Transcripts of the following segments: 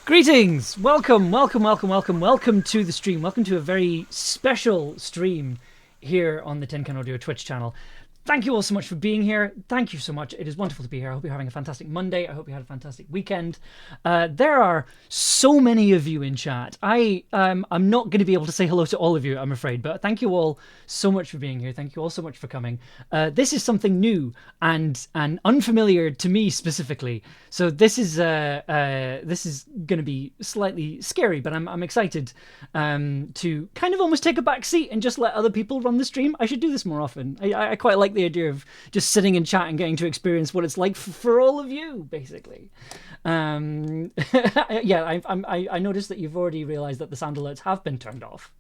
Greetings! Welcome to the stream. Welcome to a very special stream here on the Tin Can Audio Twitch channel. Thank you all so much for being here. Thank you so much. It is wonderful to be here. I hope you're having a fantastic Monday. I hope you had a fantastic weekend. There are so many of you in chat. I'm not going to be able to say hello to all of you, I'm afraid, but thank you all so much for being here. Thank you all so much for coming. This is something new and unfamiliar to me specifically. So this is going to be slightly scary, but I'm excited to kind of almost take a back seat and just let other people run the stream. I should do this more often. I quite like the idea of just sitting in chat and getting to experience what it's like for all of you, basically. Yeah, I noticed that you've already realized that the sound alerts have been turned off.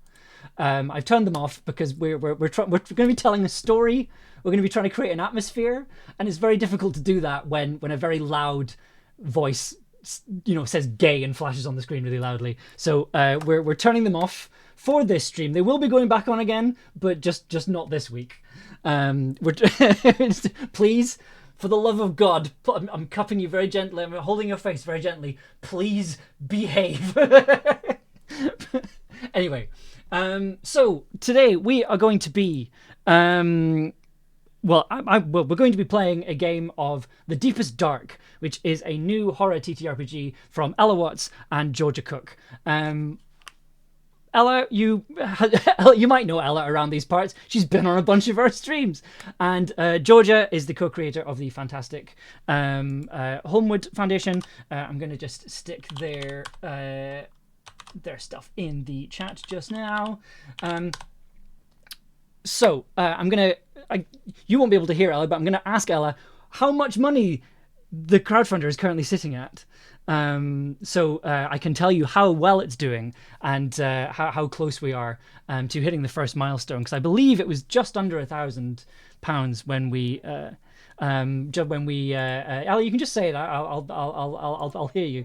I've turned them off because we're going to be telling a story. We're going to be trying to create an atmosphere, and it's very difficult to do that when a very loud voice, says gay and flashes on the screen really loudly. So we're turning them off for this stream. They will be going back on again, but just not this week. Please, for the love of God, I'm cupping you very gently. I'm holding your face very gently. Please behave. Anyway, so today we are going to be, we're going to be playing a game of The Deepest Dark, which is a new horror TTRPG from Ella Watts and Georgia Cook. Ella, you might know Ella around these parts. She's been on a bunch of our streams. And Georgia is the co-creator of the fantastic Homewood Foundation. I'm going to just stick their stuff in the chat just now. So I'm going to... You won't be able to hear Ella, but I'm going to ask Ella how much money the crowdfunder is currently sitting at. So I can tell you how well it's doing and how close we are to hitting the first milestone, because I believe it was just under £1,000 when we Ella, you can just say it. I'll hear you.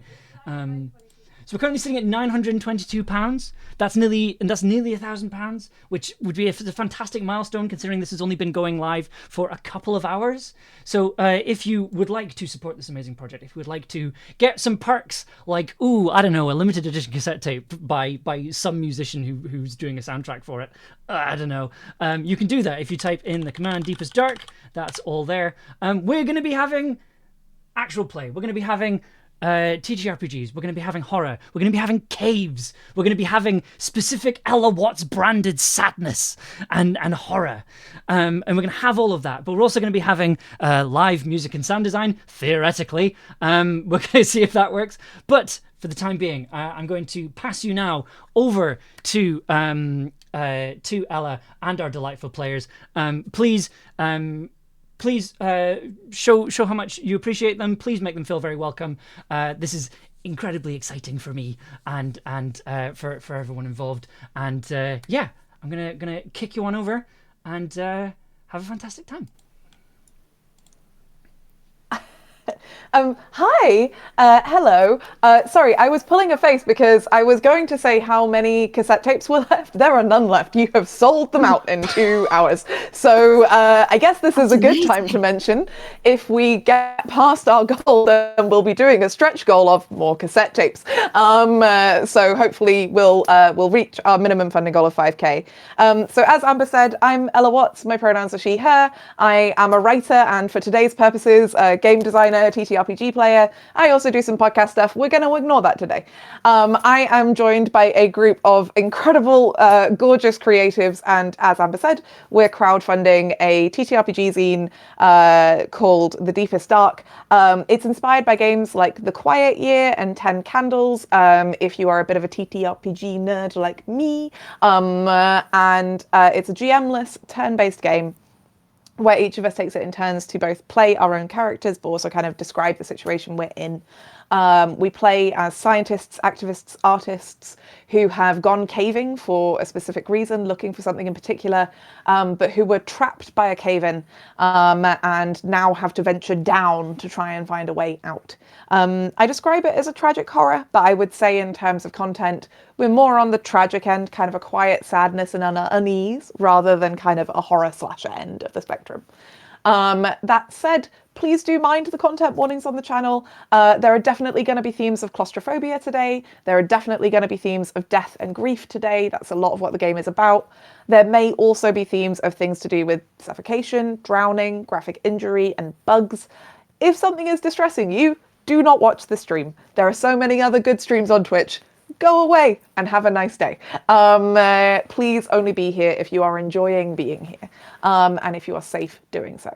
So we're currently sitting at £922. That's nearly £1,000, which would be a fantastic milestone considering this has only been going live for a couple of hours. So if you would like to support this amazing project, if you would like to get some perks like, a limited edition cassette tape by some musician who's doing a soundtrack for it, you can do that if you type in the command Deepest Dark. That's all there. We're going to be having actual play. We're going to be having TTRPGs. We're going to be having horror. We're going to be having caves. We're going to be having specific Ella Watts branded sadness and horror. And we're going to have all of that. But we're also going to be having live music and sound design, theoretically. We're going to see if that works. But for the time being, I'm going to pass you now over to Ella and our delightful players. Please show how much you appreciate them. Please make them feel very welcome. This is incredibly exciting for me and for everyone involved. And I'm gonna kick you on over and have a fantastic time. Hi, hello. Sorry, I was pulling a face because I was going to say how many cassette tapes were left. There are none left. You have sold them out in 2 hours. So I guess this is a good time to mention, if we get past our goal, then we'll be doing a stretch goal of more cassette tapes. So hopefully we'll reach our minimum funding goal of 5K. So as Amber said, I'm Ella Watts. My pronouns are she, her. I am a writer and for today's purposes, a game designer, TTRPG player. I also do some podcast stuff. We're going to ignore that today. I am joined by a group of incredible, gorgeous creatives, and as Amber said, we're crowdfunding a TTRPG zine called The Deepest Dark. It's inspired by games like The Quiet Year and 10 Candles, if you are a bit of a TTRPG nerd like me. And it's a GM-less turn-based game where each of us takes it in turns to both play our own characters, but also kind of describe the situation we're in. We play as scientists, activists, artists who have gone caving for a specific reason, looking for something in particular, but who were trapped by a cave-in and now have to venture down to try and find a way out. I describe it as a tragic horror, but I would say in terms of content, we're more on the tragic end, kind of a quiet sadness and unease, rather than kind of a horror slasher end of the spectrum. That said, please do mind the content warnings on the channel. There are definitely going to be themes of claustrophobia today. There are definitely going to be themes of death and grief today. That's a lot of what the game is about. There may also be themes of things to do with suffocation, drowning, graphic injury, and bugs. If something is distressing you, do not watch the stream. There are so many other good streams on Twitch. Go away and have a nice day. Please only be here if you are enjoying being here, and if you are safe doing so.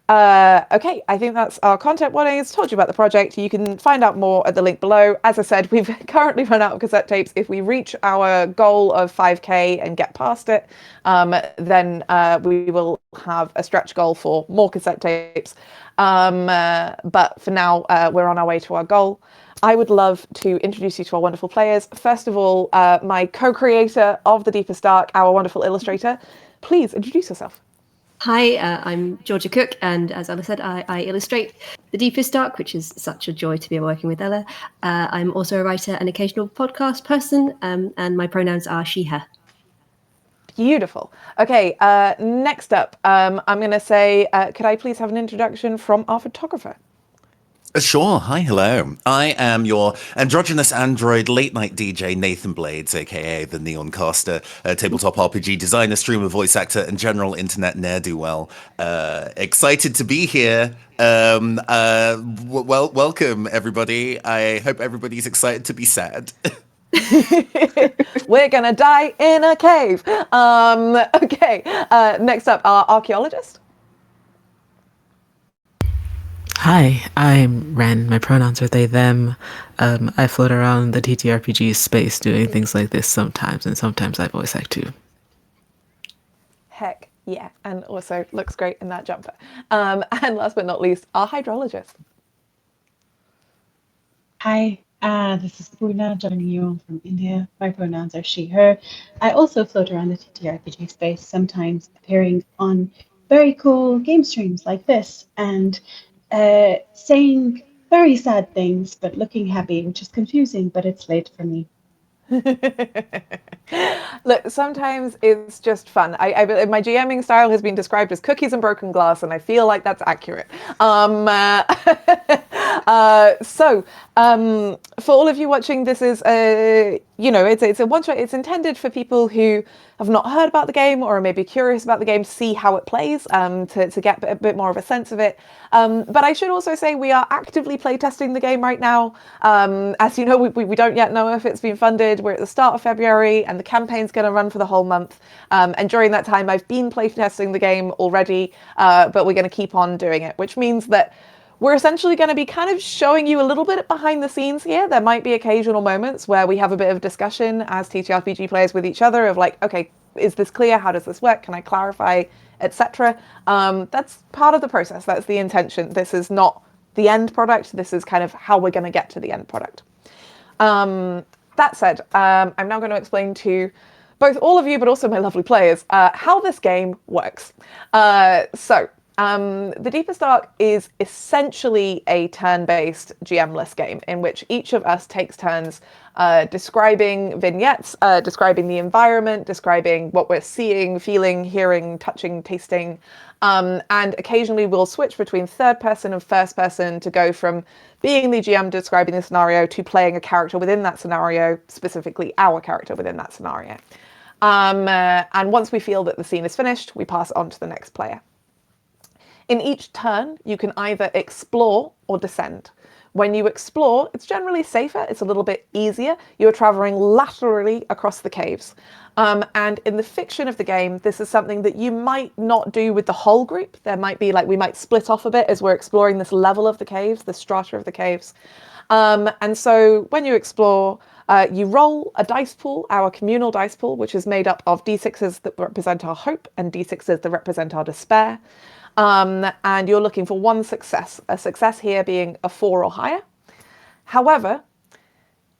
Okay, I think that's our content warnings. Told you about the project. You can find out more at the link below. As I said, we've currently run out of cassette tapes. If we reach our goal of 5K and get past it, then we will have a stretch goal for more cassette tapes. But for now, we're on our way to our goal. I would love to introduce you to our wonderful players. First of all, my co-creator of The Deepest Dark, our wonderful illustrator. Please introduce yourself. Hi, I'm Georgia Cook, and as Ella said, I illustrate The Deepest Dark, which is such a joy to be working with Ella. I'm also a writer and occasional podcast person, and my pronouns are she, her. Beautiful. Okay, next up, I'm going to say, could I please have an introduction from our photographer? Sure. Hi, hello. I am your androgynous android late night DJ, Nathan Blades, aka the Neon Caster, tabletop RPG designer, streamer, voice actor, and general internet ne'er-do-well. Excited to be here. Welcome, everybody. I hope everybody's excited to be sad. We're gonna die in a cave. Okay, next up, our archaeologist. Hi, I'm Wren. My pronouns are they, them. I float around the TTRPG space doing things like this sometimes, and sometimes I voice act too. Heck yeah, and also looks great in that jumper. And last but not least, our hydrologist. Hi, this is Poorna, joining you from India. My pronouns are she, her. I also float around the TTRPG space, sometimes appearing on very cool game streams like this, and saying very sad things, but looking happy, which is confusing, but it's late for me. Look, sometimes it's just fun. My GMing style has been described as cookies and broken glass, and I feel like that's accurate. So, for all of you watching, this is it's a one shot. It's intended for people who have not heard about the game or are maybe curious about the game, to see how it plays, to get a bit more of a sense of it. But I should also say we are actively playtesting the game right now. As you know, we don't yet know if it's been funded. We're at the start of February and the campaign's going to run for the whole month. And during that time, I've been playtesting the game already, but we're going to keep on doing it, which means that we're essentially going to be kind of showing you a little bit behind the scenes here. There might be occasional moments where we have a bit of discussion as TTRPG players with each other of like, okay, is this clear? How does this work? Can I clarify, etc. That's part of the process. That's the intention. This is not the end product. This is kind of how we're going to get to the end product. That said, I'm now going to explain to both all of you, but also my lovely players, how this game works. The Deepest Dark is essentially a turn-based GM-less game in which each of us takes turns describing vignettes, describing the environment, describing what we're seeing, feeling, hearing, touching, tasting, and occasionally we'll switch between third person and first person to go from being the GM describing the scenario to playing a character within that scenario, specifically our character within that scenario. And once we feel that the scene is finished, we pass it on to the next player. In each turn, you can either explore or descend. When you explore, it's generally safer, it's a little bit easier. You're traveling laterally across the caves. And in the fiction of the game, this is something that you might not do with the whole group. There might be we might split off a bit as we're exploring this level of the caves, the strata of the caves. And so when you explore, you roll a dice pool, our communal dice pool, which is made up of d6s that represent our hope and d6s that represent our despair. And you're looking for one success, a success here being a 4 or higher. However,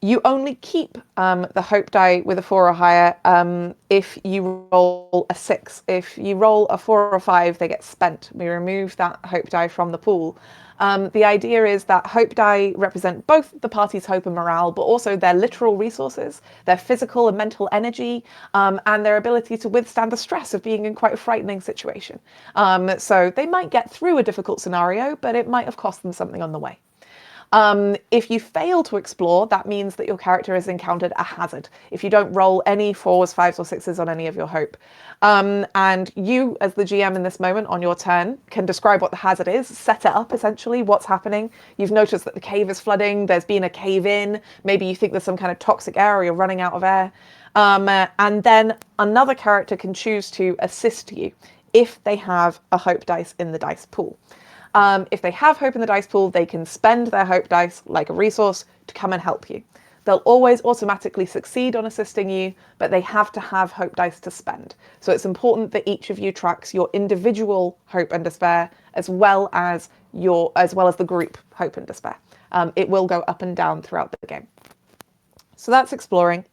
you only keep the hope die with a 4 or higher if you roll a 6. If you roll a 4 or 5, they get spent. We remove that hope die from the pool. The idea is that hope die represent both the party's hope and morale, but also their literal resources, their physical and mental energy, and their ability to withstand the stress of being in quite a frightening situation. So they might get through a difficult scenario, but it might have cost them something on the way. If you fail to explore, that means that your character has encountered a hazard. If you don't roll any 4s, 5s, or 6s on any of your hope. And you, as the GM in this moment on your turn, can describe what the hazard is, set it up essentially, what's happening. You've noticed that the cave is flooding, there's been a cave in, maybe you think there's some kind of toxic air or you're running out of air. And then another character can choose to assist you if they have a hope dice in the dice pool. If they have hope in the dice pool, they can spend their hope dice like a resource to come and help you. They'll always automatically succeed on assisting you, but they have to have hope dice to spend. So it's important that each of you tracks your individual hope and despair as well as the group hope and despair. It will go up and down throughout the game. So that's exploring.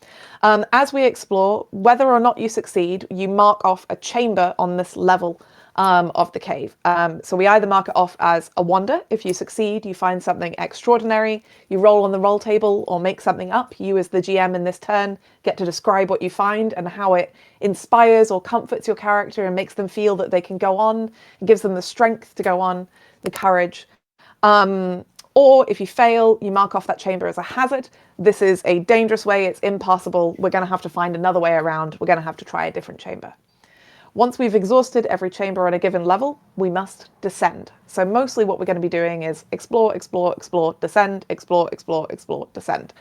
As we explore, whether or not you succeed, you mark off a chamber on this level of the cave. So we either mark it off as a wonder. If you succeed, you find something extraordinary, you roll on the roll table or make something up. You as the GM in this turn get to describe what you find and how it inspires or comforts your character and makes them feel that they can go on. It gives them the strength to go on, the courage. Or if you fail, you mark off that chamber as a hazard. This is a dangerous way, it's impassable. We're going to have to find another way around. We're going to have to try a different chamber. Once we've exhausted every chamber on a given level, we must descend. So mostly what we're going to be doing is explore, explore, explore, descend, explore, explore, explore, descend.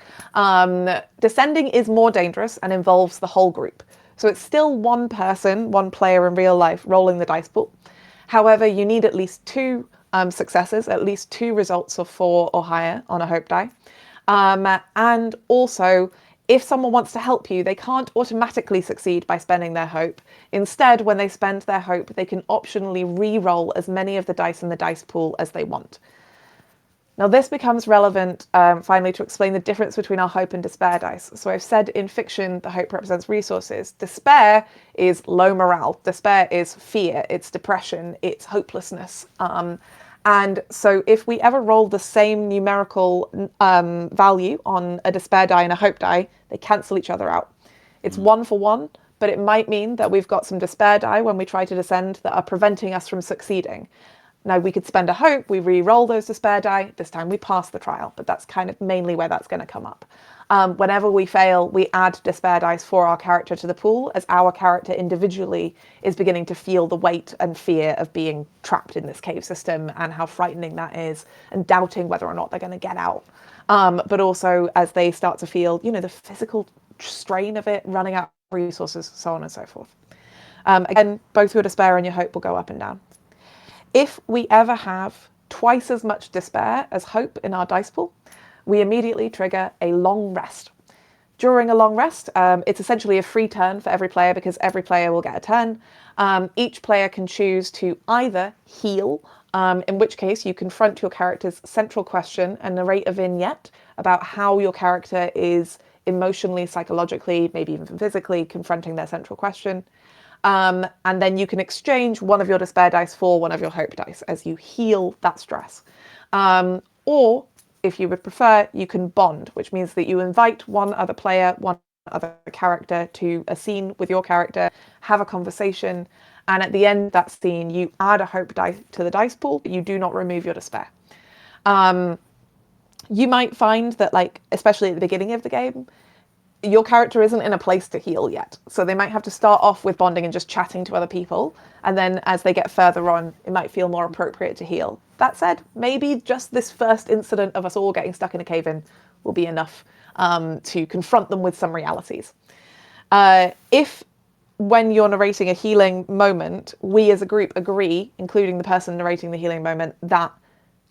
Descending is more dangerous and involves the whole group. So it's still one person, one player in real life rolling the dice pool. However, you need at least 2 successes, at least 2 results of 4 or higher on a hope die. And also, if someone wants to help you, they can't automatically succeed by spending their hope. Instead, when they spend their hope, they can optionally re-roll as many of the dice in the dice pool as they want. Now this becomes relevant, finally, to explain the difference between our hope and despair dice. So I've said in fiction, the hope represents resources. Despair is low morale. Despair is fear, it's depression, it's hopelessness. And so if we ever roll the same numerical value on a despair die and a hope die, they cancel each other out. It's 1 for 1, but it might mean that we've got some despair die when we try to descend that are preventing us from succeeding. Now, we could spend a hope, we re-roll those despair die, this time we pass the trial, but that's kind of mainly where that's going to come up. Whenever we fail, we add despair dice for our character to the pool, as our character individually is beginning to feel the weight and fear of being trapped in this cave system and how frightening that is, and doubting whether or not they're going to get out. But also as they start to feel, the physical strain of it, running out of resources, so on and so forth. Again, both your despair and your hope will go up and down. If we ever have twice as much despair as hope in our dice pool, we immediately trigger a long rest. During a long rest, it's essentially a free turn for every player because every player will get a turn. Each player can choose to either heal, in which case you confront your character's central question and narrate a vignette about how your character is emotionally, psychologically, maybe even physically confronting their central question. And then you can exchange one of your despair dice for one of your hope dice as you heal that stress. Or, if you would prefer, you can bond, which means that you invite one other player, one other character to a scene with your character, have a conversation, and at the end of that scene, you add a hope die to the dice pool, but you do not remove your despair. You might find that, especially at the beginning of the game, your character isn't in a place to heal yet. So they might have to start off with bonding and just chatting to other people. And then as they get further on, it might feel more appropriate to heal. That said, maybe just this first incident of us all getting stuck in a cave-in will be enough to confront them with some realities. If when you're narrating a healing moment, we as a group agree, including the person narrating the healing moment, that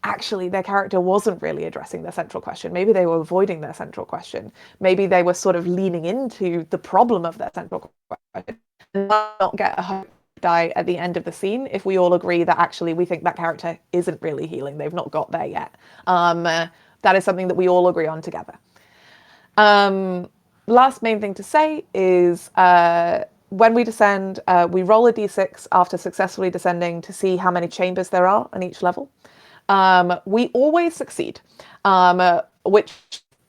actually their character wasn't really addressing their central question. Maybe they were avoiding their central question. Maybe they were sort of leaning into the problem of their central question and not get a hope die at the end of the scene if we all agree that actually we think that character isn't really healing. They've not got there yet. That is something that we all agree on together. Last main thing to say is when we descend, we roll a d6 after successfully descending to see how many chambers there are on each level. We always succeed, which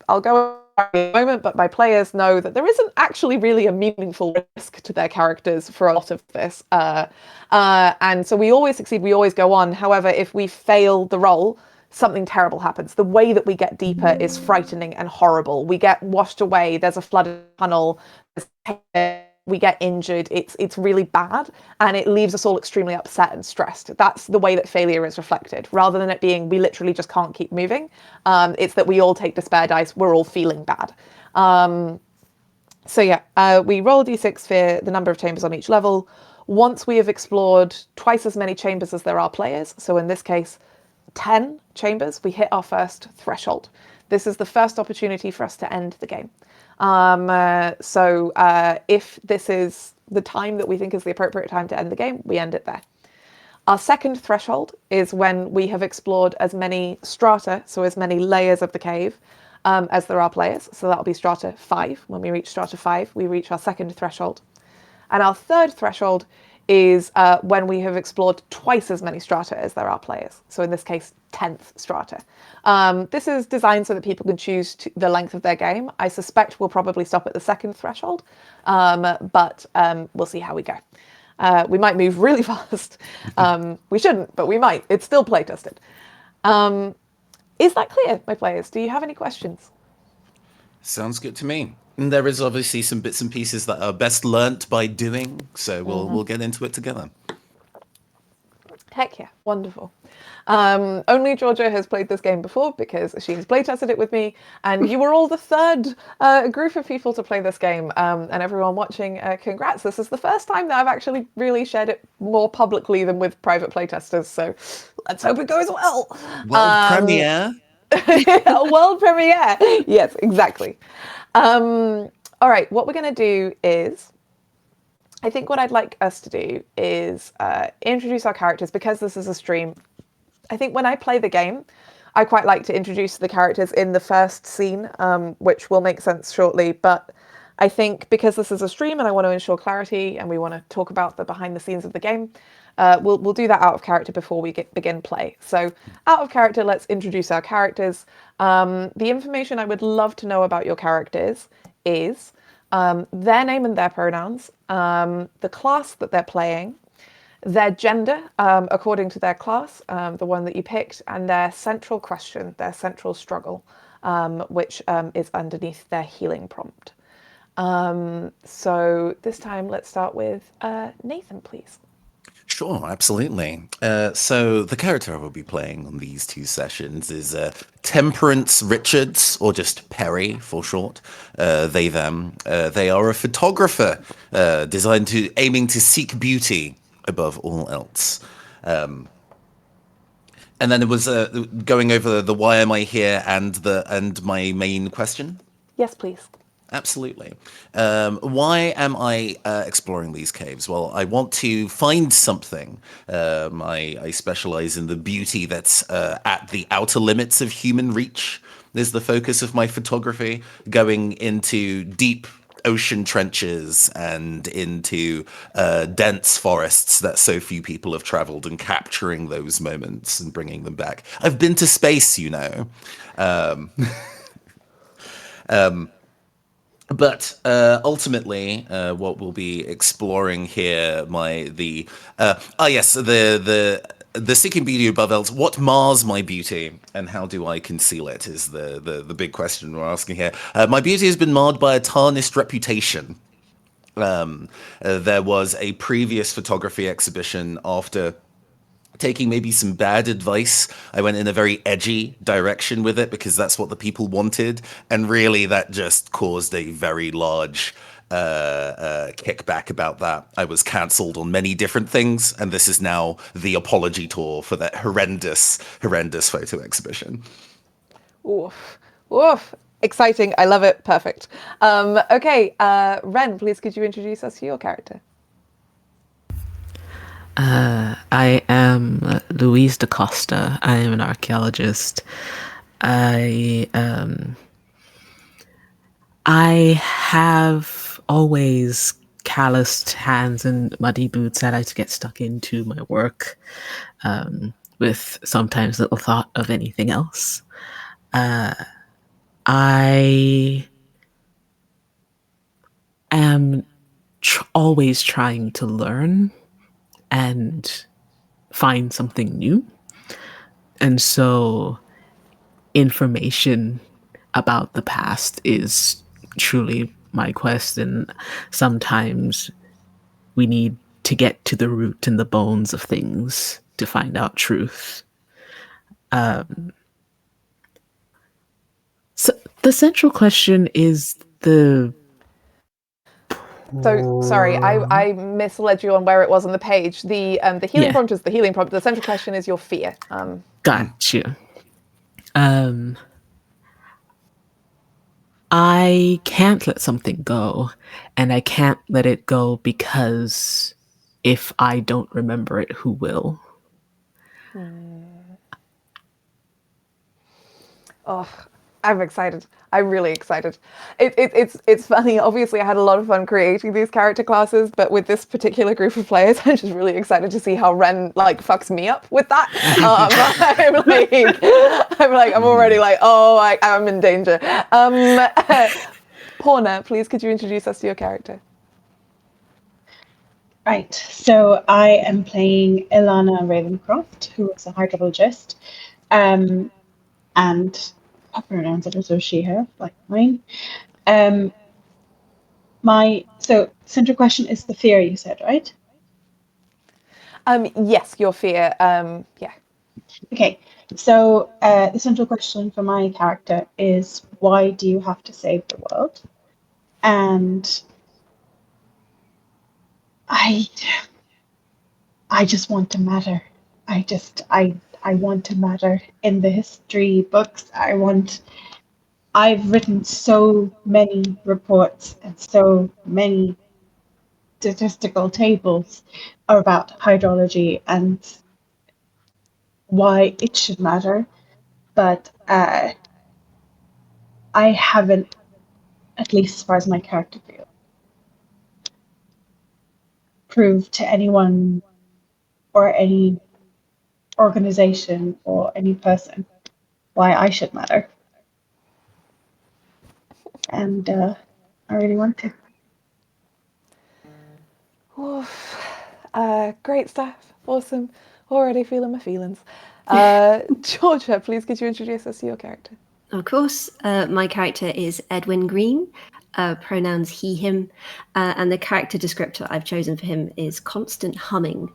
I'll go in a moment, but my players know that there isn't actually really a meaningful risk to their characters for a lot of this. And so we always succeed, we always go on. However, if we fail the roll, something terrible happens. The way that we get deeper is frightening and horrible. We get washed away, there's a flooded tunnel, we get injured, it's really bad, and it leaves us all extremely upset and stressed. That's the way that failure is reflected, rather than it being we literally just can't keep moving. It's that we all take despair dice, we're all feeling bad. We roll a d6 for the number of chambers on each level. Once we have explored twice as many chambers as there are players, so in this case 10 chambers, we hit our first threshold. This is the first opportunity for us to end the game. If this is the time that we think is the appropriate time to end the game, we end it there. Our second threshold is when we have explored as many strata, so as many layers of the cave, as there are players. So that'll be strata 5. When we reach strata 5, we reach our second threshold. And our third threshold is when we have explored twice as many strata as there are players. So in this case, 10th strata. This is designed so that people can choose the length of their game. I suspect we'll probably stop at the second threshold, but we'll see how we go. We might move really fast. We shouldn't, but we might. It's still play tested. Is that clear, my players? Do you have any questions? Sounds good to me. And there is obviously some bits and pieces that are best learnt by doing, so we'll get into it together. Heck yeah, wonderful. Only Georgia has played this game before because she has playtested it with me, and you were all the third group of people to play this game. And everyone watching, congrats. This is the first time that I've actually really shared it more publicly than with private playtesters, so let's hope it goes well. World premiere? A world premiere. Yes, exactly. All right, what we're going to do is, I think what I'd like us to do is introduce our characters. Because this is a stream, I think when I play the game, I quite like to introduce the characters in the first scene, which will make sense shortly. But I think because this is a stream and I want to ensure clarity and we want to talk about the behind the scenes of the game, we'll do that out of character before we begin play. So out of character, let's introduce our characters. The information I would love to know about your characters is their name and their pronouns, the class that they're playing, their gender, according to their class, the one that you picked, and their central question, their central struggle, which is underneath their healing prompt. So this time, let's start with Nathan, please. Sure, absolutely. So the character I will be playing on these two sessions is Temperance Richards, or just Perry for short. They, them. They are a photographer aiming to seek beauty above all else. And then it was going over the why am I here and my main question. Yes, please. Absolutely. Why am I exploring these caves? Well, I want to find something. I specialize in the beauty that's at the outer limits of human reach. Is the focus of my photography, going into deep ocean trenches and into dense forests that so few people have traveled, and capturing those moments and bringing them back. I've been to space, you know. But ultimately, what we'll be exploring here, the seeking beauty above else. What mars my beauty, and how do I conceal it? Is the big question we're asking here. My beauty has been marred by a tarnished reputation. There was a previous photography exhibition after taking maybe some bad advice. I went in a very edgy direction with it because that's what the people wanted, and really that just caused a very large kickback about that. I was cancelled on many different things, and this is now the apology tour for that horrendous photo exhibition. Oof. Oof. Exciting. I love it. Perfect. Okay, Wren, please could you introduce us to your character? I am Louise DaCosta. I am an archaeologist. I have always calloused hands and muddy boots. I like to get stuck into my work with sometimes little thought of anything else. I am always trying to learn and find something new. And so information about the past is truly my quest. And sometimes we need to get to the root and the bones of things to find out truth. So the central question is the So sorry, I misled you on where it was on the page. The healing Yeah. prompt is the healing prompt. The central question is your fear. Got you. I can't let something go, and I can't let it go because if I don't remember it, who will? Oh, I'm excited. I'm really excited. It's funny. Obviously, I had a lot of fun creating these character classes, but with this particular group of players, I'm just really excited to see how Wren like fucks me up with that. I'm already like, oh, I'm in danger. Poorna, please, could you introduce us to your character? Right, so I am playing Ilana Ravencroft, who is a hydrologist, and her pronouns are also she, her, like mine. So central question is the fear, you said, right? Yes, your fear. Yeah. Okay, so the central question for my character is why do you have to save the world? And I just want to matter. I want to matter in the history books. I've written so many reports and so many statistical tables about hydrology and why it should matter, but I haven't, at least as far as my character feels, proved to anyone or any organization or any person why I should matter. And I really want to. Oof. Great stuff. Awesome. Already feeling my feelings. Georgia, please could you introduce us to your character? Of course, my character is Edwin Green, pronouns he, him, and the character descriptor I've chosen for him is constant humming.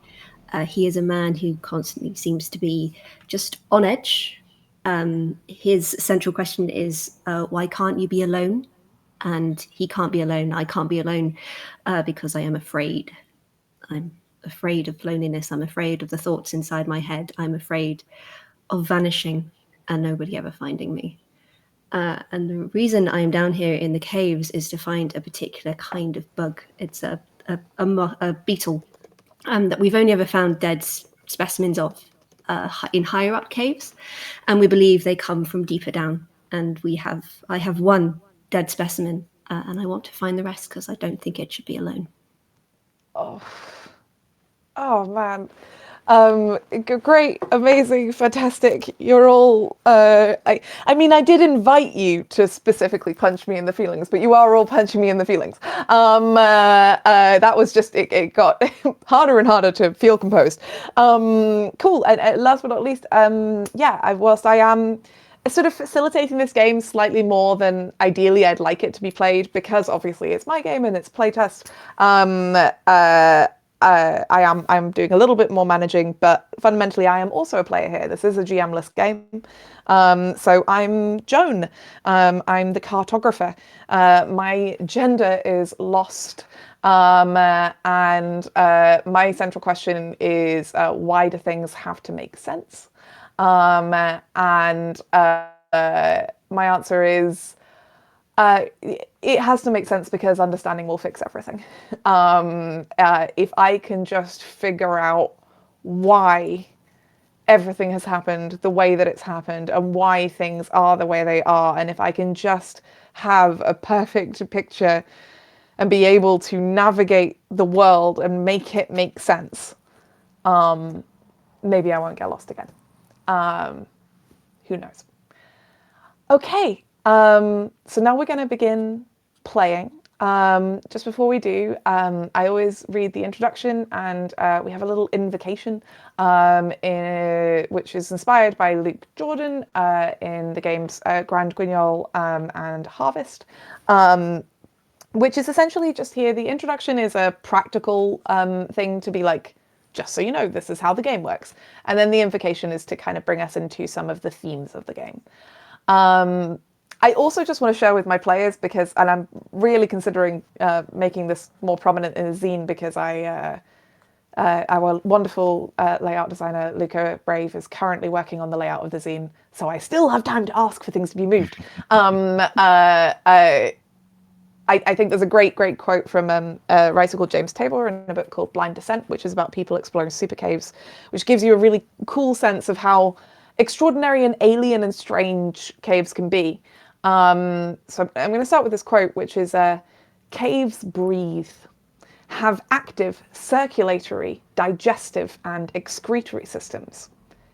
He is a man who constantly seems to be just on edge. His central question is, why can't you be alone? And he can't be alone. I can't be alone because I am afraid. I'm afraid of loneliness. I'm afraid of the thoughts inside my head. I'm afraid of vanishing and nobody ever finding me. And the reason I'm down here in the caves is to find a particular kind of bug. It's a beetle that we've only ever found dead specimens of in higher up caves, and we believe they come from deeper down. And I have one dead specimen, and I want to find the rest because I don't think it should be alone. Oh man. Great, amazing, fantastic. You're all. I mean, I did invite you to specifically punch me in the feelings, but you are all punching me in the feelings. That was just it got harder and harder to feel composed. Cool. And last but not least, whilst I am sort of facilitating this game slightly more than ideally I'd like it to be played, because obviously it's my game and it's playtest. I'm doing a little bit more managing, but fundamentally I am also a player here. This is a GM-less game. So I'm Joan. I'm the cartographer. My gender is lost. And my central question is, why do things have to make sense? My answer is, it has to make sense because understanding will fix everything. If I can just figure out why everything has happened the way that it's happened and why things are the way they are, and if I can just have a perfect picture and be able to navigate the world and make it make sense, maybe I won't get lost again. Who knows? Okay. So now we're going to begin playing. Just before we do, I always read the introduction, and we have a little invocation, which is inspired by Luke Jordan in the games Grand Guignol and Harvest, which is essentially just here. The introduction is a practical thing to be like, just so you know, this is how the game works. And then the invocation is to kind of bring us into some of the themes of the game. I also just want to share with my players and I'm really considering making this more prominent in the zine, because our wonderful layout designer, Luca Brave, is currently working on the layout of the zine, so I still have time to ask for things to be moved. I think there's a great quote from a writer called James Tabor in a book called Blind Descent, which is about people exploring super caves, which gives you a really cool sense of how extraordinary and alien and strange caves can be. So I'm going to start with this quote, which is, caves breathe, have active circulatory, digestive and excretory systems,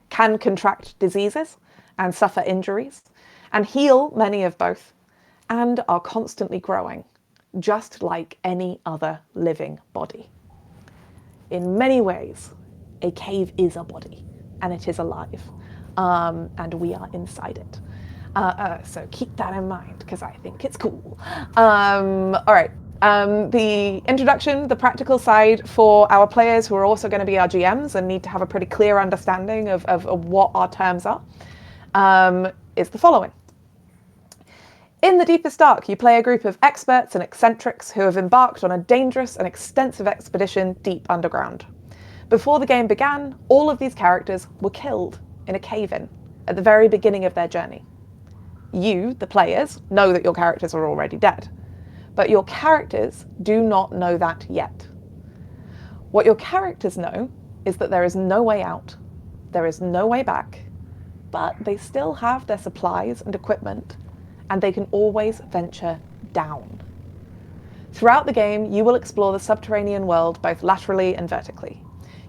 can contract diseases and suffer injuries, and heal many of both, and are constantly growing, just like any other living body. In many ways, a cave is a body, and it is alive, and we are inside it. So keep that in mind, because I think it's cool. All right. The introduction, the practical side for our players who are also going to be our GMs and need to have a pretty clear understanding of what our terms are, is the following. In the Deepest Dark, you play a group of experts and eccentrics who have embarked on a dangerous and extensive expedition deep underground. Before the game began, all of these characters were killed in a cave-in at the very beginning of their journey. You, the players, know that your characters are already dead, but your characters do not know that yet. What your characters know is that there is no way out, there is no way back, but they still have their supplies and equipment, and they can always venture down. Throughout the game, you will explore the subterranean world both laterally and vertically.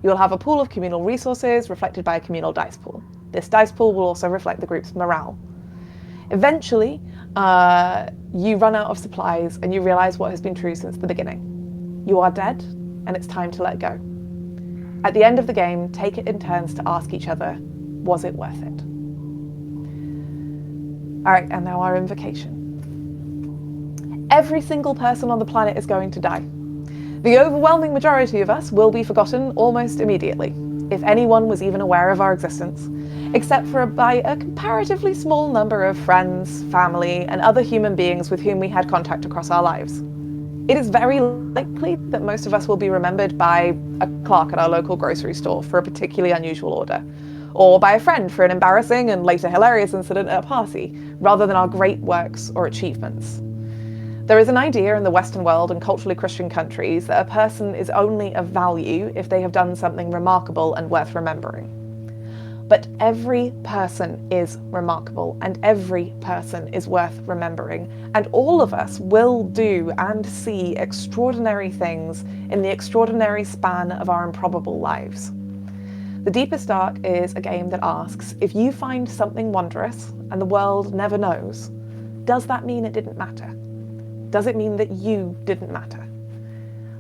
You will have a pool of communal resources reflected by a communal dice pool. This dice pool will also reflect the group's morale. Eventually, you run out of supplies and you realize what has been true since the beginning. You are dead, and it's time to let go. At the end of the game, take it in turns to ask each other, was it worth it? All right, and now our invocation. Every single person on the planet is going to die. The overwhelming majority of us will be forgotten almost immediately, if anyone was even aware of our existence, except for by a comparatively small number of friends, family, and other human beings with whom we had contact across our lives. It is very likely that most of us will be remembered by a clerk at our local grocery store for a particularly unusual order, or by a friend for an embarrassing and later hilarious incident at a party, rather than our great works or achievements. There is an idea in the Western world and culturally Christian countries that a person is only of value if they have done something remarkable and worth remembering. But every person is remarkable and every person is worth remembering, and all of us will do and see extraordinary things in the extraordinary span of our improbable lives. The Deepest Dark is a game that asks, if you find something wondrous and the world never knows, does that mean it didn't matter? Does it mean that you didn't matter?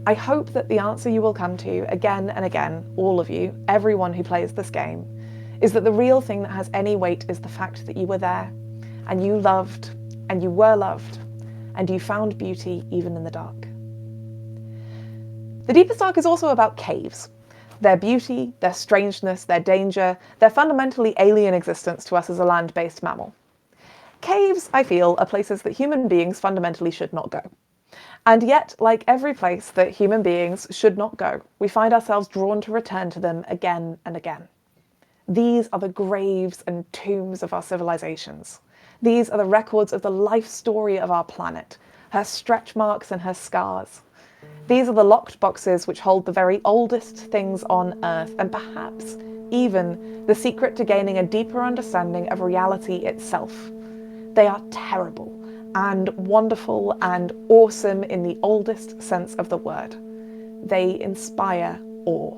I hope that the answer you will come to again and again, all of you, everyone who plays this game, is that the real thing that has any weight is the fact that you were there, and you loved, and you were loved, and you found beauty even in the dark. The Deepest Dark is also about caves. Their beauty, their strangeness, their danger, their fundamentally alien existence to us as a land-based mammal. Caves, I feel, are places that human beings fundamentally should not go. And yet, like every place that human beings should not go, we find ourselves drawn to return to them again and again. These are the graves and tombs of our civilizations. These are the records of the life story of our planet, her stretch marks and her scars. These are the locked boxes which hold the very oldest things on Earth, and perhaps even the secret to gaining a deeper understanding of reality itself. They are terrible and wonderful and awesome in the oldest sense of the word. They inspire awe.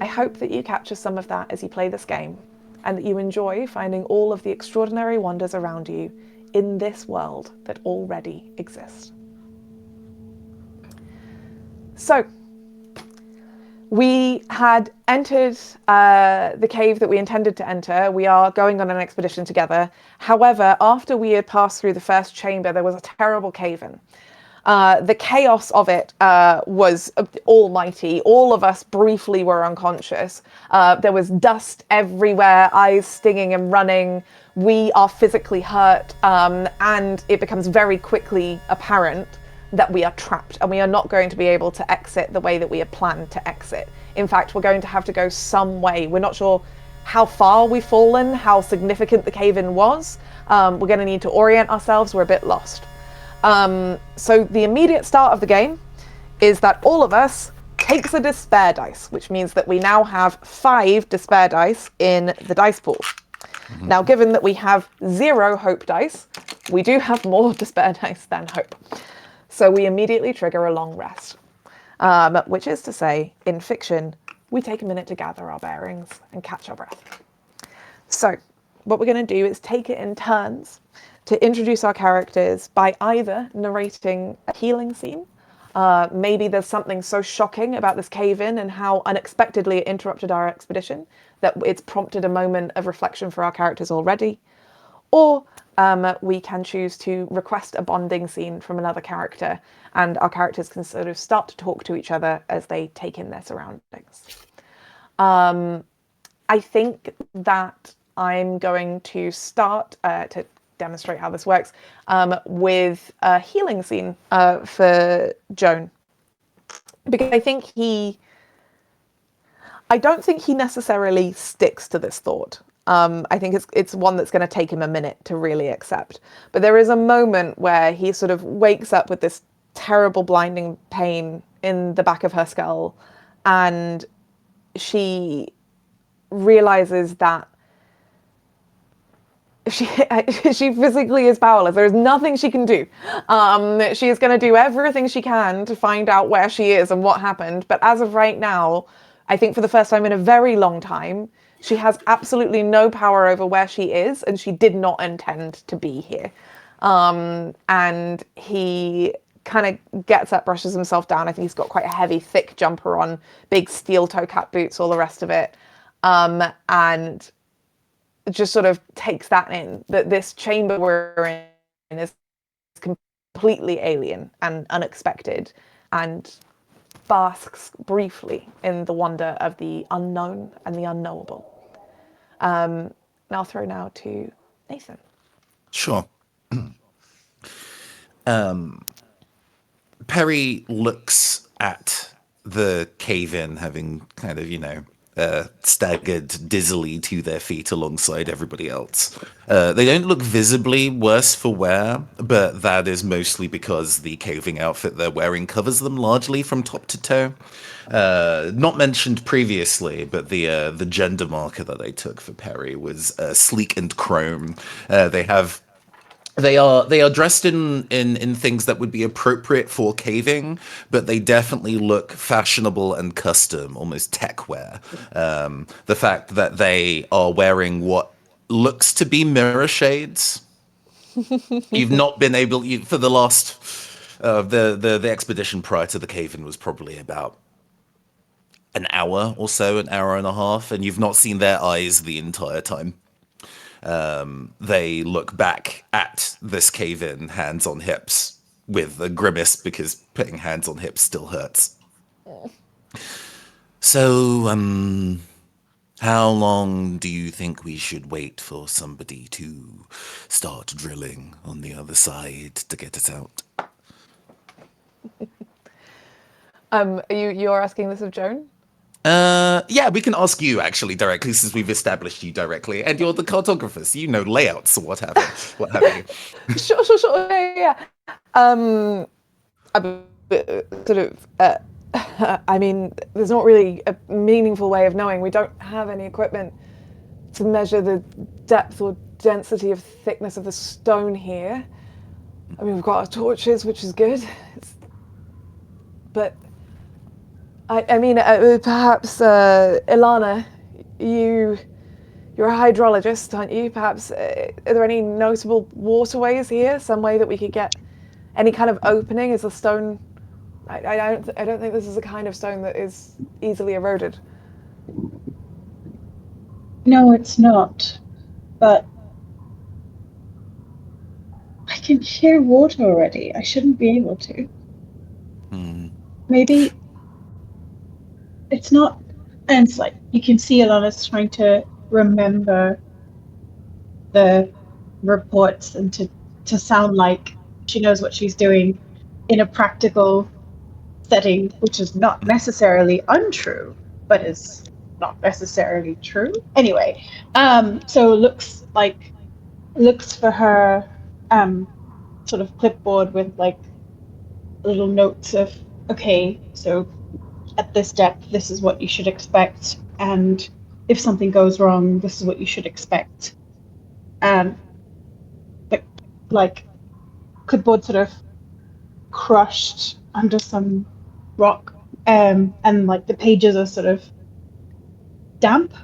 I hope that you capture some of that as you play this game, and that you enjoy finding all of the extraordinary wonders around you in this world that already exists. So, we had entered the cave that we intended to enter. We are going on an expedition together. However, after we had passed through the first chamber, there was a terrible cave-in. The chaos of it was almighty. All of us briefly were unconscious. There was dust everywhere, eyes stinging and running. We are physically hurt, and it becomes very quickly apparent that we are trapped and we are not going to be able to exit the way that we had planned to exit. In fact, we're going to have to go some way. We're not sure how far we've fallen, how significant the cave-in was. We're going to need to orient ourselves. We're a bit lost. So the immediate start of the game is that all of us takes a despair dice, which means that we now have 5 despair dice in the dice pool. Mm-hmm. Now, given that we have 0 hope dice, we do have more despair dice than hope. So we immediately trigger a long rest, which is to say, in fiction, we take a minute to gather our bearings and catch our breath. So what we're going to do is take it in turns to introduce our characters by either narrating a healing scene. Maybe there's something so shocking about this cave-in and how unexpectedly it interrupted our expedition that it's prompted a moment of reflection for our characters already. Or we can choose to request a bonding scene from another character, and our characters can sort of start to talk to each other as they take in their surroundings. I think that I'm going to start to demonstrate how this works with a healing scene for Joan, because I don't think he necessarily sticks to this thought. I think it's one that's going to take him a minute to really accept. But there is a moment where he sort of wakes up with this terrible blinding pain in the back of her skull, and she realizes that she physically is powerless. There is nothing she can do. She is going to do everything she can to find out where she is and what happened. But as of right now, I think for the first time in a very long time, she has absolutely no power over where she is, and she did not intend to be here. And he kind of gets up, brushes himself down. I think he's got quite a heavy, thick jumper on, big steel toe cap boots, all the rest of it. And just sort of takes that in, that this chamber we're in is completely alien and unexpected, and basks briefly in the wonder of the unknown and the unknowable. And I'll throw now to Nathan. Sure. Perry looks at the cave-in, having kind of, staggered dizzily to their feet alongside everybody else. They don't look visibly worse for wear, but that is mostly because the caving outfit they're wearing covers them largely from top to toe. Not mentioned previously, but the gender marker that I took for Perry was sleek and chrome. They are dressed in things that would be appropriate for caving, but they definitely look fashionable and custom, almost tech wear. The fact that they are wearing what looks to be mirror shades. You've not been able for the last the expedition prior to the cave-in was probably about an hour or so, an hour and a half, and you've not seen their eyes the entire time. They look back at this cave-in, hands on hips, with a grimace because putting hands on hips still hurts. So, how long do you think we should wait for somebody to start drilling on the other side to get us out? You're asking this of Joan? Yeah, we can ask you actually directly, since we've established you directly, and you're the cartographer, so you know layouts or what have you. Sure. Yeah. I mean, there's not really a meaningful way of knowing. We don't have any equipment to measure the depth or density of thickness of the stone here. I mean, we've got our torches, which is good. But I mean, perhaps Ilana, you're a hydrologist, aren't you? Perhaps are there any notable waterways here? Some way that we could get any kind of opening? Is the stone? I don't think this is a kind of stone that is easily eroded. No, it's not. But I can hear water already. I shouldn't be able to. Maybe it's not. And it's like you can see Alana's trying to remember the reports and to sound like she knows what she's doing in a practical setting, which is not necessarily untrue, but is not necessarily true. Anyway, so looks for her sort of clipboard with like little notes of, okay, so at this depth, this is what you should expect, and if something goes wrong, this is what you should expect. But like clipboard sort of crushed under some rock, and like the pages are sort of damp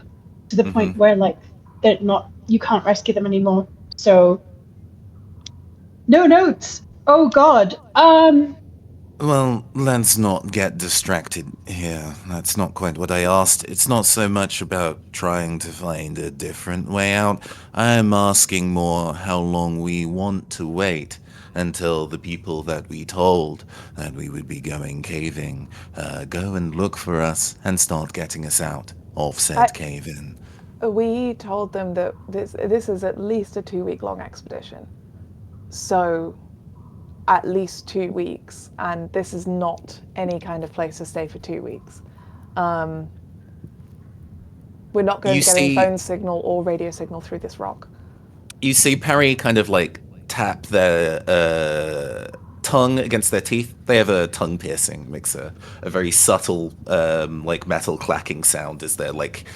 to the point where like they're not, you can't rescue them anymore. So no notes. Oh God. Well, let's not get distracted here. That's not quite what I asked. It's not so much about trying to find a different way out. I'm asking more how long we want to wait until the people that we told that we would be going caving go and look for us and start getting us out of said cave-in. We told them that this is at least a 2-week-long expedition. So at least 2 weeks, and this is not any kind of place to stay for 2 weeks. We're not going to get any phone signal or radio signal through this rock. You see Perry kind of like tap their tongue against their teeth. They have a tongue piercing, makes a very subtle like metal clacking sound as they're like,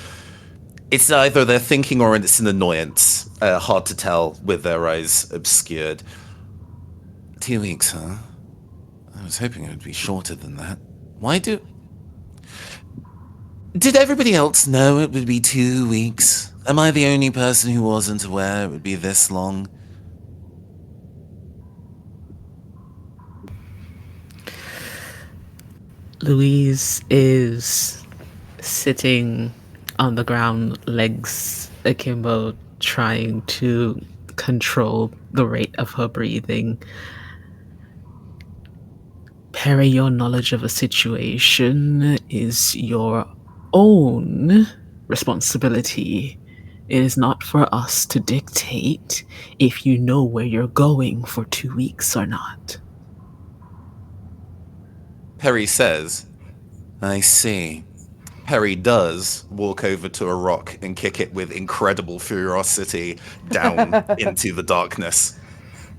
it's either they're thinking or it's an annoyance, hard to tell with their eyes obscured. 2 weeks, huh? I was hoping it would be shorter than that. Did everybody else know it would be 2 weeks? Am I the only person who wasn't aware it would be this long? Louise is sitting on the ground, legs akimbo, trying to control the rate of her breathing. Perry, your knowledge of a situation is your own responsibility. It is not for us to dictate if you know where you're going for 2 weeks or not. Perry says, I see. Perry does walk over to a rock and kick it with incredible ferocity down into the darkness.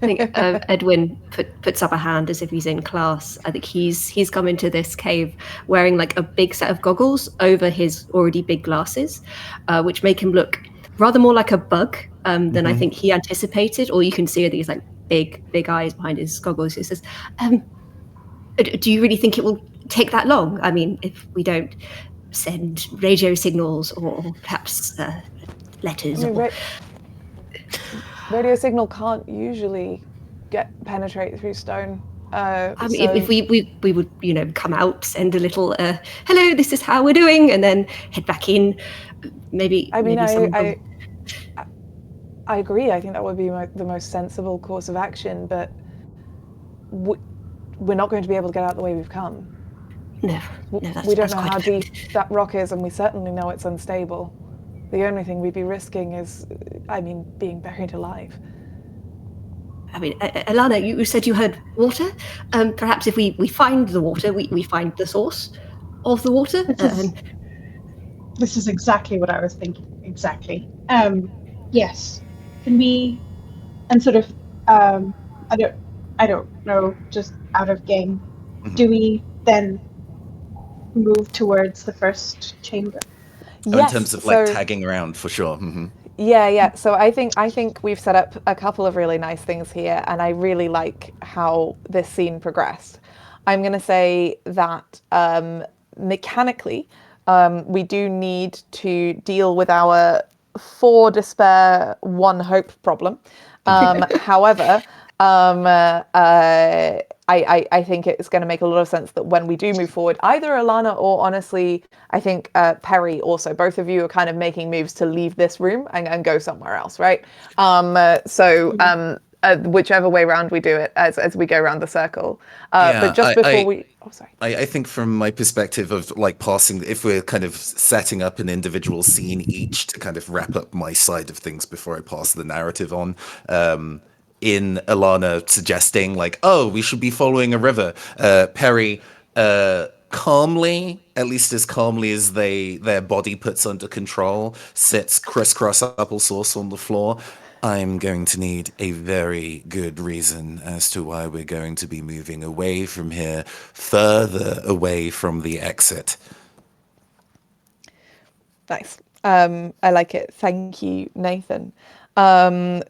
I think Edwin puts up a hand as if he's in class. I think he's come into this cave wearing like a big set of goggles over his already big glasses, which make him look rather more like a bug than I think he anticipated. Or you can see these like big eyes behind his goggles. He says, "Do you really think it will take that long? I mean, if we don't send radio signals or perhaps letters." I mean, radio signal can't usually penetrate through stone. I mean, if we would, come out, send a little, hello, this is how we're doing, and then head back in. Maybe. I mean, maybe I agree. I think that would be the most sensible course of action, but we're not going to be able to get out the way we've come. No, that's we don't know quite how apparent. deep that rock is, and we certainly know it's unstable. The only thing we'd be risking is, being buried alive. I mean, Alana, you said you heard water. Perhaps if we find the water, we find the source of the water. This is exactly what I was thinking. Exactly. Yes. Can we, and sort of, I don't know, just out of game. Do we then move towards the first chamber? Oh, Yes, in terms of like tagging around, for sure. Yeah. So I think we've set up a couple of really nice things here, and I really like how this scene progressed. I'm going to say that mechanically, we do need to deal with our 4 despair, 1 hope problem. However, I think it's going to make a lot of sense that when we do move forward, either Alana or honestly, I think Perry also, both of you are kind of making moves to leave this room and go somewhere else, right? Whichever way round we do it as we go around the circle. But just before I think from my perspective of like passing, if we're kind of setting up an individual scene each to kind of wrap up my side of things before I pass the narrative on, in Alana suggesting like, oh, we should be following a river. Perry, calmly, at least as calmly as their body puts under control, sits crisscross applesauce on the floor. I'm going to need a very good reason as to why we're going to be moving away from here, further away from the exit. Nice. I like it. Thank you, Nathan. That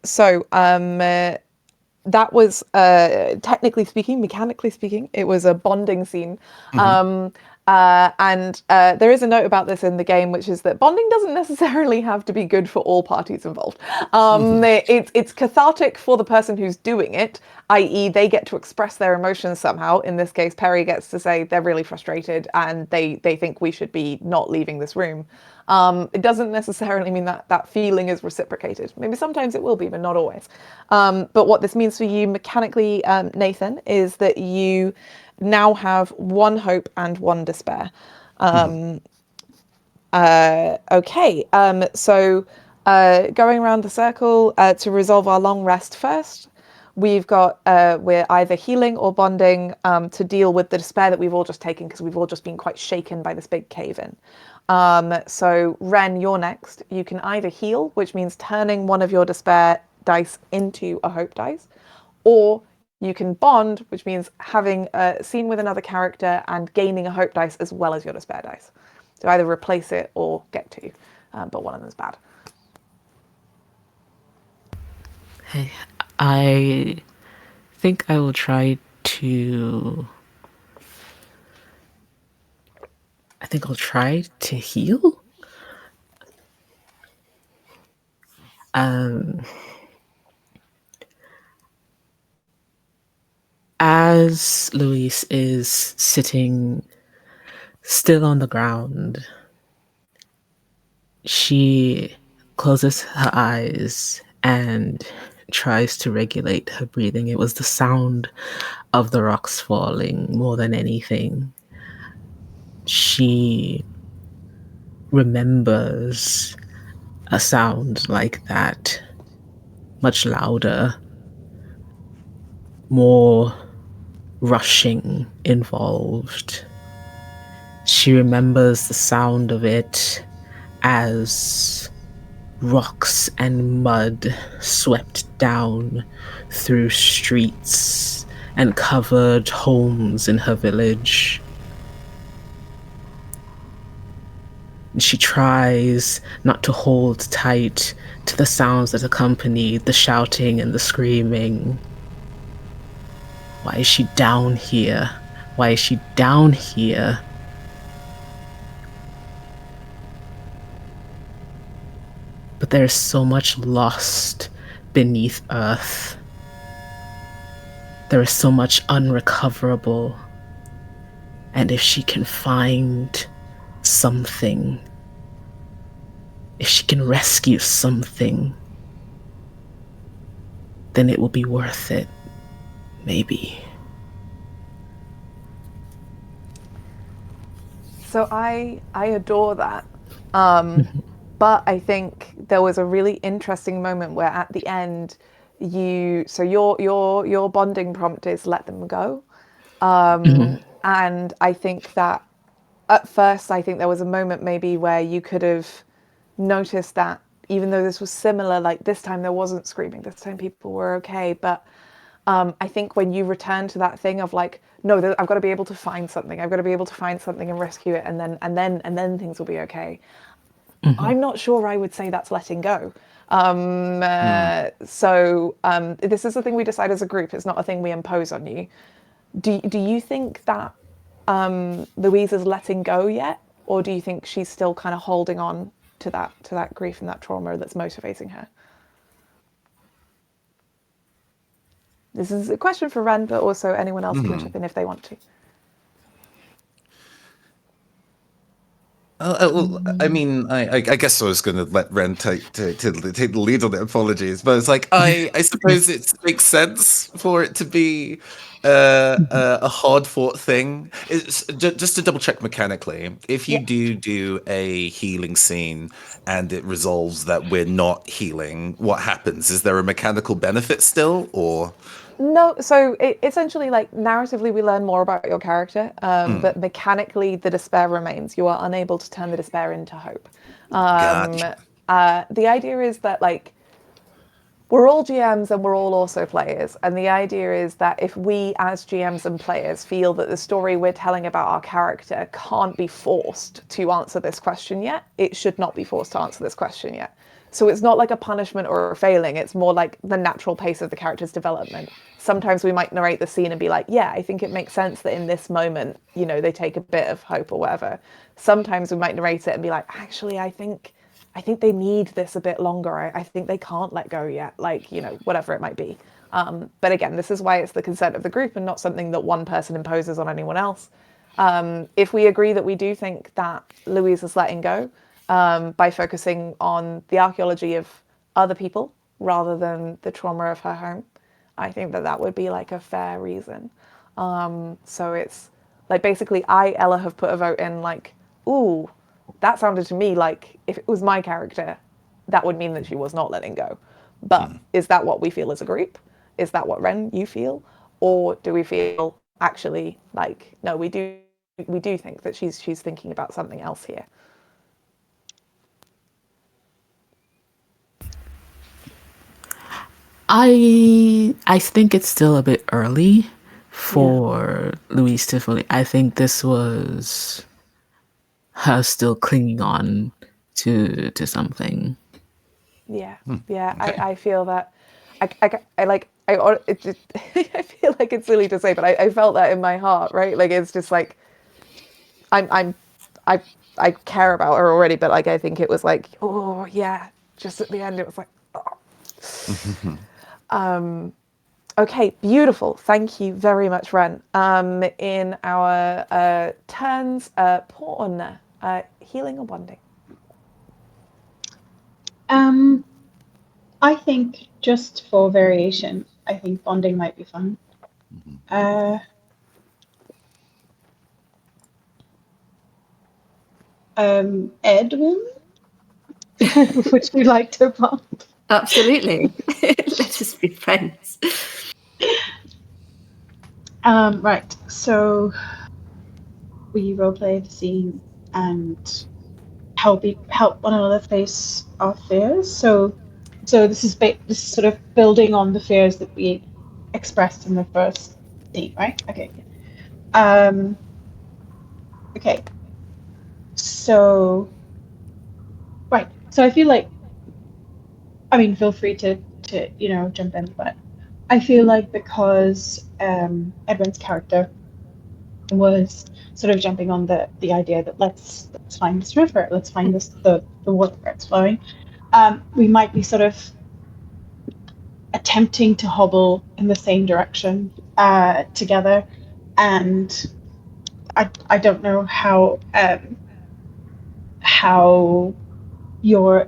was technically speaking, mechanically speaking, it was a bonding scene. There is a note about this in the game, which is that bonding doesn't necessarily have to be good for all parties involved. It's cathartic for the person who's doing it, i.e. they get to express their emotions somehow. In this case, Perry gets to say they're really frustrated and they think we should be not leaving this room. It doesn't necessarily mean that that feeling is reciprocated. Maybe sometimes it will be, but not always. But what this means for you mechanically, Nathan, is that you now have 1 hope and 1 despair. Okay, so going around the circle to resolve our long rest first, we've got, we're either healing or bonding to deal with the despair that we've all just taken because we've all just been quite shaken by this big cave-in. So Wren, you're next. You can either heal, which means turning one of your despair dice into a hope dice, or you can bond, which means having a scene with another character and gaining a hope dice as well as your despair dice. So either replace it or get 2, but one of them is bad. Hey, I think I will try to... I think I'll try to heal. As Luis is sitting Still on the ground, she closes her eyes and tries to regulate her breathing. It was the sound of the rocks falling more than anything. She remembers a sound like that, much louder, more rushing involved. She remembers the sound of it as rocks and mud swept down through streets and covered homes in her village. She tries not to hold tight to the sounds that accompany the shouting and the screaming. Why is she down here? Why is she down here? But there is so much lost beneath earth. There is so much unrecoverable. And if she can find something, if she can rescue something, then it will be worth it. Maybe. So I adore that. But I think there was a really interesting moment where at the end your bonding prompt is let them go. And I think that at first I think there was a moment maybe where you could have noticed that even though this was similar, like this time there wasn't screaming, this time people were okay. But I think when you return to that thing of like, no, I've got to be able to find something. I've got to be able to find something and rescue it, and then things will be okay. I'm not sure I would say that's letting go. So this is a thing we decide as a group. It's not a thing we impose on you. Do you think that Louise is letting go yet, or do you think she's still kind of holding on to that grief and that trauma that's motivating her? This is a question for Wren, but also anyone else can chip in if they want to. Well, I mean, I guess I was going to let Wren take the lead on it. Apologies, but it's like I suppose it makes sense for it to be a hard fought thing. It's just to double check mechanically. If you do a healing scene and it resolves that we're not healing, what happens? Is there a mechanical benefit still, or? No, so essentially, like narratively, we learn more about your character, but mechanically, the despair remains. You are unable to turn the despair into hope. Gotcha. The idea is that like we're all GMs and we're all also players, and the idea is that if we, as GMs and players, feel that the story we're telling about our character can't be forced to answer this question yet, it should not be forced to answer this question yet. So it's not like a punishment or a failing, it's more like the natural pace of the character's development. Sometimes we might narrate the scene and be like, yeah, I think it makes sense that in this moment, you know, they take a bit of hope or whatever. Sometimes we might narrate it and be like, actually, I think they need this a bit longer. I think they can't let go yet, like, you know, whatever it might be. But again, this is why it's the consent of the group and not something that one person imposes on anyone else. If we agree that we do think that Louise is letting go, by focusing on the archaeology of other people rather than the trauma of her home, I think that would be like a fair reason. So it's like basically Ella, have put a vote in like, ooh, that sounded to me like if it was my character, that would mean that she was not letting go. But is that what we feel as a group? Is that what Wren, you feel? Or do we feel actually like, no, we do think that she's thinking about something else here? I think it's still a bit early for Louise to fully. I think this was her still clinging on to something. Yeah, Okay. I feel that. I feel like it's silly to say, but I felt that in my heart, right? Like it's just like I care about her already, but like I think it was like, oh yeah, just at the end it was like, oh. Okay, beautiful. Thank you very much, Wren. In our turns, Poorna, healing or bonding? I think just for variation, I think bonding might be fun. Edwin, would you like to bond? Absolutely. Let us be friends. Right. So we roleplay the scene and help one another face our fears. So this is sort of building on the fears that we expressed in the first scene, right? Okay. Okay. So right. So I feel like, I mean, feel free to jump in, but I feel like because Edwin's character was sort of jumping on the idea that let's find this river, let's find the water where it's flowing. We might be sort of attempting to hobble in the same direction together, and I don't know how you're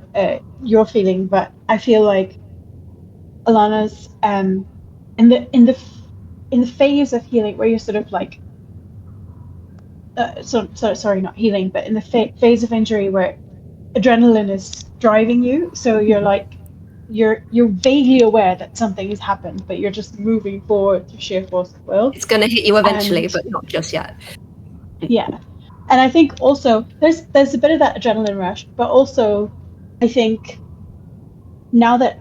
feeling, but I feel like Alana's in the phase of healing where you're sort of like sorry, not healing, but in the phase of injury where adrenaline is driving you, so you're like you're vaguely aware that something has happened, but you're just moving forward through sheer force of will. It's going to hit you eventually, And but not just yet. yeah, and I think also there's a bit of that adrenaline rush, but also I think now that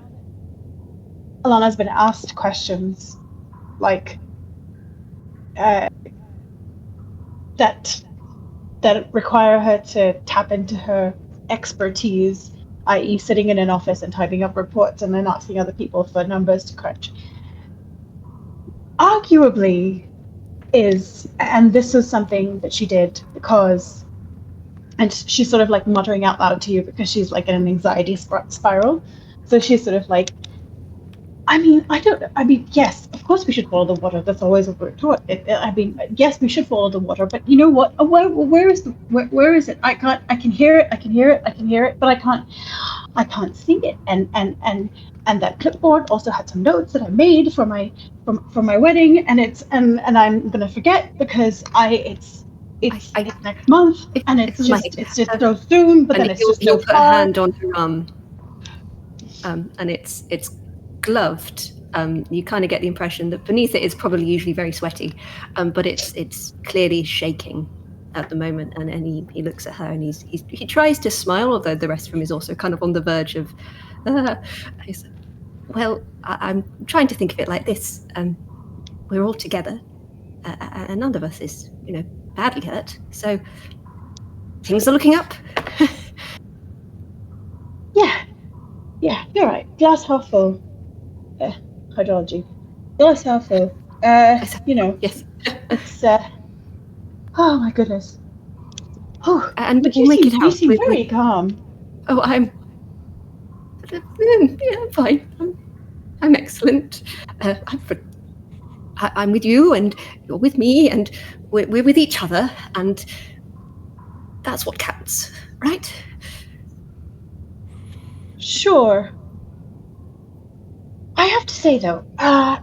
Alana's been asked questions like that require her to tap into her expertise, i.e., sitting in an office and typing up reports and then asking other people for numbers to crunch, arguably and this is something that she did because, and she's sort of like muttering out loud to you because she's like in an anxiety spiral. So she's sort of like, I mean, I don't. I mean, yes, of course we should follow the water. That's always what we're taught. I mean, yes, we should follow the water. But you know what? Where is where is it? I can't. I can hear it. I can hear it. I can hear it. But I can't. I can't see it. And that clipboard also had some notes that I made for my wedding. And and I'm gonna forget because it's next month. And it's just so soon. But and then it's you'll, just you'll so put a far. hand on her arm, and it's gloved. You kind of get the impression that beneath it is probably usually very sweaty, but it's clearly shaking at the moment. And he looks at her and he tries to smile, although the rest of him is also kind of on the verge of. He's, well, I'm trying to think of it like this: we're all together, and none of us is, badly hurt. So things are looking up. Yeah, you're right. Glass half full. Hydrology. Glass half full. Yes, It's oh my goodness. Oh, and but we'll make it you out. seem very calm. Oh, yeah, I'm fine. I'm excellent. I'm with you, and you're with me, and we're with each other, and that's what counts, right? Sure. I have to say though,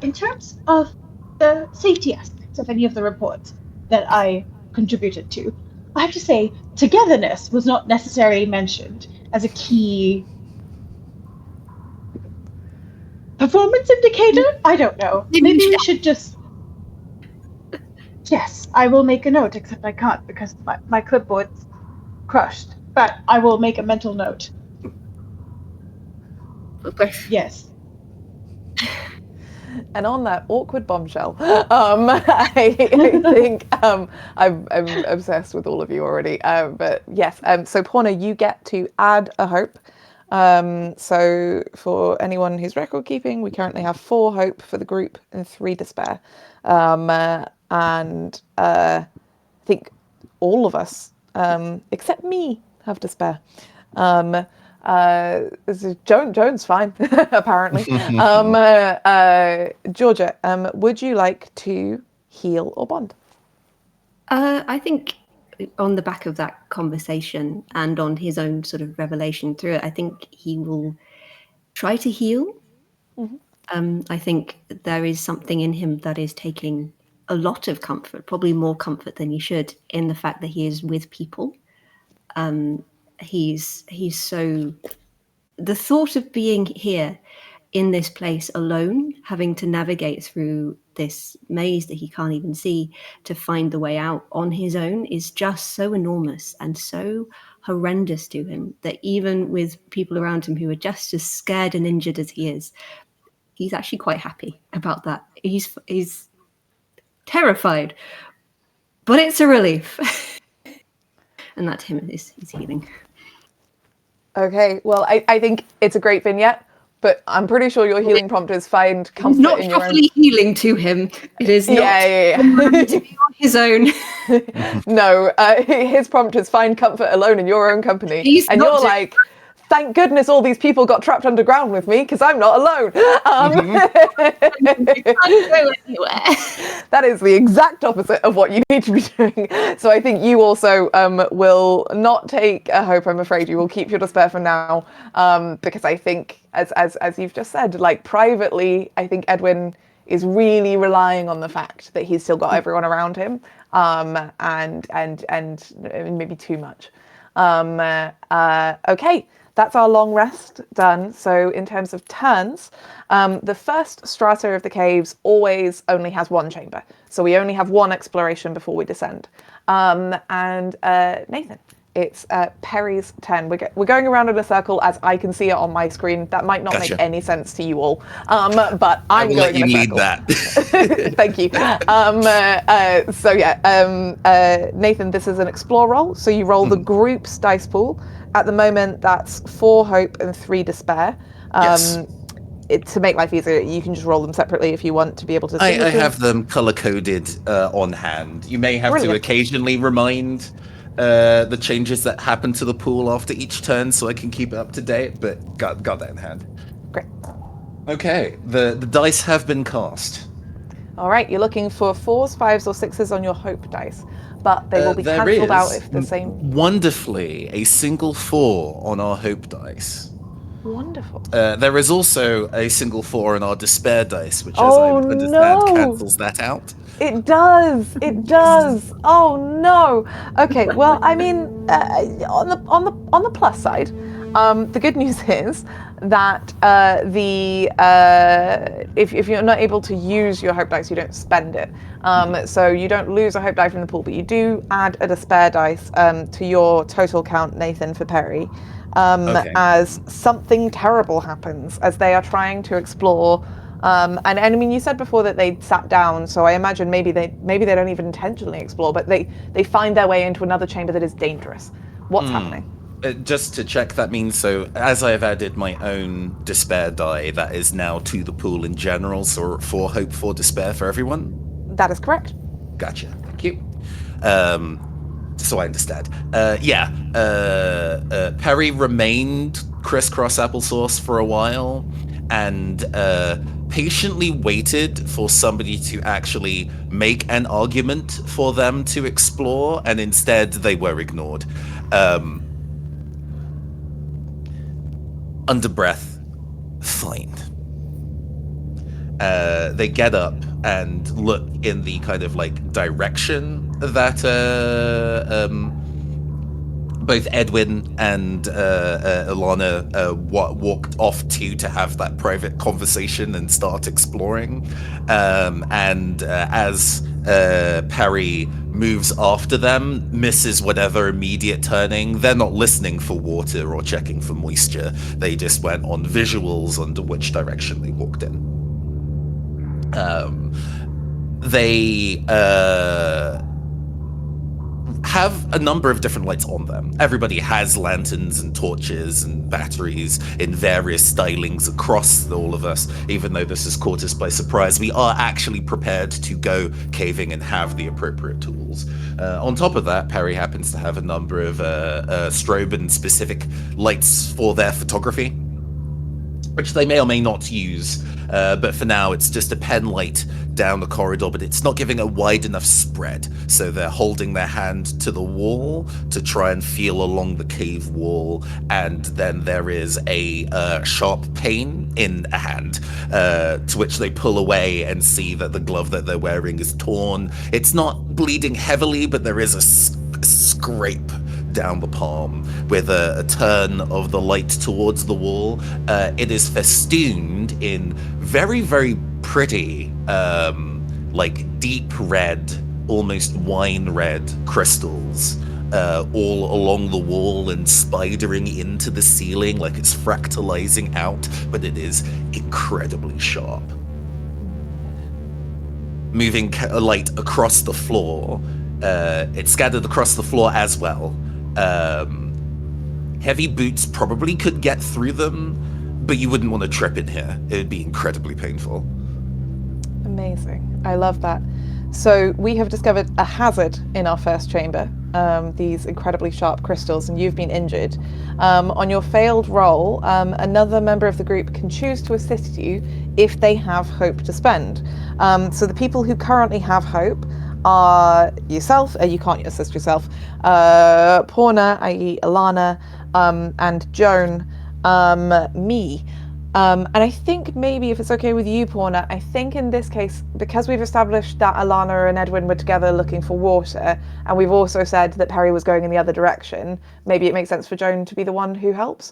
in terms of the safety aspects of any of the reports that I contributed to, I have to say togetherness was not necessarily mentioned as a key performance indicator. I don't know. Maybe we should just. Yes, I will make a note, except I can't because my clipboard's crushed. But I will make a mental note. Yes. And on that awkward bombshell, I think I'm obsessed with all of you already. But yes, so Poorna, you get to add a hope. So for anyone who's record keeping, we currently have 4 hope for the group and 3 despair. And I think all of us, except me, have despair. Joan's fine, apparently. Georgia, would you like to heal or bond? I think on the back of that conversation and on his own sort of revelation through it, I think he will try to heal. I think there is something in him that is taking a lot of comfort, probably more comfort than he should, in the fact that he is with people. He's so, the thought of being here in this place alone, having to navigate through this maze that he can't even see to find the way out on his own, is just so enormous and so horrendous to him that even with people around him who are just as scared and injured as he is, he's actually quite happy about that. He's terrified, but it's a relief. And that to him is healing. Okay, well, I think it's a great vignette, but I'm pretty sure your healing prompt is find comfort Not in your own. properly healing to him. It is not to be on his own. No, his prompt is find comfort alone in your own company. And you're like, thank goodness all these people got trapped underground with me because I'm not alone. That is the exact opposite of what you need to be doing. So I think you also will not take a hope, I'm afraid. You will keep your despair for now, because I think, as you've just said, like privately, I think Edwin is really relying on the fact that he's still got everyone around him, and maybe too much. Okay. That's our long rest done. So in terms of turns, the first strata of the caves always only has one chamber. So we only have one exploration before we descend. Nathan, it's Perry's turn. We're going around in a circle as I can see it on my screen. That might not make any sense to you all, but I'm going in a circle. Let you lead that. Thank you. Nathan, this is an explore roll. So you roll the group's dice pool. At the moment, that's 4 hope and 3 despair. Yes. To make life easier, you can just roll them separately if you want to be able to see. I have them color-coded on hand. You may have to occasionally remind the changes that happen to the pool after each turn so I can keep it up to date, but got that in hand. Great. Okay, the dice have been cast. All right, you're looking for 4s, 5s, or 6s on your hope dice, but they will be cancelled out if the same. Wonderfully, a single 4 on our hope dice. Wonderful. There is also a single 4 on our despair dice, which, as I understand, cancels that out. It does. It does. Oh no. Okay. Well, I mean, on the plus side, the good news is that if you're not able to use your hope dice, you don't spend it. So you don't lose a hope die from the pool, but you do add a despair dice to your total count, Nathan, for Perry, as something terrible happens as they are trying to explore. And I mean, you said before that they'd sat down, so I imagine maybe they don't even intentionally explore, but they find their way into another chamber that is dangerous. What's happening? Just to check, that means, so as I have added my own despair die, that is now to the pool in general, so 4 hope, 4 despair for everyone? That is correct. Gotcha. Thank you. So I understand. Perry remained crisscross applesauce for a while and patiently waited for somebody to actually make an argument for them to explore, and instead they were ignored. Under breath, fine. They get up and look in the kind of like direction that both Edwin and Ilana walked off to have that private conversation and start exploring. As Perry moves after them, misses whatever immediate turning, they're not listening for water or checking for moisture. They just went on visuals under which direction they walked in. They have a number of different lights on them. Everybody has lanterns and torches and batteries in various stylings across all of us. Even though this has caught us by surprise, we are actually prepared to go caving and have the appropriate tools. On top of that, Perry happens to have a number of strobe-specific lights for their photography, which they may or may not use, but for now it's just a pen light down the corridor, but it's not giving a wide enough spread, so they're holding their hand to the wall to try and feel along the cave wall, and then there is a sharp pain in a hand, to which they pull away and see that the glove that they're wearing is torn. It's not bleeding heavily, but there is a scrape down the palm with a turn of the light towards the wall. It is festooned in very, very pretty, like deep red, almost wine red crystals, all along the wall and spidering into the ceiling like it's fractalizing out, but it is incredibly sharp. Moving light across the floor, it's scattered across the floor as well. Heavy boots probably could get through them, but you wouldn't want to trip in here. It would be incredibly painful. Amazing. I love that. So we have discovered a hazard in our first chamber, these incredibly sharp crystals, and you've been injured. On your failed roll, another member of the group can choose to assist you if they have hope to spend. So the people who currently have hope are yourself, you can't assist yourself, Poorna, i.e. Alana, and Joan, me. And I think maybe, if it's okay with you, Poorna, I think in this case, because we've established that Alana and Edwin were together looking for water, and we've also said that Perry was going in the other direction, maybe it makes sense for Joan to be the one who helps?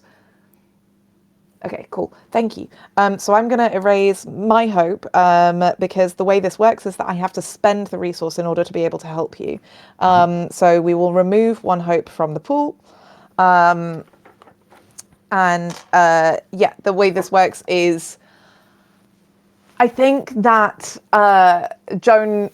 Okay, cool. Thank you. So I'm going to erase my hope, because the way this works is that I have to spend the resource in order to be able to help you. So we will remove one hope from the pool. Yeah, the way this works is, I think that Joan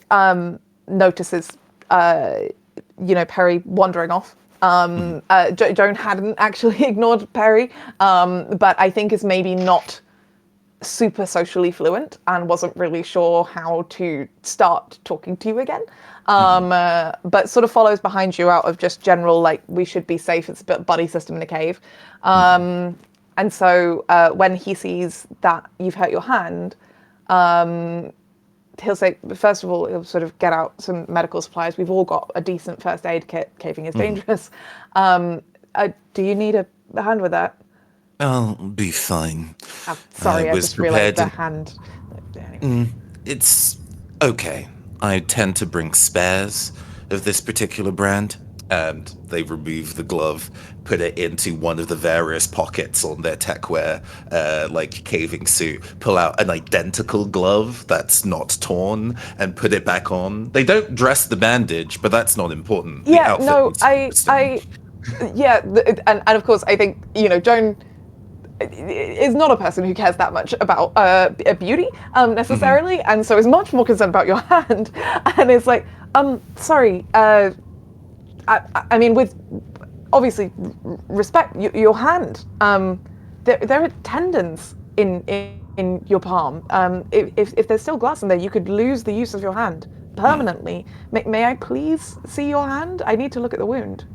notices, Perry wandering off. Joan hadn't actually ignored Perry, but I think is maybe not super socially fluent and wasn't really sure how to start talking to you again. But sort of follows behind you out of just general, like, we should be safe, it's a bit buddy system in a cave. And so when he sees that you've hurt your hand, he'll say, first of all, he'll sort of get out some medical supplies. We've all got a decent first aid kit. Caving is dangerous. Do you need a hand with that? I'll be fine. Sorry, I just realized the hand. It's okay. I tend to bring spares of this particular brand, and they remove the glove, put it into one of the various pockets on their techwear, like caving suit, pull out an identical glove that's not torn, and put it back on. They don't dress the bandage, but that's not important. Yeah, no, yeah, and of course, I think, Joan is not a person who cares that much about beauty necessarily, and so is much more concerned about your hand, and is like, sorry, I mean, with obviously respect, your hand, there are tendons in your palm. If there's still glass in there, you could lose the use of your hand permanently. May I please see your hand? I need to look at the wound.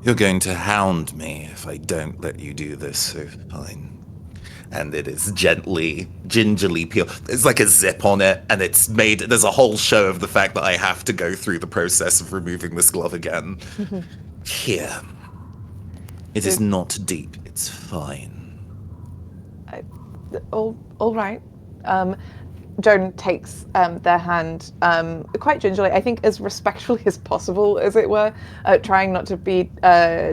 You're going to hound me if I don't let you do this, so fine. And it is gingerly peeled. There's like a zip on it, and there's a whole show of the fact that I have to go through the process of removing this glove again. Here. It is not deep, it's fine. All right. Joan takes their hand quite gingerly, I think as respectfully as possible, as it were, trying not to be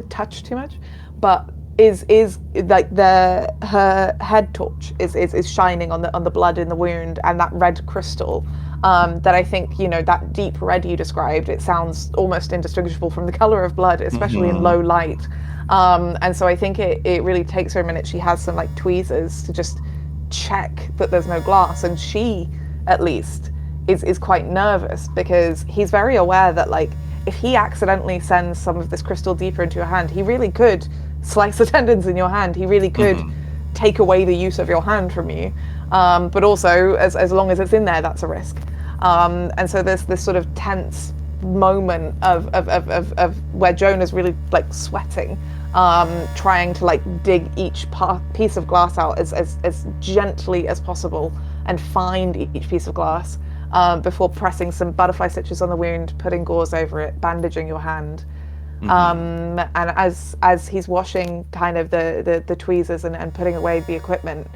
touched too much, but is like her head torch is shining on the blood in the wound, and that red crystal that I think, that deep red you described, it sounds almost indistinguishable from the color of blood, especially in low light. And so I think it really takes her a minute. She has some like tweezers to just check that there's no glass, and she at least is quite nervous, because he's very aware that, like, if he accidentally sends some of this crystal deeper into your hand, he really could slice the tendons in your hand. He really could take away the use of your hand from you. But also, as long as it's in there, that's a risk. And so there's this sort of tense moment of where Jonah's really like sweating, trying to like dig each piece of glass out as gently as possible and find each piece of glass, before pressing some butterfly stitches on the wound, putting gauze over it, bandaging your hand. And as he's washing kind of the tweezers and putting away the equipment,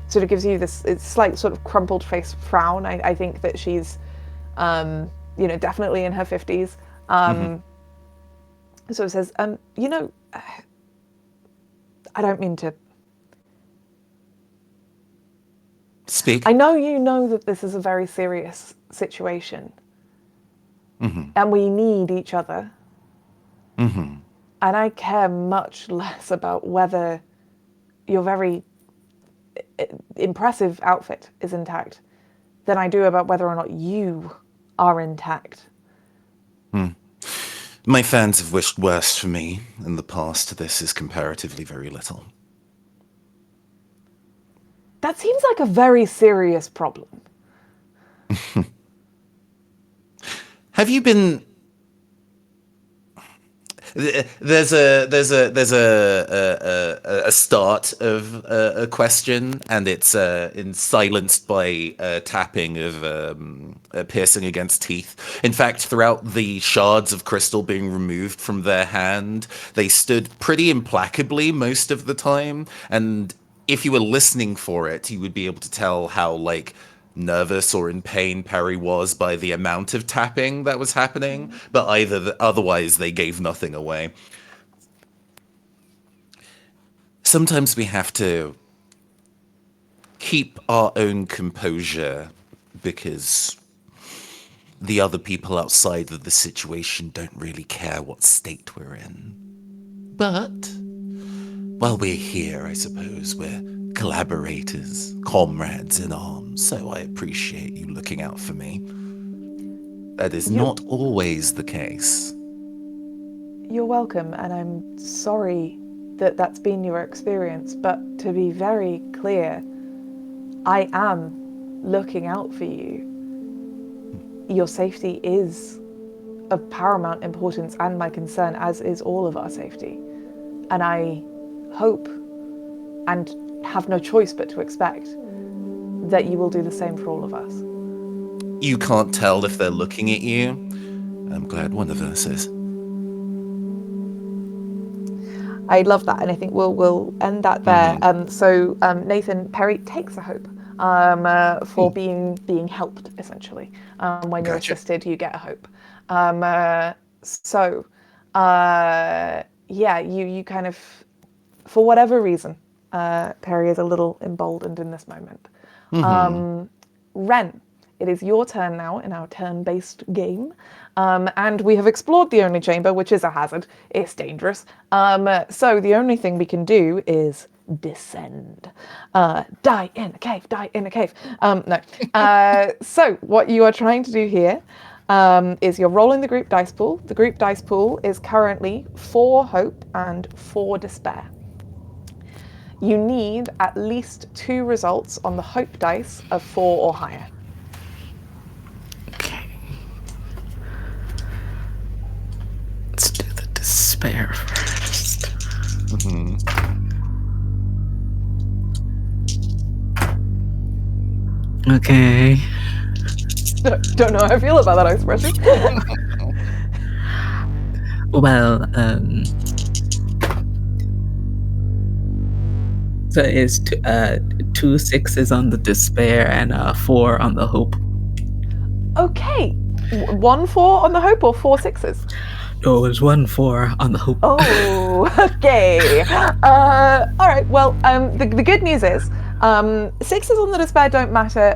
sort of gives you this slight sort of crumpled face frown. I think that she's definitely in her 50s. So it says, I don't mean to speak. I know you know that this is a very serious situation. And we need each other. And I care much less about whether your very impressive outfit is intact than I do about whether or not you are intact. My fans have wished worse for me in the past. This is comparatively very little. That seems like a very serious problem. Have you been? There's a start of a question, and it's silenced by tapping of piercing against teeth. In fact, throughout the shards of crystal being removed from their hand, they stood pretty implacably most of the time. And if you were listening for it, you would be able to tell how like nervous or in pain Perry was by the amount of tapping that was happening, but otherwise they gave nothing away. Sometimes we have to keep our own composure because the other people outside of the situation don't really care what state we're in. But while we're here, I suppose we're collaborators, comrades in arms, so I appreciate you looking out for me. That is not always the case. You're welcome, and I'm sorry that that's been your experience, but to be very clear, I am looking out for you. Your safety is of paramount importance and my concern, as is all of our safety. And I hope and have no choice but to expect that you will do the same for all of us. You can't tell if they're looking at you. I'm glad one of us is. I love that, and I think we'll end that there. So Nathan, Perry takes a hope for being helped, essentially. When you're assisted, you get a hope. You kind of, for whatever reason, Perry is a little emboldened in this moment. Wren, it is your turn now in our turn-based game. And we have explored the only chamber, which is a hazard. It's dangerous. So the only thing we can do is descend. Die in a cave, die in a cave. No. So what you are trying to do here is you're rolling the group dice pool. The group dice pool is currently 4 hope and 4 despair. You need at least 2 results on the hope dice of 4 or higher. Okay. Let's do the despair first. Okay. Don't know how I feel about that expression. Well, so it's 2 6s on the despair and 4 on the hope. Okay. 1 4 on the hope or 4 6s? No, it was 1 4 on the hope. Oh, okay. All right. Well, the good news is 6s on the despair don't matter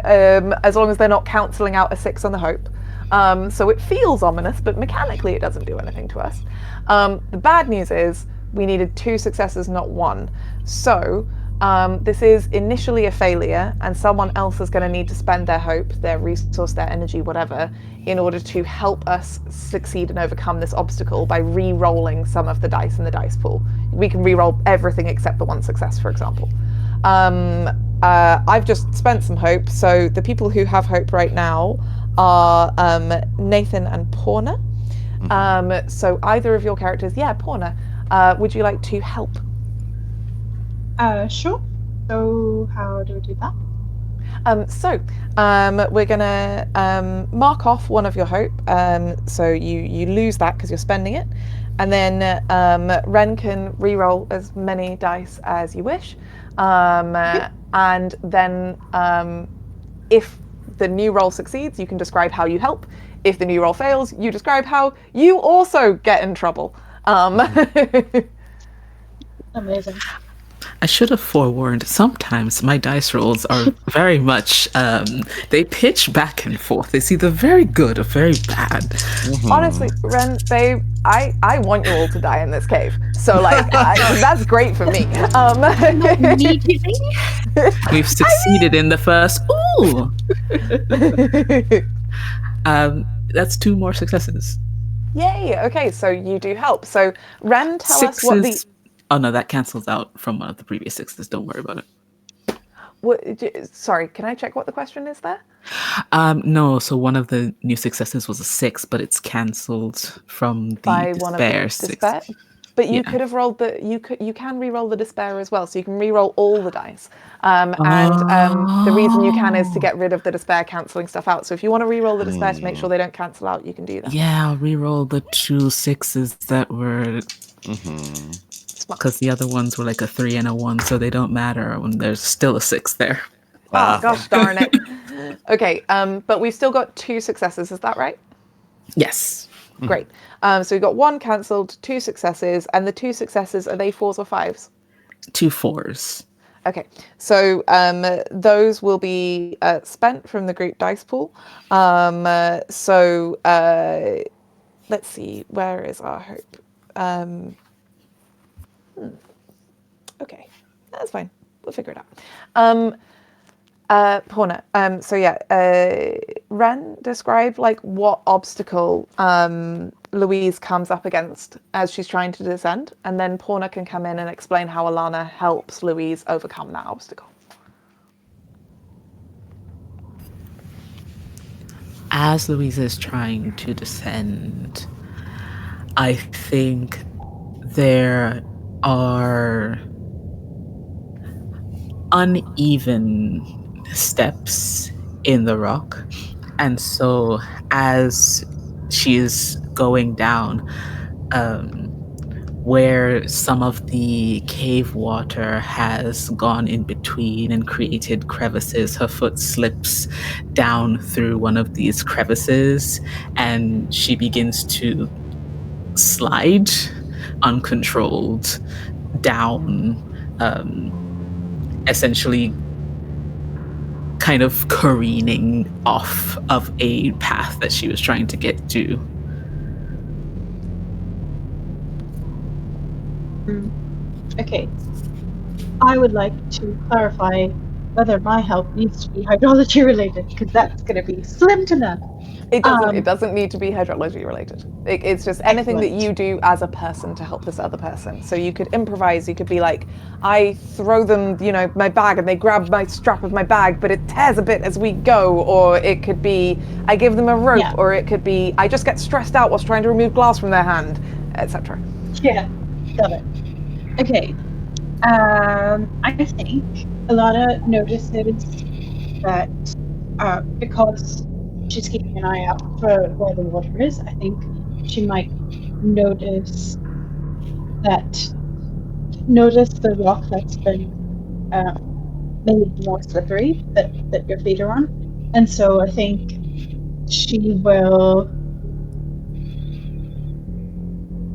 as long as they're not cancelling out a 6 on the hope. So it feels ominous, but mechanically it doesn't do anything to us. The bad news is we needed 2 successes, not 1. So this is initially a failure, and someone else is going to need to spend their hope, their resource, their energy, whatever, in order to help us succeed and overcome this obstacle by re-rolling some of the dice in the dice pool. We can re-roll everything except the 1 success, for example. I've just spent some hope, so the people who have hope right now are Nathan and Poorna. So either of your characters, Poorna, would you like to help? Sure. So how do we do that? We're gonna mark off one of your hope. So you lose that because you're spending it, and then Wren can re-roll as many dice as you wish, and then if the new roll succeeds, you can describe how you help. If the new roll fails, you describe how you also get in trouble. Amazing. I should have forewarned. Sometimes my dice rolls are very much, they pitch back and forth. It's either very good or very bad. Honestly, Wren, babe, I want you all to die in this cave. So, like, that's great for me. Immediately. We've succeeded in the first. Ooh! That's 2 more successes. Yay! Okay, so you do help. So, Wren, tell us what the... Oh no, that cancels out from one of the previous 6s. Don't worry about it. Sorry, can I check what the question is there? No, so one of the new successes was a 6, but it's cancelled from the despair 6. But you could have rolled you can re-roll the despair as well, so you can re-roll all the dice. The reason you can is to get rid of the despair cancelling stuff out. So if you want to re-roll the despair to make sure they don't cancel out, you can do that. Yeah, I'll re-roll the 2 6s that were... Because the other ones were like a 3 and a 1, so they don't matter when there's still a 6 there. Oh, gosh darn it. Okay, but we've still got 2 successes, is that right? Yes. Great. So we've got 1 cancelled, 2 successes, and the 2 successes, are they 4s or 5s? 2 4s. Okay, so those will be spent from the group dice pool. Let's see, where is our hope? Okay, that's fine. We'll figure it out. Poorna, Wren, describe like what obstacle Louise comes up against as she's trying to descend, and then Poorna can come in and explain how Alana helps Louise overcome that obstacle. As Louise is trying to descend, I think there are uneven steps in the rock, and so as she is going down, where some of the cave water has gone in between and created crevices, her foot slips down through one of these crevices and she begins to slide uncontrolled down, essentially kind of careening off of a path that she was trying to get to. Okay. I would like to clarify whether my help needs to be hydrology related, because that's going to be slim to none. It doesn't need to be hydrology related. It's just anything that you do as a person to help this other person. So you could improvise. You could be like, I throw them, my bag, and they grab my strap of my bag, but it tears a bit as we go. Or it could be, I give them a rope. Yeah. Or it could be, I just get stressed out whilst trying to remove glass from their hand, etc. Yeah, got it. Okay. I think Alana notices that because she's keeping an eye out for where the water is, I think she might notice the rock that's been made more slippery that your feet are on. And so I think she will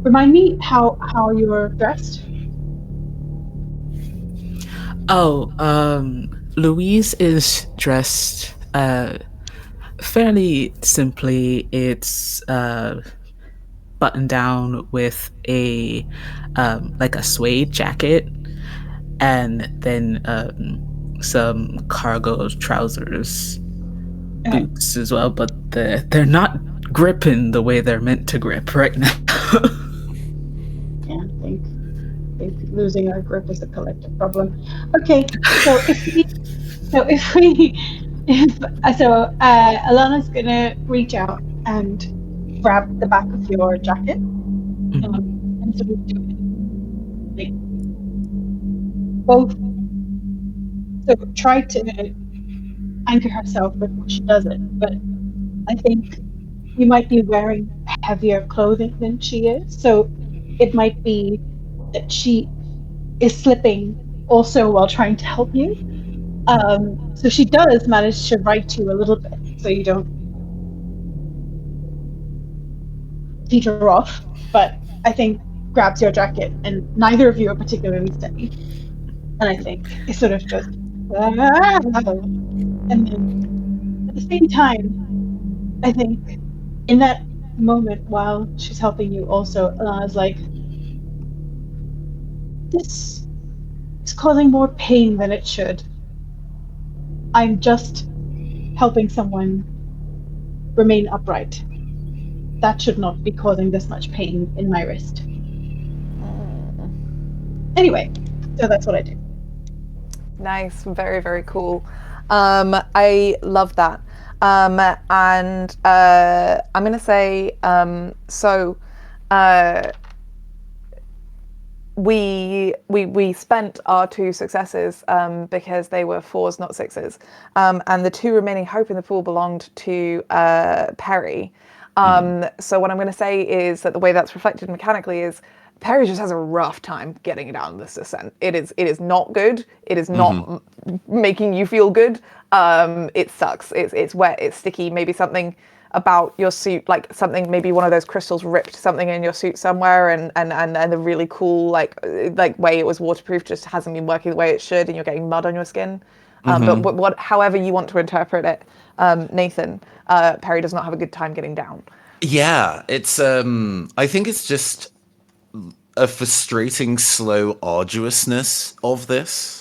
remind me how you're dressed. Louise is dressed fairly simply. It's buttoned down with a like a suede jacket, and then some cargo trousers, boots as well, but they're not gripping the way they're meant to grip right now. Yeah, I think losing our grip is a collective problem. Okay, so if we So Alana's gonna reach out and grab the back of your jacket, and sort of do it like both. So try to anchor herself before she does it. But I think you might be wearing heavier clothing than she is, so it might be that she is slipping also while trying to help you. So she does manage to right you a little bit, so you don't teeter off. But I think grabs your jacket, and neither of you are particularly steady. And I think it sort of goes, "Ah," and then at the same time, I think in that moment while she's helping you, also Alana's like, "This is causing more pain than it should. I'm just helping someone remain upright. That should not be causing this much pain in my wrist." Anyway, so that's what I do. Nice, very, very cool. I love that. And I'm gonna say, we spent our 2 successes because they were 4s, not 6s, and the 2 remaining hope in the pool belonged to Perry. So what I'm going to say is that the way that's reflected mechanically is Perry just has a rough time getting down this descent. It is not good. It is not making you feel good. It sucks. It's wet. It's sticky. Maybe something about your suit, like something, maybe one of those crystals ripped something in your suit somewhere, and the really cool like way it was waterproof just hasn't been working the way it should, and you're getting mud on your skin. But however you want to interpret it, Nathan, Perry does not have a good time getting down. Yeah, it's I think it's just a frustrating slow arduousness of this.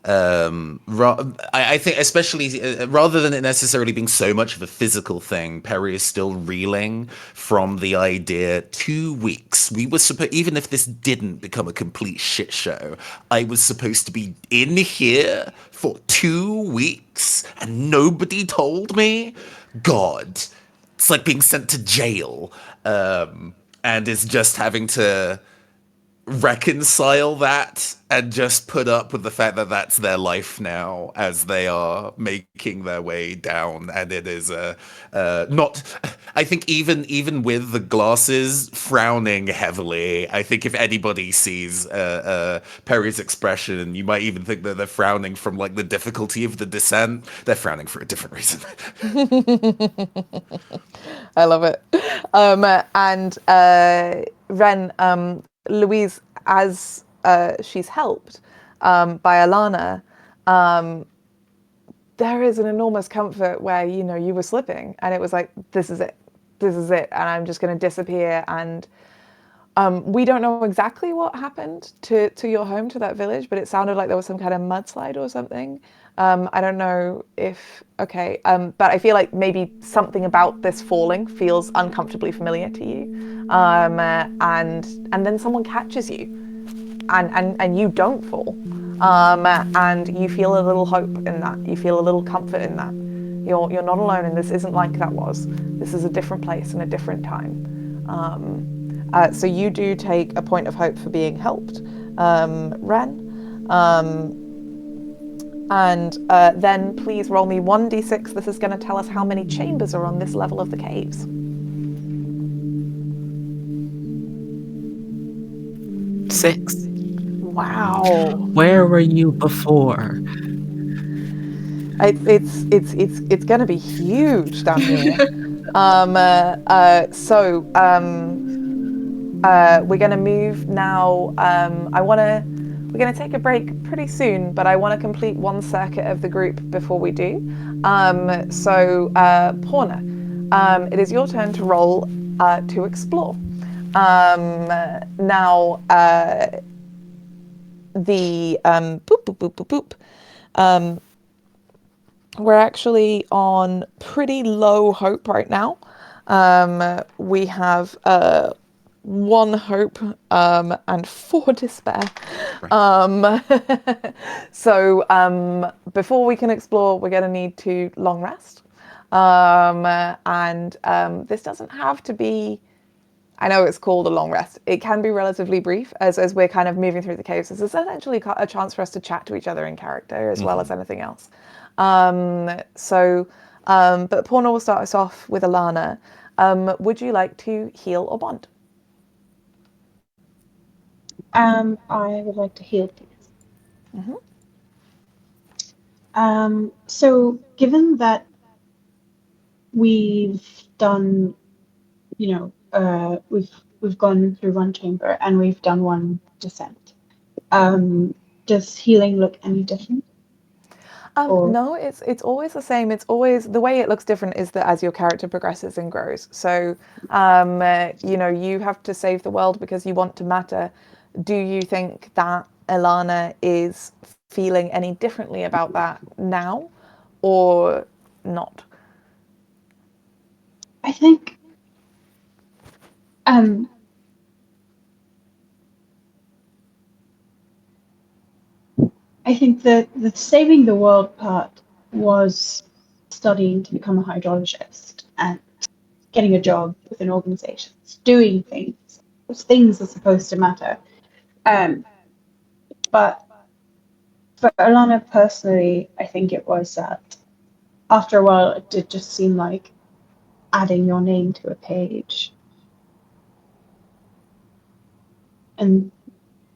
I think especially rather than it necessarily being so much of a physical thing, Perry is still reeling from the idea 2 weeks. We were supposed, even if this didn't become a complete shit show, I was supposed to be in here for 2 weeks and nobody told me. God, it's like being sent to jail, and is just having to reconcile that and just put up with the fact that that's their life now as they are making their way down. And it is not, I think even with the glasses frowning heavily, I think if anybody sees Perry's expression, you might even think that they're frowning from like the difficulty of the descent. They're frowning for a different reason. I love it. And Wren, Louise, as she's helped by Alana, there is an enormous comfort where, you know, you were slipping and it was like, this is it, and I'm just going to disappear. And we don't know exactly what happened to your home, to that village, but it sounded like there was some kind of mudslide or something. I don't know if, okay, but I feel like maybe something about this falling feels uncomfortably familiar to you. And then someone catches you and you don't fall. And you feel a little hope in that. You feel a little comfort in that. You're not alone, and this isn't like that was. This is a different place and a different time. So you do take a point of hope for being helped, Wren. And then please roll me 1d6. This is going to tell us how many chambers are on this level of the caves. 6. Wow. Where were you before? It's going to be huge down here. We're going to move now. We're going to take a break pretty soon, but I want to complete one circuit of the group before we do. Poorna, it is your turn to roll to explore. Now, we're actually on pretty low hope right now. We have 1 hope and 4 despair. So before we can explore, we're going to need to long rest. And this doesn't have to be, I know it's called a long rest. It can be relatively brief as we're kind of moving through the caves. This is essentially a chance for us to chat to each other in character as well as anything else. But Poorna will start us off with Alana. Would you like to heal or bond? I would like to heal, please. So given that we've done, we've gone through 1 chamber and we've done 1 descent, does healing look any different? No, it's always the same. It's always the way it looks different is that as your character progresses and grows. So, you have to save the world because you want to matter. Do you think that Ilana is feeling any differently about that now, or not? I think that the saving the world part was studying to become a hydrologist and getting a job within organizations, doing things. Those things are supposed to matter. But for Alana personally, I think it was that after a while, it did just seem like adding your name to a page and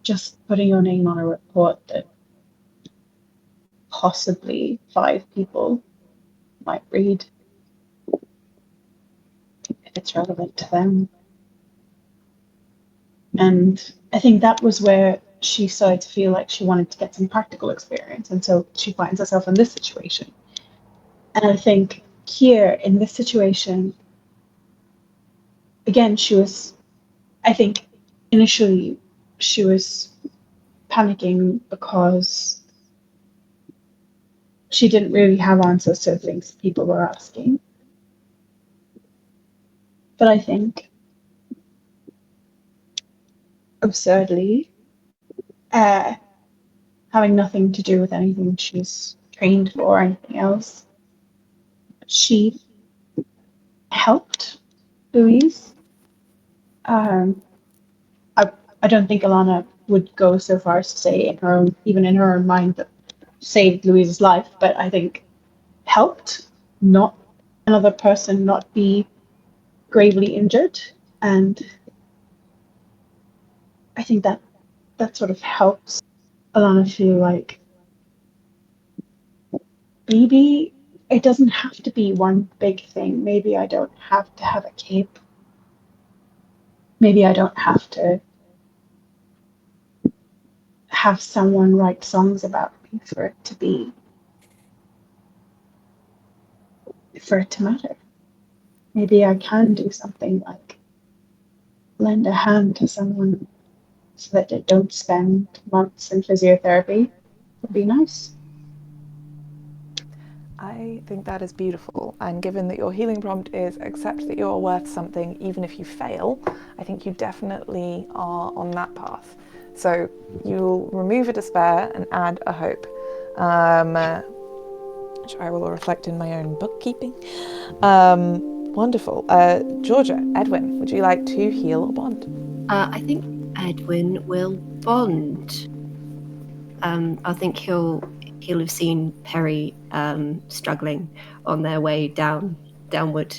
just putting your name on a report that possibly 5 people might read if it's relevant to them. And I think that was where she started to feel like she wanted to get some practical experience. And so she finds herself in this situation. And I think here in this situation, again, I think initially she was panicking because she didn't really have answers to things people were asking. But I think, absurdly, having nothing to do with anything she's trained for or anything else, she helped Louise. I don't think Alana would go so far as to say even in her own mind that saved Louise's life, but I think helped not another person not be gravely injured. And I think that sort of helps Alana feel like maybe it doesn't have to be one big thing. Maybe I don't have to have a cape. Maybe I don't have to have someone write songs about me for it to matter. Maybe I can do something like lend a hand to someone so that they don't spend months in physiotherapy. Would be nice. I think that is beautiful, and given that your healing prompt is accept that you're worth something even if you fail, I think you definitely are on that path. So you'll remove a despair and add a hope, which I will reflect in my own bookkeeping. Wonderful. Georgia, Edwin, would you like to heal or bond? I think Edwin will bond. I think he'll have seen Perry struggling on their way downward,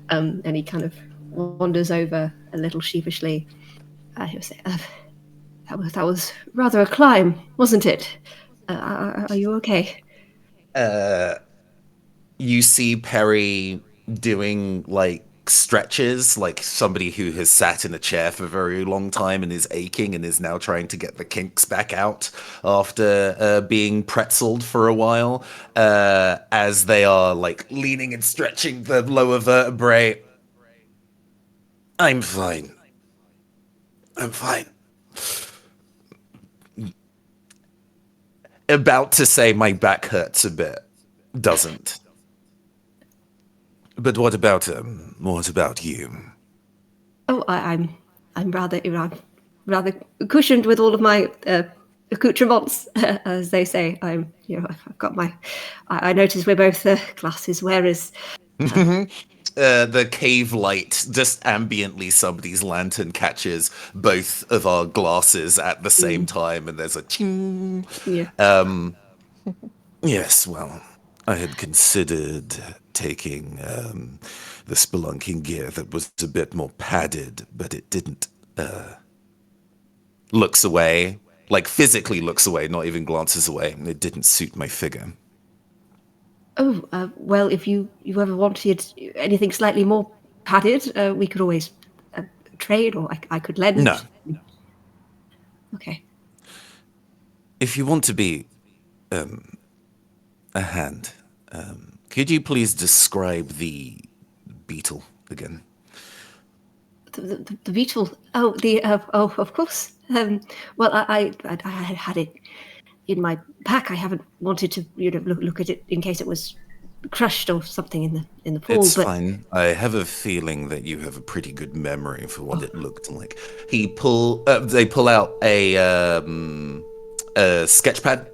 and he kind of wanders over a little sheepishly. He'll say, "That was rather a climb, wasn't it? Are you okay?" You see Perry doing like stretches, like somebody who has sat in a chair for a very long time and is aching and is now trying to get the kinks back out after being pretzeled for a while, as they are like leaning and stretching the lower vertebrae. I'm fine. I'm fine. About to say my back hurts a bit. Doesn't. But what about you? Oh, I'm I'm rather rather cushioned with all of my accoutrements, as they say. I've got my. I notice we're both glasses wearers. The cave light, just ambiently, somebody's lantern catches both of our glasses at the same time, and there's a ching. Yeah. Yes, well, I had considered taking the spelunking gear that was a bit more padded, but it didn't. Looks away, like physically looks away, not even glances away. It didn't suit my figure. Oh, well, if you ever wanted anything slightly more padded, we could always trade, or I could lend. No. Okay. If you want to be a hand, could you please describe the beetle again? The beetle. Oh, of course. Well, I had it in my pack. I haven't wanted to look at it in case it was crushed or something in the pool. It's but fine. I have a feeling that you have a pretty good memory for what it looked like. They pull out a sketch pad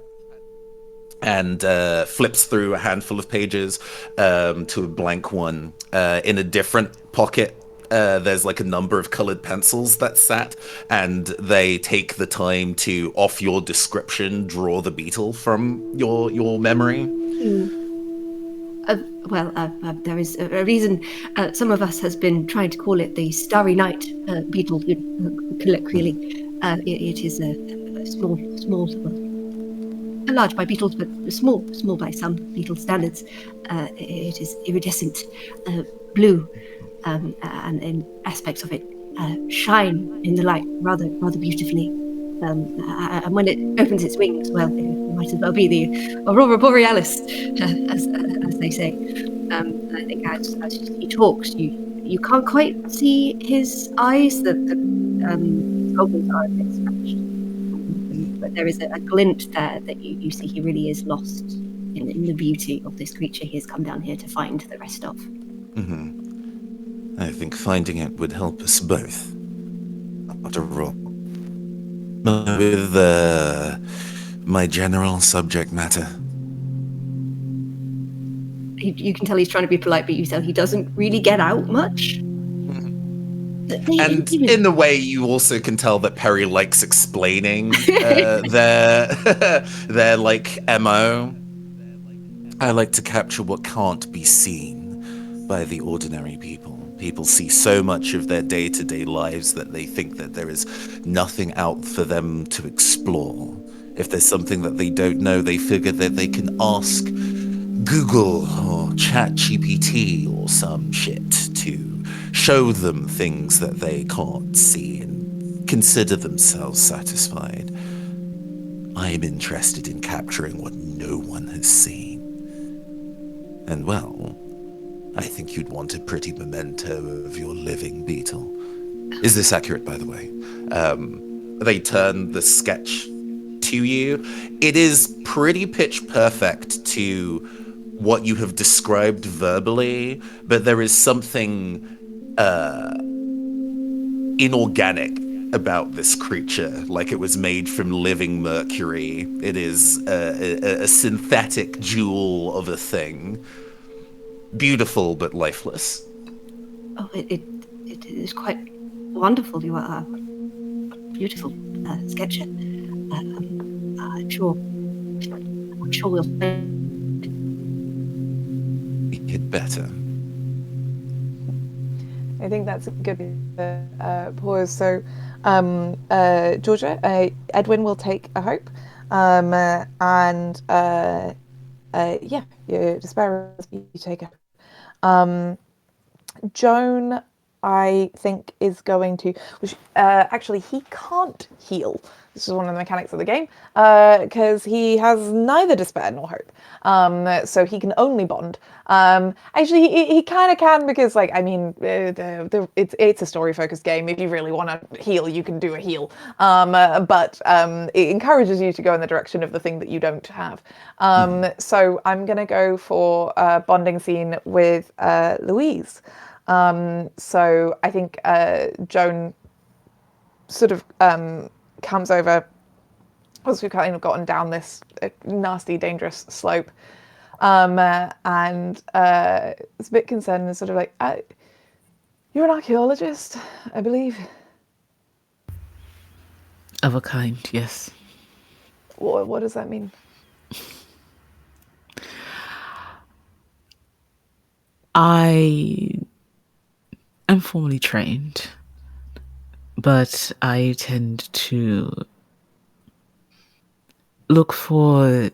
and flips through a handful of pages to a blank one. In a different pocket, there's like a number of colored pencils that sat, and they take the time to, off your description, draw the beetle from your memory. There is a reason. Some of us has been trying to call it the Starry Night beetle. Colloquially, it is a small, large by beetles, but small by some beetle standards. It is iridescent blue, and in aspects of it shine in the light rather beautifully. And when it opens its wings, well, it might as well be the Aurora Borealis, as they say. I think as he talks, you can't quite see his eyes. The goggles are a bit scratched, but there is a glint there that you see he really is lost in the beauty of this creature he has come down here to find the rest of. I think finding it would help us both. After all, with my general subject matter. You can tell he's trying to be polite, but you tell he doesn't really get out much. And in the way, you also can tell that Perry likes explaining their like MO. I like to capture what can't be seen by the ordinary people. People see so much of their day-to-day lives that they think that there is nothing out for them to explore. If there's something that they don't know, they figure that they can ask Google or ChatGPT or some shit to show them things that they can't see and consider themselves satisfied. I am interested in capturing what no one has seen. And well, I think you'd want a pretty memento of your living beetle. Is this accurate, by the way? They turn the sketch to you. It is pretty pitch perfect to what you have described verbally, but there is something inorganic about this creature, like it was made from living mercury. It is a synthetic jewel of a thing. Beautiful but lifeless. Oh, it is quite wonderful. You are a beautiful sketcher. I'm sure we'll It better. I think that's a good pause. So, Georgia, Edwin will take a hope, and yeah, you despair. You take a. Joan, I think, is going to. Which actually, he can't heal. This is one of the mechanics of the game, because he has neither despair nor hope. So he can only bond. Actually, he kind of can, because, like, I mean, it's a story-focused game. If you really want to heal, you can do a heal. But it encourages you to go in the direction of the thing that you don't have. So I'm gonna go for a bonding scene with Louise. So I think Joan sort of comes over once we've kind of gotten down this nasty, dangerous slope, and is a bit concerned and sort of like, "You're an archaeologist, I believe." Of a kind, yes. What does that mean? I am formally trained, but I tend to look for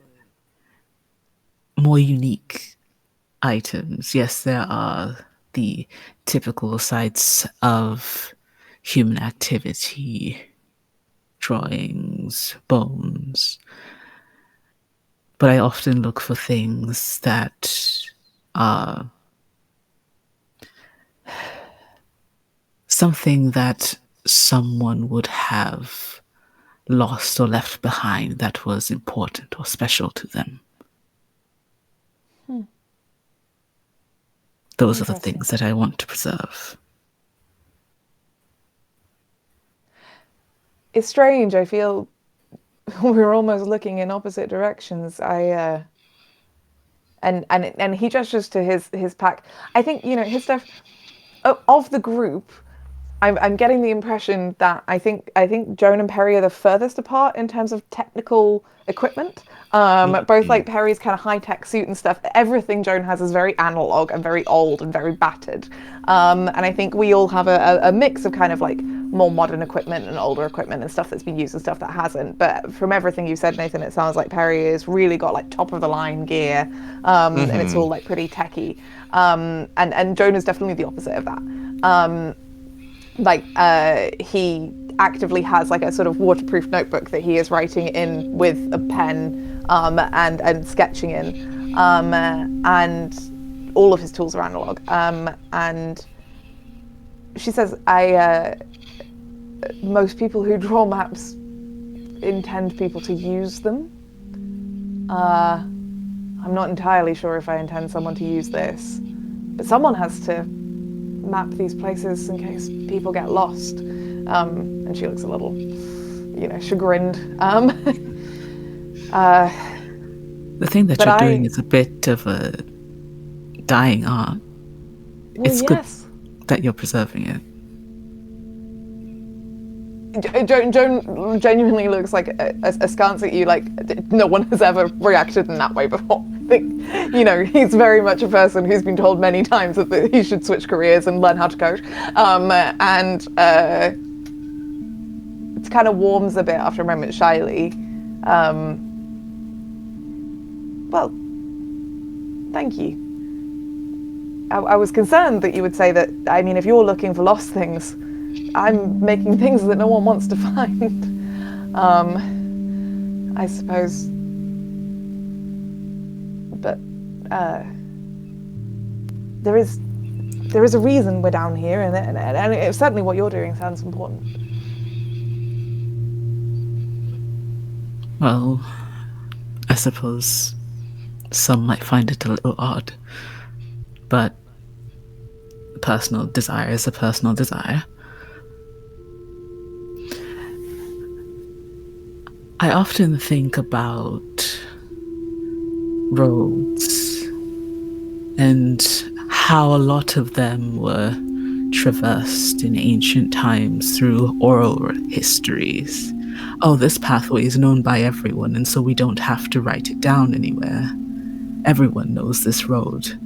more unique items. Yes, there are the typical sites of human activity, drawings, bones, but I often look for things that are something that someone would have lost or left behind that was important or special to them. Those are the Interesting. things that I want to preserve. It's strange. I feel we're almost looking in opposite directions. And he gestures to his pack. I think his stuff of the group. I'm getting the impression that I think Joan and Perry are the furthest apart in terms of technical equipment. Both like Perry's kind of high-tech suit and stuff. Everything Joan has is very analog and very old and very battered. And I think we all have a mix of kind of like more modern equipment and older equipment and stuff that's been used and stuff that hasn't. But from everything you said, Nathan, it sounds like Perry has really got like top of the line gear, and it's all like pretty techy. And Joan is definitely the opposite of that. He actively has like a sort of waterproof notebook that he is writing in with a pen and sketching in, and all of his tools are analog. And she says, most people who draw maps intend people to use them. I'm not entirely sure if I intend someone to use this, but someone has to map these places in case people get lost. And she looks a little, chagrined. The thing that you're doing is a bit of a dying art. Well, it's yes. good that you're preserving it. Joan genuinely looks like askance at you, like no one has ever reacted in that way before. He's very much a person who's been told many times that he should switch careers and learn how to coach. And it kind of warms a bit after a moment shyly. Well, thank you. I was concerned that you would say that, if you're looking for lost things, I'm making things that no one wants to find. I suppose. But there is a reason we're down here, and certainly what you're doing sounds important. Well, I suppose some might find it a little odd, but a personal desire is a personal desire. I often think about roads and how a lot of them were traversed in ancient times through oral histories. Oh, this pathway is known by everyone, and so we don't have to write it down anywhere. Everyone knows this road,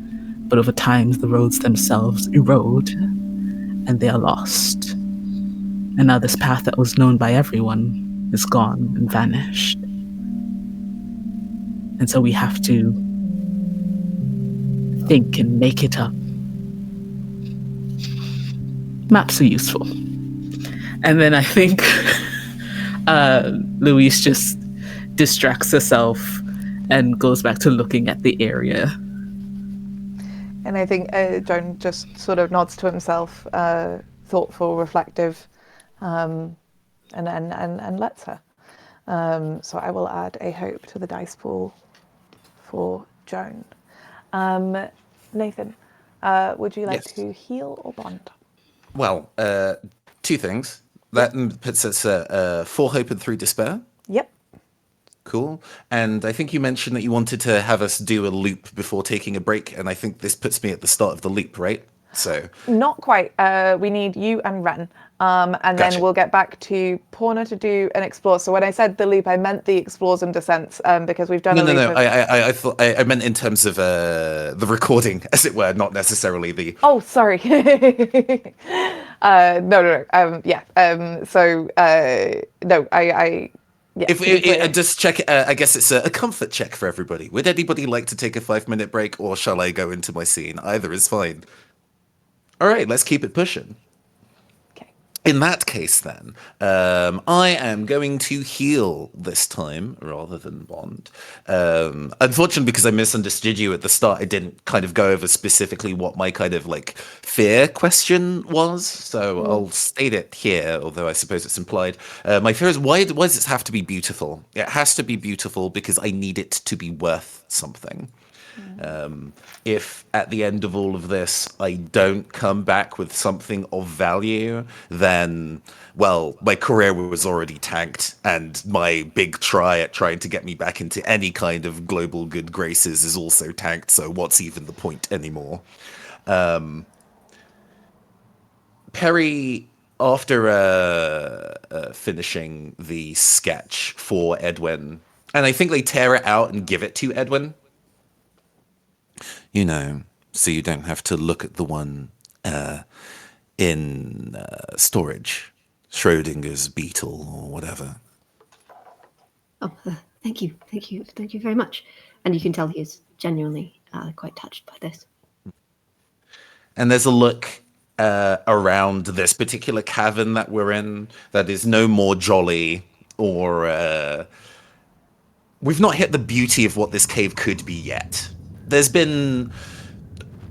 but over time the roads themselves erode and they are lost. And now this path that was known by everyone is gone and vanished. And so we have to think and make it up. Maps are useful. And then I think Louise just distracts herself and goes back to looking at the area. And I think Joan just sort of nods to himself, thoughtful, reflective, and lets her. So I will add a hope to the dice pool for Joan. Nathan, would you like Yes. to heal or bond? Well, two things. That puts us at 4 hope and 3 despair. Yep. Cool. And I think you mentioned that you wanted to have us do a loop before taking a break, and I think this puts me at the start of the loop, right? So Not quite. We need you and Wren. And Gotcha. then we'll get back to Poorna to do an explore. So when I said the loop, I meant the explores and descents, because we've done no, a no, loop no. of... I thought I meant in terms of the recording, as it were, not necessarily the. Oh, sorry. No. Yeah. No, yeah, If to be clear. just check, I guess it's a comfort check for everybody. Would anybody like to take a 5-minute break, or shall I go into my scene? Either is fine. All right, let's keep it pushing. Okay. In that case, then, I am going to heal this time rather than bond. Unfortunately, because I misunderstood you at the start, I didn't kind of go over specifically what my kind of like fear question was. So I'll state it here, although I suppose it's implied. My fear is why does this have to be beautiful? It has to be beautiful because I need it to be worth something. If at the end of all of this I don't come back with something of value, then, well, my career was already tanked, and my big try at trying to get me back into any kind of global good graces is also tanked, so what's even the point anymore? Perry, after finishing the sketch for Edwin, and I think they tear it out and give it to Edwin, so you don't have to look at the one in storage, Schrodinger's beetle or whatever. Oh, thank you very much. And you can tell he is genuinely quite touched by this. And there's a look around this particular cavern that we're in that is no more jolly, or we've not hit the beauty of what this cave could be yet. There's been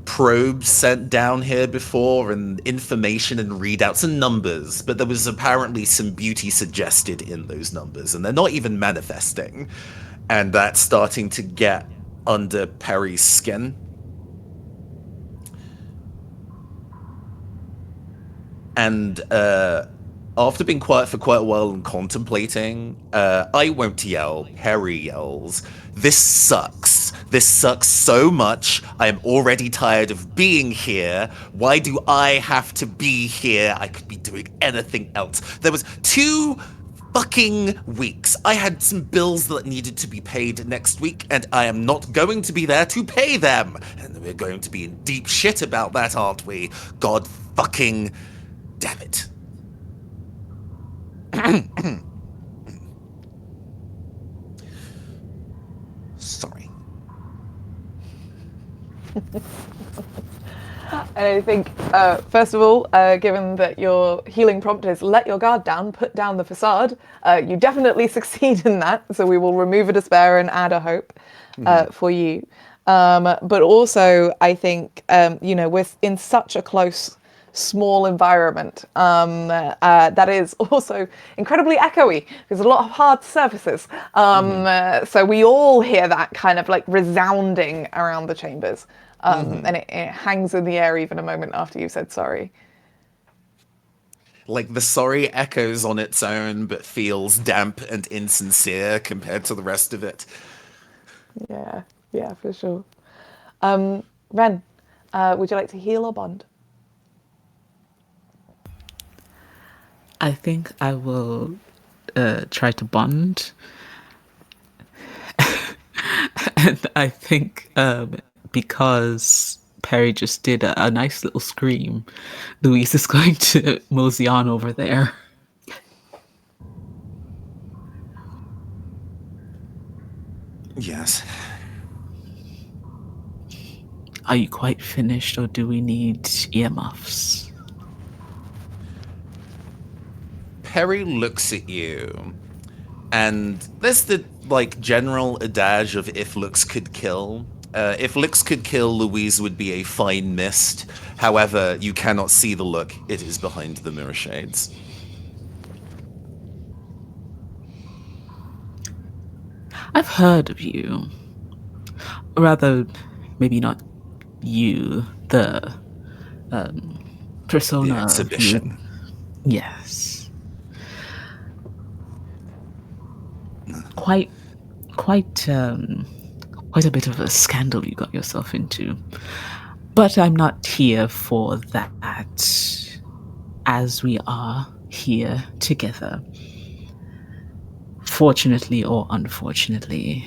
probes sent down here before, and information and readouts and numbers, but there was apparently some beauty suggested in those numbers, and they're not even manifesting. And that's starting to get under Perry's skin. And after being quiet for quite a while and contemplating, I won't yell, Perry yells, "This sucks. This sucks so much. I am already tired of being here. Why do I have to be here? I could be doing anything else." There was 2 fucking weeks. I had some bills that needed to be paid next week, and I am not going to be there to pay them. And we're going to be in deep shit about that, aren't we? God fucking damn it. Sorry. And I think, first of all, given that your healing prompt is let your guard down, put down the facade, you definitely succeed in that. So we will remove a despair and add a hope for you. But also, I think, we're in such a close, small environment that is also incredibly echoey. There's a lot of hard surfaces. So we all hear that kind of like resounding around the chambers. And it hangs in the air even a moment after you said sorry. Like the sorry echoes on its own, but feels damp and insincere compared to the rest of it. Yeah, for sure. Wren, would you like to heal or bond? I think I will try to bond. And I think because Perry just did a nice little scream, Louise is going to mosey on over there. Yes. Are you quite finished, or do we need earmuffs? Perry looks at you, and there's the general adage of if looks could kill. If looks could kill, Louise would be a fine mist. However, you cannot see the look. It is behind the mirror shades. I've heard of you. Rather, maybe not you, the persona. The exhibition. Yes. quite quite quite a bit of a scandal you got yourself into. But I'm not here for that, as we are here together. Fortunately or unfortunately,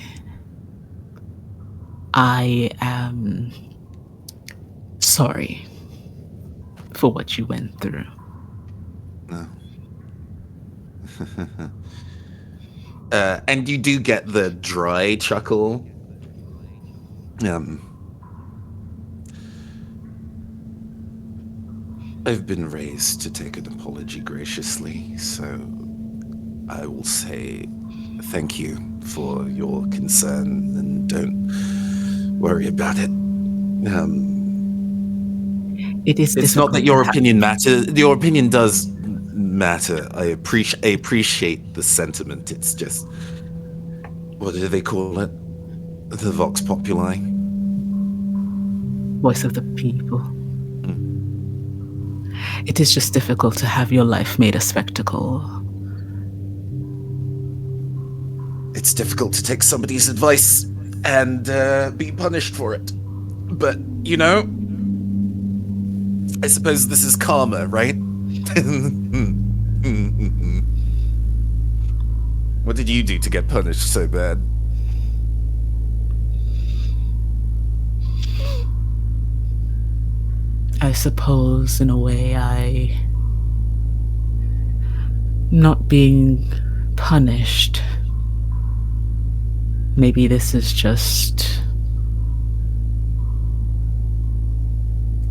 I am sorry for what you went through. No. And you do get the dry chuckle. I've been raised to take an apology graciously, so I will say thank you for your concern and don't worry about it. It is It's not that difficult your to opinion matters. Your opinion does matter. I appreciate the sentiment. It's just, what do they call it? The Vox Populi? voice of the people. It is just difficult to have your life made a spectacle. It's difficult to take somebody's advice and be punished for it. But, you know, I suppose this is karma, right? What did you do to get punished so bad? I suppose, in a way, not being punished. Maybe this is just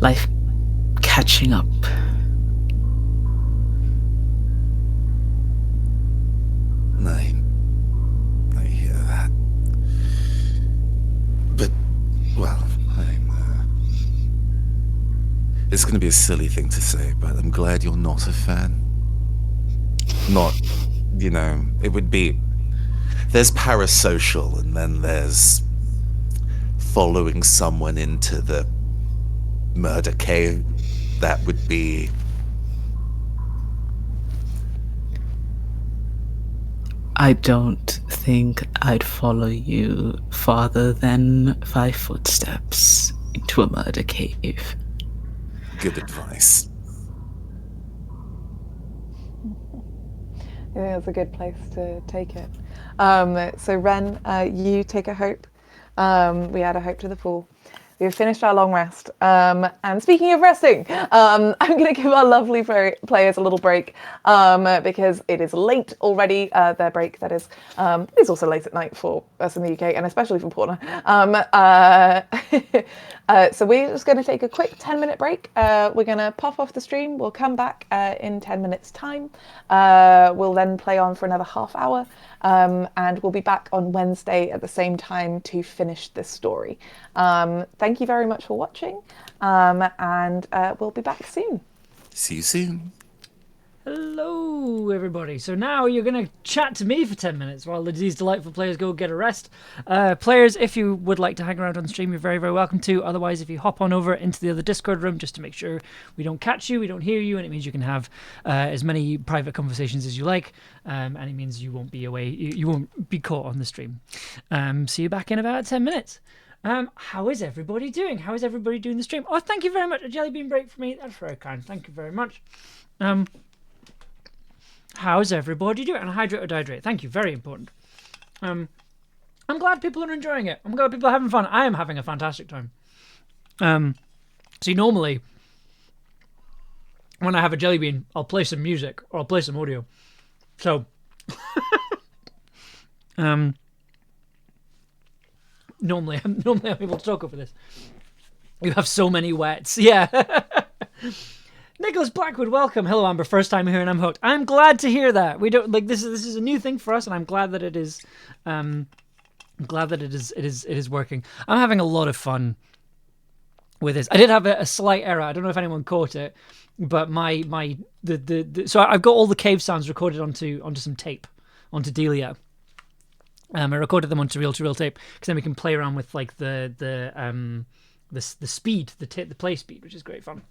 life catching up. I hear that. But, well, it's going to be a silly thing to say, but I'm glad you're not a fan. Not, you know, it would be... There's parasocial, and then there's following someone into the murder cave. That would be... I don't think I'd follow you farther than 5 footsteps into a murder cave. Good advice. I think that's a good place to take it. So Wren, you take a hope. We add a hope to the pool. We've finished our long rest. And speaking of resting, I'm going to give our lovely players a little break because it is late already. Their break, that is. It's also late at night for us in the UK and especially for Poorna. So we're just going to take a quick 10-minute break. We're going to pop off the stream. We'll come back in 10 minutes time. We'll then play on for another half hour. And we'll be back on Wednesday at the same time to finish this story. Thank you very much for watching, and we'll be back soon. See you soon. Hello, everybody. So now you're going to chat to me for 10 minutes while these delightful players go get a rest. Players, if you would like to hang around on the stream, you're very, very welcome to. Otherwise, if you hop on over into the other Discord room just to make sure we don't catch you, we don't hear you, and it means you can have as many private conversations as you like, and it means you won't be away, you won't be caught on the stream. See you back in about 10 minutes. How is everybody doing? How is everybody doing the stream? Oh, thank you very much. A jelly bean break for me. That's very kind. Thank you very much. How's everybody doing? And hydrate or dehydrate. Thank you. Very important. I'm glad people are enjoying it. I'm glad people are having fun. I am having a fantastic time. See, normally, when I have a jelly bean, I'll play some music or I'll play some audio. So, normally I'm able to talk over this. You have so many wets. Yeah. Nicholas Blackwood, welcome. Hello, Amber. First time here and I'm hooked. I'm glad to hear that. We don't like this is a new thing for us, and I'm glad that it is. I'm glad that it is working. I'm having a lot of fun with this. I did have a slight error. I don't know if anyone caught it, but so I've got all the cave sounds recorded onto some tape, onto Delia. I recorded them onto reel-to-reel tape because then we can play around with like the speed, the play speed, which is great fun.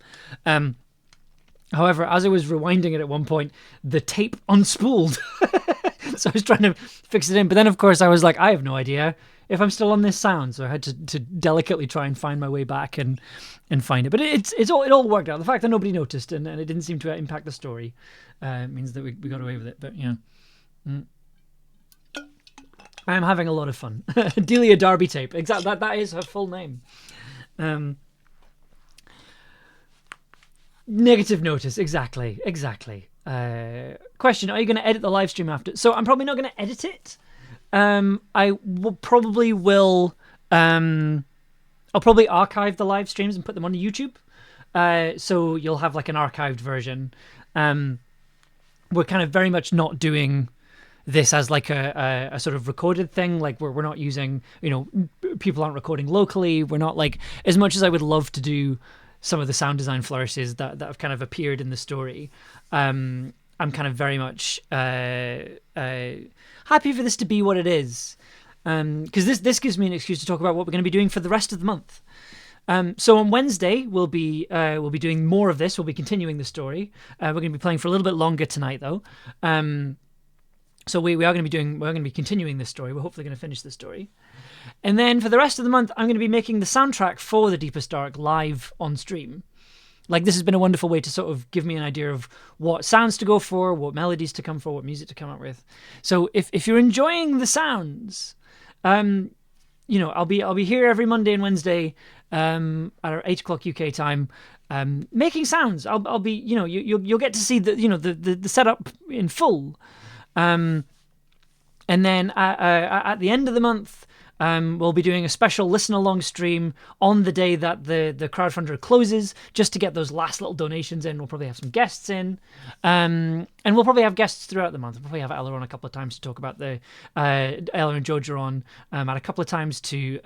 However, as I was rewinding it at one point, the tape unspooled. So I was trying to fix it in. But then, of course, I was like, I have no idea if I'm still on this sound. So I had to delicately try and find my way back and find it. But it all worked out. The fact that nobody noticed and it didn't seem to impact the story means that we got away with it. But yeah. I am having a lot of fun. Delia Darby tape. Exactly. That is her full name. Negative notice. Exactly. Question: are you going to edit the live stream after? So I'm probably not going to edit it. I probably will. I'll probably archive the live streams and put them on YouTube. So you'll have like an archived version. We're kind of very much not doing this as like a sort of recorded thing. Like we're not using, people aren't recording locally. We're not like, as much as I would love to do some of the sound design flourishes that have kind of appeared in the story. I'm kind of very much happy for this to be what it is. Because this gives me an excuse to talk about what we're going to be doing for the rest of the month. So on Wednesday we'll be doing more of this. We'll be continuing the story. We're going to be playing for a little bit longer tonight though. So we're going to be continuing this story. We're hopefully going to finish the story. And then for the rest of the month, I'm going to be making the soundtrack for The Deepest Dark live on stream. Like, this has been a wonderful way to sort of give me an idea of what sounds to go for, what melodies to come for, what music to come up with. So if you're enjoying the sounds, I'll be here every Monday and Wednesday at 8 o'clock UK time, making sounds. I'll be, you'll get to see the setup in full. And then at the end of the month, we'll be doing a special listen-along stream on the day that the crowdfunder closes, just to get those last little donations in. We'll probably have some guests in, and we'll probably have guests throughout the month. We'll probably have Ella on a couple of times to talk about Ella and George are on at a couple of times to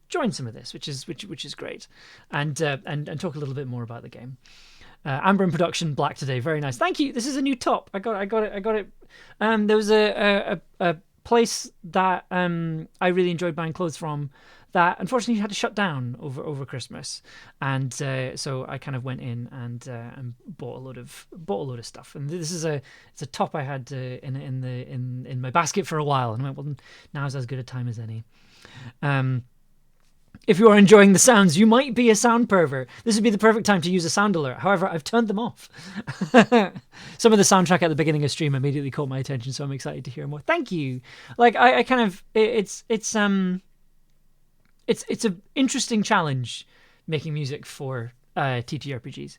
join some of this, which is great, and talk a little bit more about the game. Amber in production, black today, very nice. Thank you. This is a new top. I got it. There was a place that I really enjoyed buying clothes from that unfortunately had to shut down over Christmas, and so I kind of went in and bought a load of stuff. And this is it's a top I had in my basket for a while, and I went, well, now's as good a time as any. If you are enjoying the sounds, you might be a sound pervert. This would be the perfect time to use a sound alert. However, I've turned them off. Some of the soundtrack at the beginning of stream immediately caught my attention, so I'm excited to hear more. Thank you. Like I kind of it's an interesting challenge making music for TTRPGs,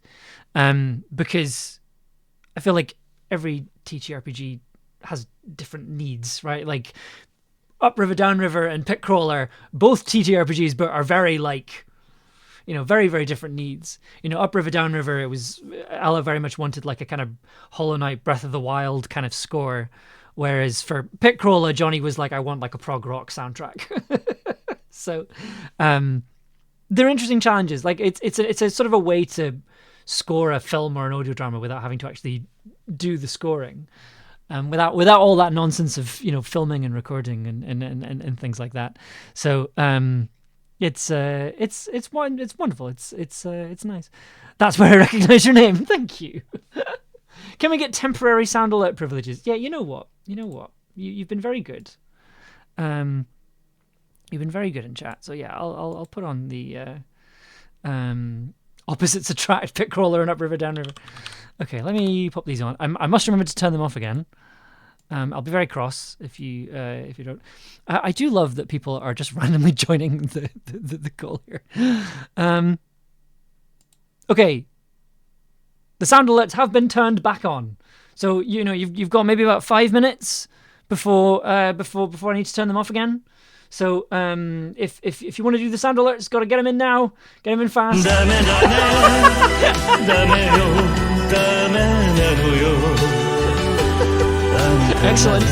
because I feel like every TTRPG has different needs, right? Like Upriver, Downriver, and Pitcrawler, both TTRPGs, but are very very, very different needs. Upriver, Downriver, it was Ella very much wanted like a kind of Hollow Knight, Breath of the Wild kind of score, whereas for Pitcrawler, Johnny was like, I want like a prog rock soundtrack. So, they're interesting challenges. Like it's a sort of a way to score a film or an audio drama without having to actually do the scoring. Without all that nonsense of filming and recording and things like that. So it's wonderful. It's nice. That's where I recognize your name. Thank you. Can we get temporary sound alert privileges? Yeah, you know what? You've been very good. You've been very good in chat. So yeah, I'll put on the opposites attract, Pitcrawler and Upriver, Downriver. Okay, let me pop these on. I must remember to turn them off again. I'll be very cross if you don't. I do love that people are just randomly joining the call here. Okay, the sound alerts have been turned back on. So you've got maybe about 5 minutes before I need to turn them off again. So if you want to do the sound alerts, got to get them in now. Get them in fast. Excellent.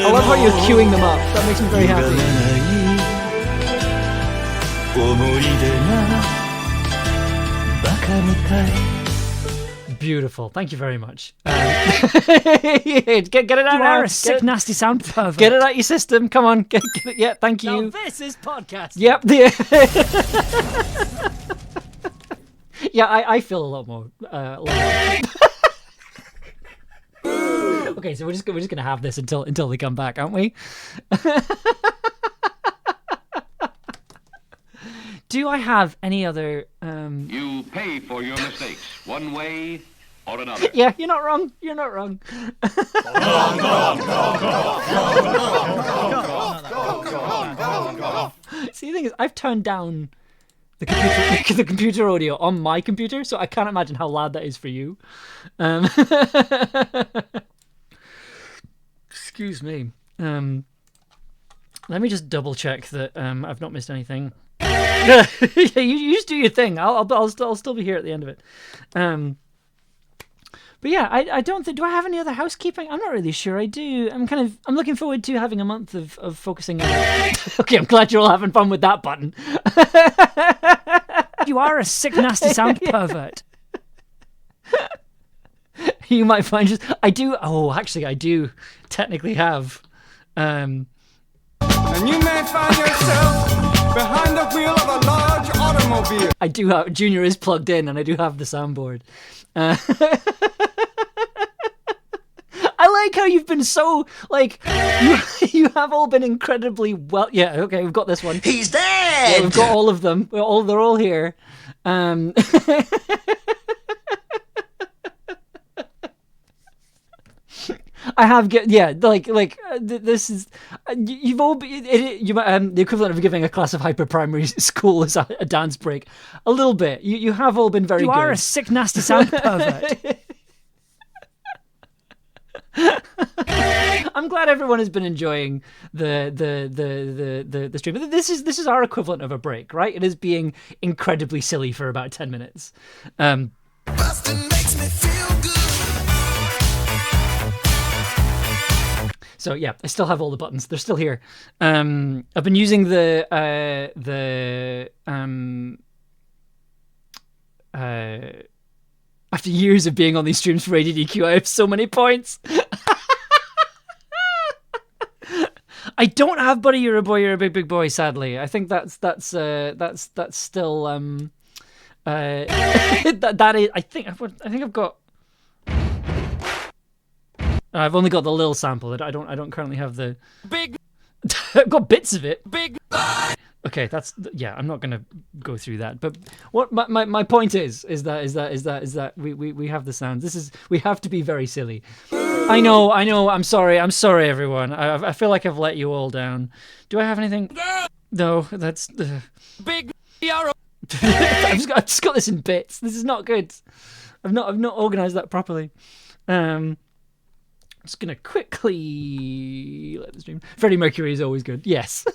I love how you're queuing them up. That makes me very happy. Beautiful. Thank you very much. Get it out. You are a sick, nasty sound pervert. Get it out your system. Come on. Get it. Yeah, thank you. Now this is podcast. Yep. Yeah, I feel a lot more. Okay, so we're just gonna have this until they come back, aren't we? Do I have any other? You pay for your mistakes one way or another. Yeah, you're not wrong. You're not wrong. See, the thing is, I've turned down the computer audio on my computer, so I can't imagine how loud that is for you. Excuse me. Let me just double check that I've not missed anything. Yeah, you just do your thing. I'll still be here at the end of it. But yeah, I don't think. Do I have any other housekeeping? I'm not really sure. I do. I'm looking forward to having a month of focusing on it. Okay, I'm glad you're all having fun with that button. You are a sick, nasty sound pervert. You might find just. I do. Oh, actually, I do technically have. And you may find yourself behind the wheel of a large automobile. I do have. Junior is plugged in, and I do have the soundboard. I like how you've been so like you have all been incredibly well. Yeah, okay, we've got this one. He's dead. Yeah, we've got all of them. They're all here. I have this is you've all been the equivalent of giving a class of hyper primary school as a dance break. A little bit. You have all been very good. You are a sick, nasty sound pervert. I'm glad everyone has been enjoying the stream. This is our equivalent of a break, right? It is being incredibly silly for about 10 minutes. Bustin' makes me feel good. So yeah, I still have all the buttons. They're still here. I've been using after years of being on these streams for ADDQ, I have so many points. I don't have Buddy, You're a Boy, You're a Big Big Boy. Sadly, I think that's still that is. I think I've got. I've only got the little sample. I don't currently have the big. I've got bits of it. Big. Okay, I'm not gonna go through that. But what my point is that we have the sounds. We have to be very silly. I know. I'm sorry, everyone. I feel like I've let you all down. Do I have anything? No, that's big. I've just got this in bits. This is not good. I've not organized that properly. I'm just gonna quickly let the stream. Freddie Mercury is always good. Yes.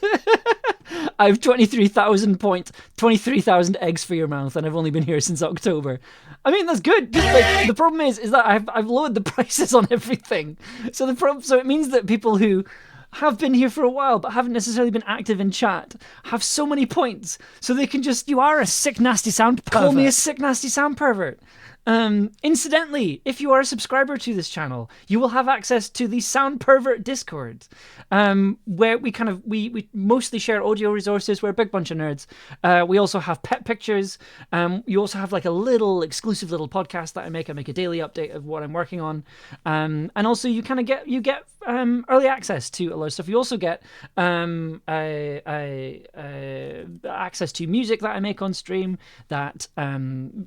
I have 23,000 eggs for your mouth, and I've only been here since October. I mean, that's good. Just like, the problem is that I've lowered the prices on everything. So it means that people who have been here for a while but haven't necessarily been active in chat have so many points, so they can just. You are a sick, nasty sound pervert. Call me a sick, nasty sound pervert. Incidentally, if you are a subscriber to this channel, you will have access to the Sound Pervert Discord, where we mostly share audio resources. We're a big bunch of nerds. We also have pet pictures. You also have like a little exclusive little podcast that I make. I make a daily update of what I'm working on, and also you get early access to a lot of stuff. You also get access to music that I make on stream that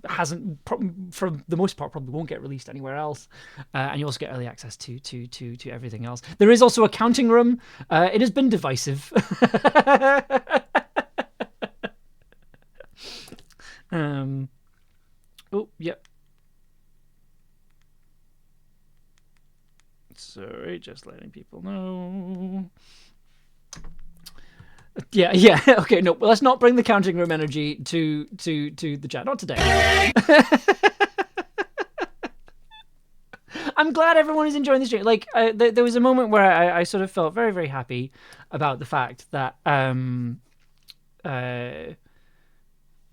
hasn't for the most part probably won't get released anywhere else, and you also get early access to everything else. There is also a counting room. It has been divisive. Oh, yep. Sorry, just letting people know. Yeah. Okay, no, let's not bring the counting room energy to the chat. Not today. I'm glad everyone is enjoying the stream. Like, there was a moment where I sort of felt very, very happy about the fact that,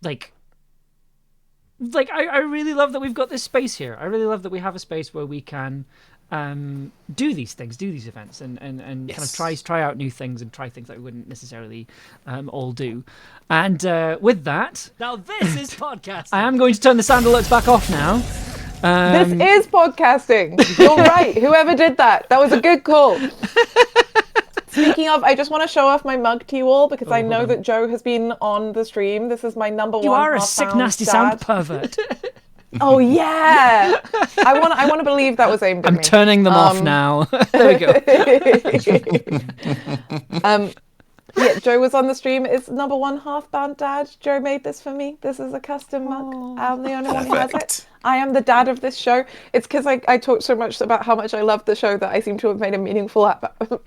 like, like I really love that we've got this space here. I really love that we have a space where we can do these things, do these events, and kind of try out new things and try things that we wouldn't necessarily all do. And with that, Now this is podcasting. I am going to turn the sound alerts back off now. This is podcasting. You're right. Whoever did that was a good call. Speaking of, I just want to show off my mug to you all because I know that Joe has been on the stream. This is my number one. You are a sick, nasty sound pervert. Oh yeah, I want to believe that was aimed at me. I'm turning them off now. There we go. Yeah, Joe was on the stream. It's number one half-bound dad. Joe made this for me. This is a custom mug. I'm the only one who has it. I am the dad of this show. It's because I talked so much about how much I love the show that I seem to have made a meaningful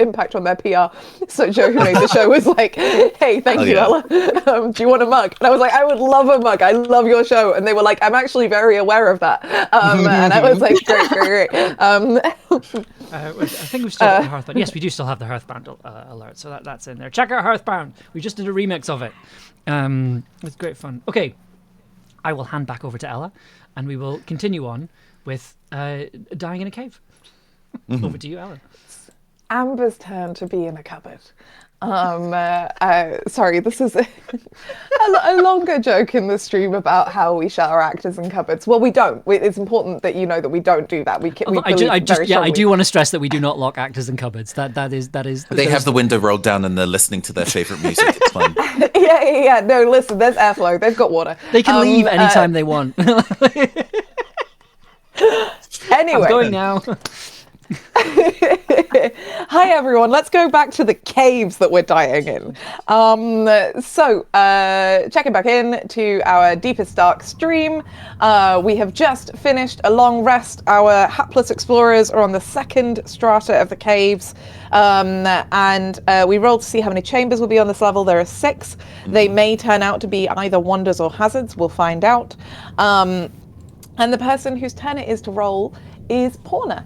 impact on their PR. So Joe, who made the show, was like, hey, thank you, Ella. Do you want a mug? And I was like, I would love a mug. I love your show. And they were like, I'm actually very aware of that. And I was like, great. I think we've still got the Hearthbound. Yes, we do still have the Hearthbound alert, so that's in there. Check out Hearthbound. We just did a remix of it. It's great fun. Okay, I will hand back over to Ella, and we will continue on with dying in a cave. Over to you, Ella. Amber's turn to be in a cupboard. Sorry, this is a longer joke in the stream about how we shut our actors in cupboards. Well, we don't. It's important that you know that we don't do that. I do want to stress that we do not lock actors in cupboards. That is. They have the window rolled down and they're listening to their favorite music. It's fine. Yeah. No, listen. There's airflow. They've got water. They can leave anytime they want. Anyway, I'm going now. Hi everyone, let's go back to the caves that we're dying in. Checking back in to our Deepest Dark stream. We have just finished a long rest. Our hapless explorers are on the second strata of the caves. And we rolled to see how many chambers will be on this level. There are 6. They may turn out to be either wonders or hazards. We'll find out. And the person whose turn it is to roll is Poorna.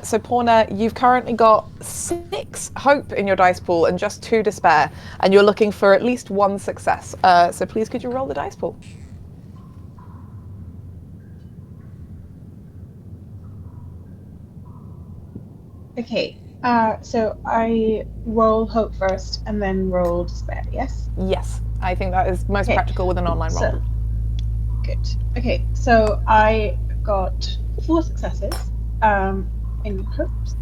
So Poorna, you've currently got 6 hope in your dice pool and just 2 despair, and you're looking for at least 1 success. So please could you roll the dice pool? Okay, so I roll hope first and then roll despair, yes? Yes, I think that is most practical with an online roll. Good. Okay, so I got 4 successes in hopes,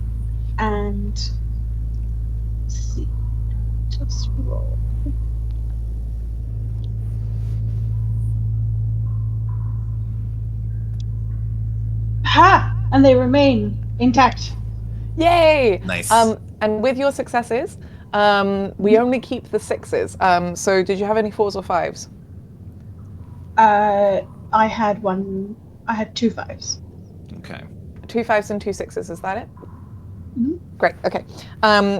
and let's see, just roll. Ha! And they remain intact. Yay! Nice. And with your successes, we only keep the 6s. So did you have any 4s or 5s? I had 2 5s. Okay. 2 5s and 2 6s, is that it? Mm-hmm. Great, okay.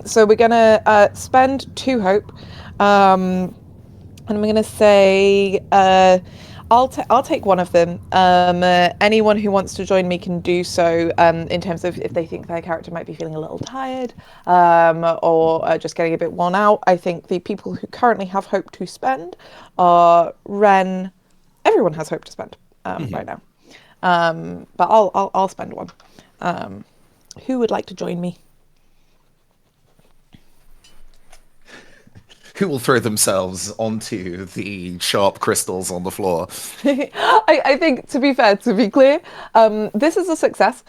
So we're gonna spend 2 hope. And I'm gonna say, I'll take one of them. Anyone who wants to join me can do so in terms of if they think their character might be feeling a little tired or just getting a bit worn out. I think the people who currently have hope to spend are Wren. Everyone has hope to spend right now. But I'll spend one. Who would like to join me? Who will throw themselves onto the sharp crystals on the floor? I think, to be fair, to be clear, this is a success.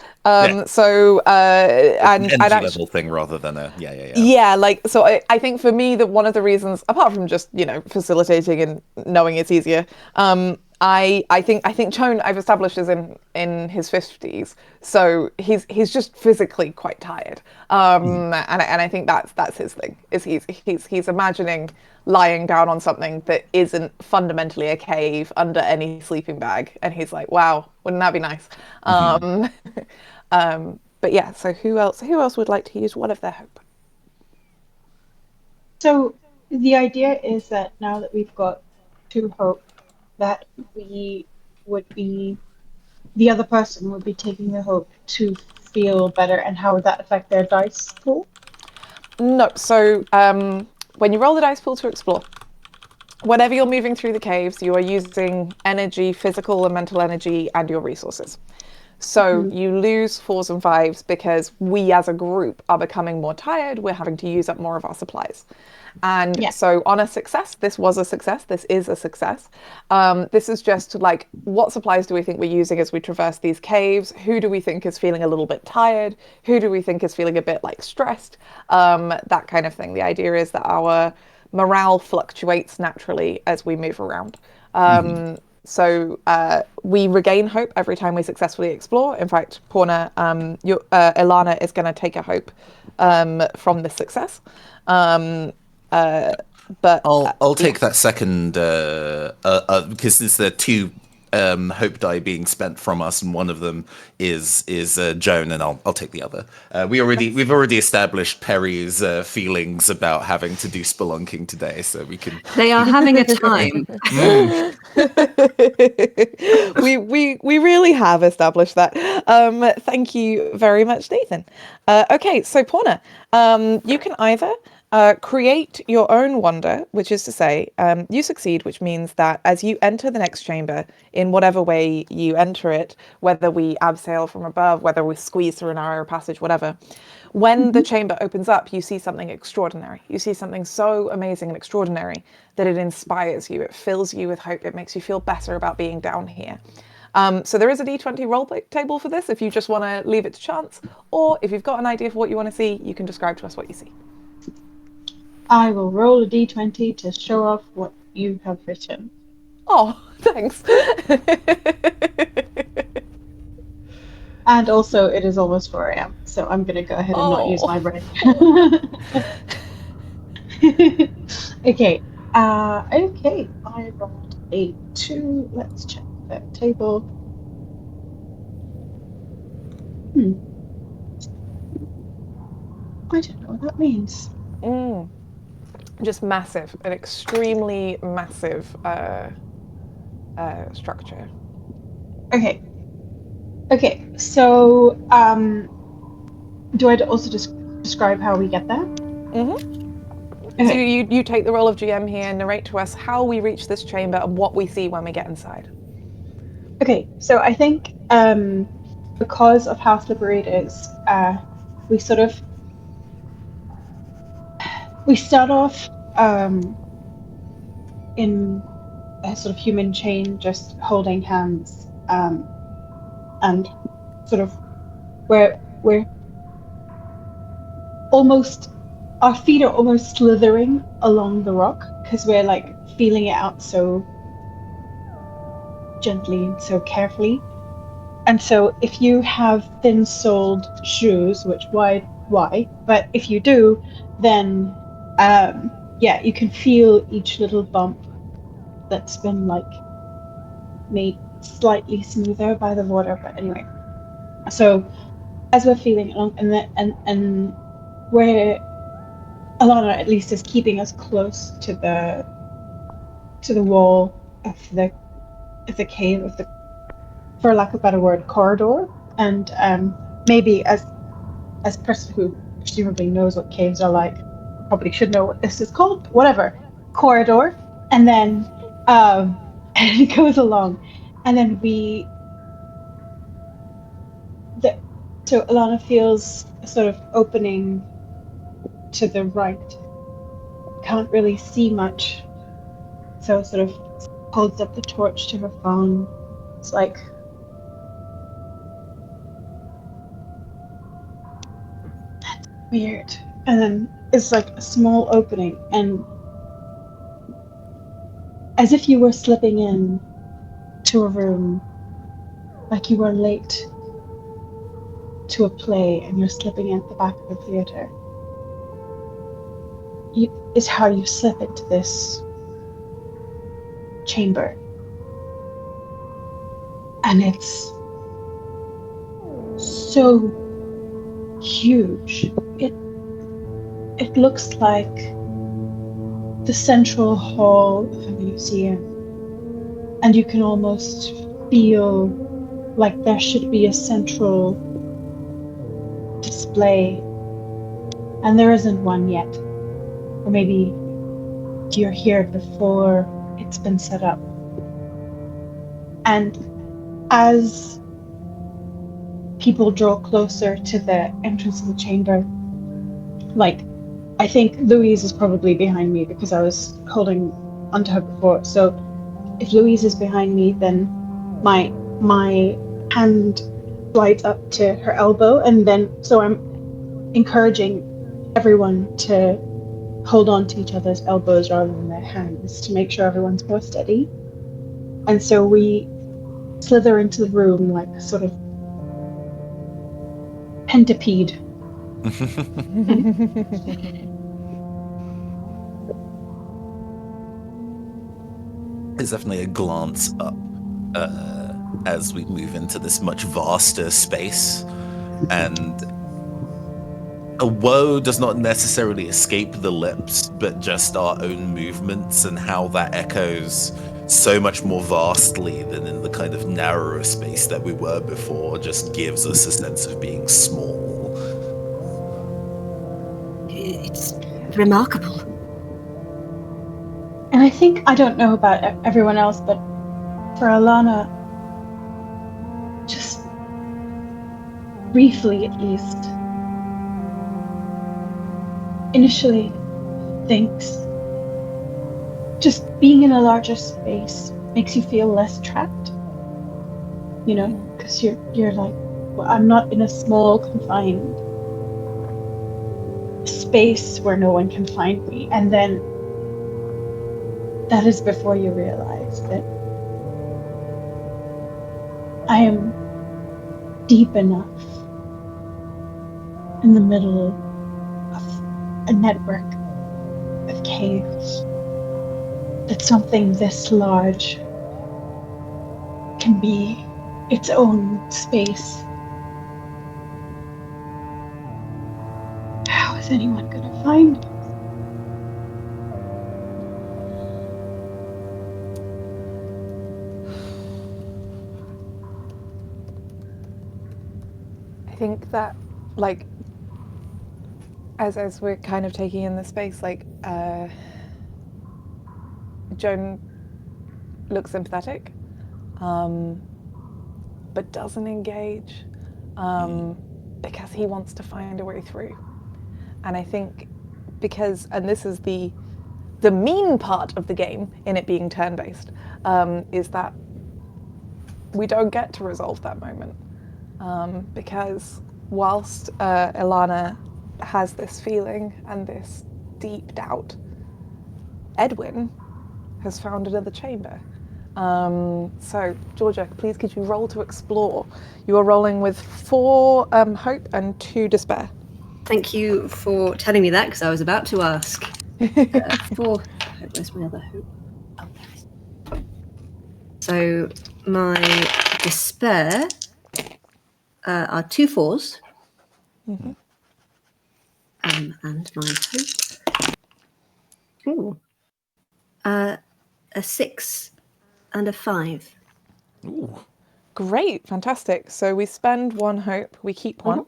So and energy actually, level thing rather than a yeah. Like, so I think for me that one of the reasons, apart from just facilitating and knowing it's easier, I think Chone, I've established, is in his 50s, so he's just physically quite tired, and I think that's his thing. Is he's imagining lying down on something that isn't fundamentally a cave under any sleeping bag, and he's like, wow, wouldn't that be nice? But yeah, so who else would like to use one of their hope? So the idea is that now that we've got 2 hope, that the other person would be taking the hope to feel better, and how would that affect their dice pool? No, so when you roll the dice pool to explore, whenever you're moving through the caves, you are using energy, physical and mental energy, and your resources. So you lose 4s and 5s because we as a group are becoming more tired. We're having to use up more of our supplies. And so on a success, this was a success. This is a success. This is just like, what supplies do we think we're using as we traverse these caves? Who do we think is feeling a little bit tired? Who do we think is feeling a bit like stressed? That kind of thing. The idea is that our morale fluctuates naturally as we move around. So we regain hope every time we successfully explore. In fact, Poorna, Ilana is going to take a hope from this success. But I'll take that second because there's the 2 hope die being spent from us, and one of them is Joan, and I'll take the other. We've already established Perry's feelings about having to do spelunking today, so we can. They are having a time. we really have established that. Thank you very much, Nathan. Okay, so Poorna, you can either create your own wonder, which is to say, you succeed, which means that as you enter the next chamber, in whatever way you enter it, whether we abseil from above, whether we squeeze through a narrow passage, whatever, when the chamber opens up, you see something extraordinary. You see something so amazing and extraordinary that it inspires you. It fills you with hope. It makes you feel better about being down here. So there is a D20 roll table for this if you just want to leave it to chance, or if you've got an idea for what you want to see, you can describe to us what you see. I will roll a d20 to show off what you have written. Oh, thanks. And also, it is almost 4 a.m., so I'm going to go ahead and not use my brain. Okay. Okay. I rolled a 2. Let's check the table. I don't know what that means. Just massive, an extremely massive structure. Okay. Okay, so do I also describe how we get there? Okay. So you take the role of GM here and narrate to us how we reach this chamber and what we see when we get inside. Okay, so I think because of how slippery it is, we start off in a sort of human chain, just holding hands, and sort of we're almost, our feet are almost slithering along the rock because we're like feeling it out so gently and so carefully. And so if you have thin-soled shoes, which why? But if you do, then you can feel each little bump that's been like made slightly smoother by the water. But anyway, so as we're feeling along, and where Alana at least is keeping us close to the wall of the cave, of the, for lack of a better word, corridor, and maybe as a person who presumably knows what caves are like, probably should know what this is called, whatever, corridor, and then and it goes along, and then so Alana feels a sort of opening to the right. Can't really see much, so sort of holds up the torch to her phone. It's like, that's weird. And then it's like a small opening, and as if you were slipping in to a room, like you were late to a play and you're slipping in at the back of the theater. Is how you slip into this chamber. And it's so huge. It looks like the central hall of a museum. And you can almost feel like there should be a central display. And there isn't one yet. Or maybe you're here before it's been set up. And as people draw closer to the entrance of the chamber, like, I think Louise is probably behind me because I was holding onto her before. So if Louise is behind me, then my hand slides up to her elbow, and then so I'm encouraging everyone to hold on to each other's elbows rather than their hands to make sure everyone's more steady. And so we slither into the room like a sort of pentapede. There's definitely a glance up as we move into this much vaster space, and a woe does not necessarily escape the lips, but just our own movements and how that echoes so much more vastly than in the kind of narrower space that we were before just gives us a sense of being small. It's remarkable. And I think, I don't know about everyone else, but for Alana, just briefly at least, initially thinks just being in a larger space makes you feel less trapped, you know, because you're like, well, I'm not in a small confined space where no one can find me. And then that is before you realize that I am deep enough in the middle of a network of caves that something this large can be its own space. How is anyone going to find me? I think that, like, as we're kind of taking in the space, like, Joan looks sympathetic, but doesn't engage, because he wants to find a way through. And I think because, and this is the mean part of the game in it being turn-based, is that we don't get to resolve that moment. Because whilst Ilana has this feeling and this deep doubt, Edwin has found another chamber. So, Georgia, please could you roll to explore? You are rolling with 4 hope and 2 despair. Thank you for telling me that, because I was about to ask. 4 hope. Where's my other hope? Oh, there it is. So my despair are 2 4s. Mm-hmm. And my hope. Ooh. A 6 and a 5. Ooh. Great, fantastic. So we spend 1 hope, we keep 1.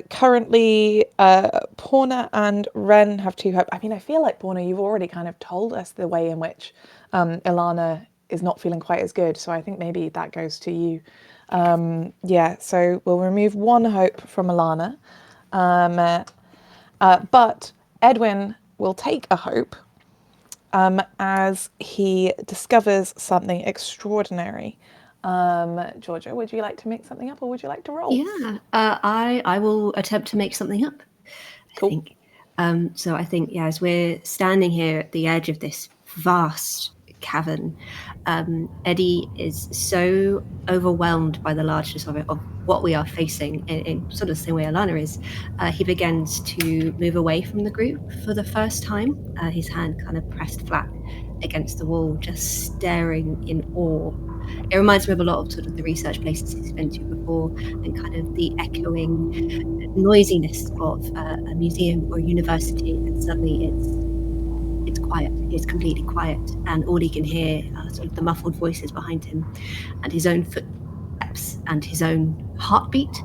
Currently, Poorna and Wren have 2 hope. I mean, I feel like, Poorna, you've already kind of told us the way in which Ilana is not feeling quite as good, so I think maybe that goes to you. So we'll remove 1 hope from Ilana. But Edwin will take a hope as he discovers something extraordinary. Georgia, would you like to make something up, or would you like to roll? Yeah, I will attempt to make something up. Cool. I think. So I think, yeah, as we're standing here at the edge of this vast cavern, Eddie is so overwhelmed by the largeness of it, of what we are facing, in sort of the same way Alana is. He begins to move away from the group for the first time, his hand kind of pressed flat against the wall, just staring in awe. It reminds me of a lot of sort of the research places he's been to before, and kind of the echoing noisiness of a museum or a university, and suddenly it's quiet. It's completely quiet, and all he can hear are sort of the muffled voices behind him, and his own footsteps and his own heartbeat,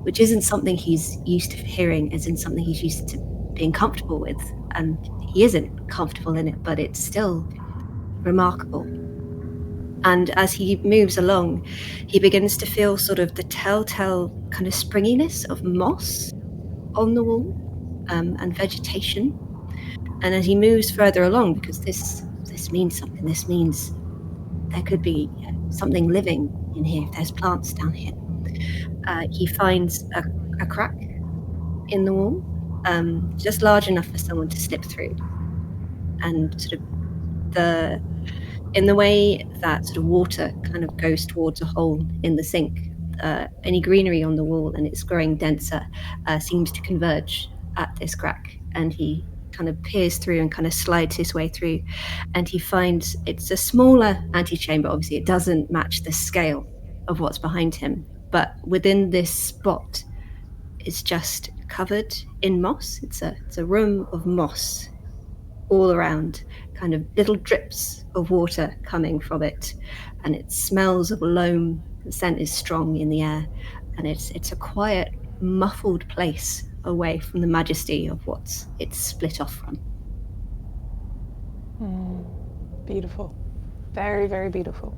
which isn't something he's used to hearing, isn't something he's used to being comfortable with. and he isn't comfortable in it, but it's still remarkable. And as he moves along, he begins to feel sort of the telltale kind of springiness of moss on the wall, and vegetation. And as he moves further along, because this means something, this means there could be something living in here if there's plants down here. He finds a crack in the wall, just large enough for someone to slip through. And sort of in the way that sort of water kind of goes towards a hole in the sink, any greenery on the wall, and it's growing denser, seems to converge at this crack. And he kind of peers through and kind of slides his way through, and he finds it's a smaller antechamber. Obviously, it doesn't match the scale of what's behind him, but within this spot, it's just covered in moss. It's a room of moss all around, kind of little drips of water coming from it, and it smells of loam. The scent is strong in the air, and it's a quiet, muffled place away from the majesty of what it's split off from. Beautiful. Very, very beautiful.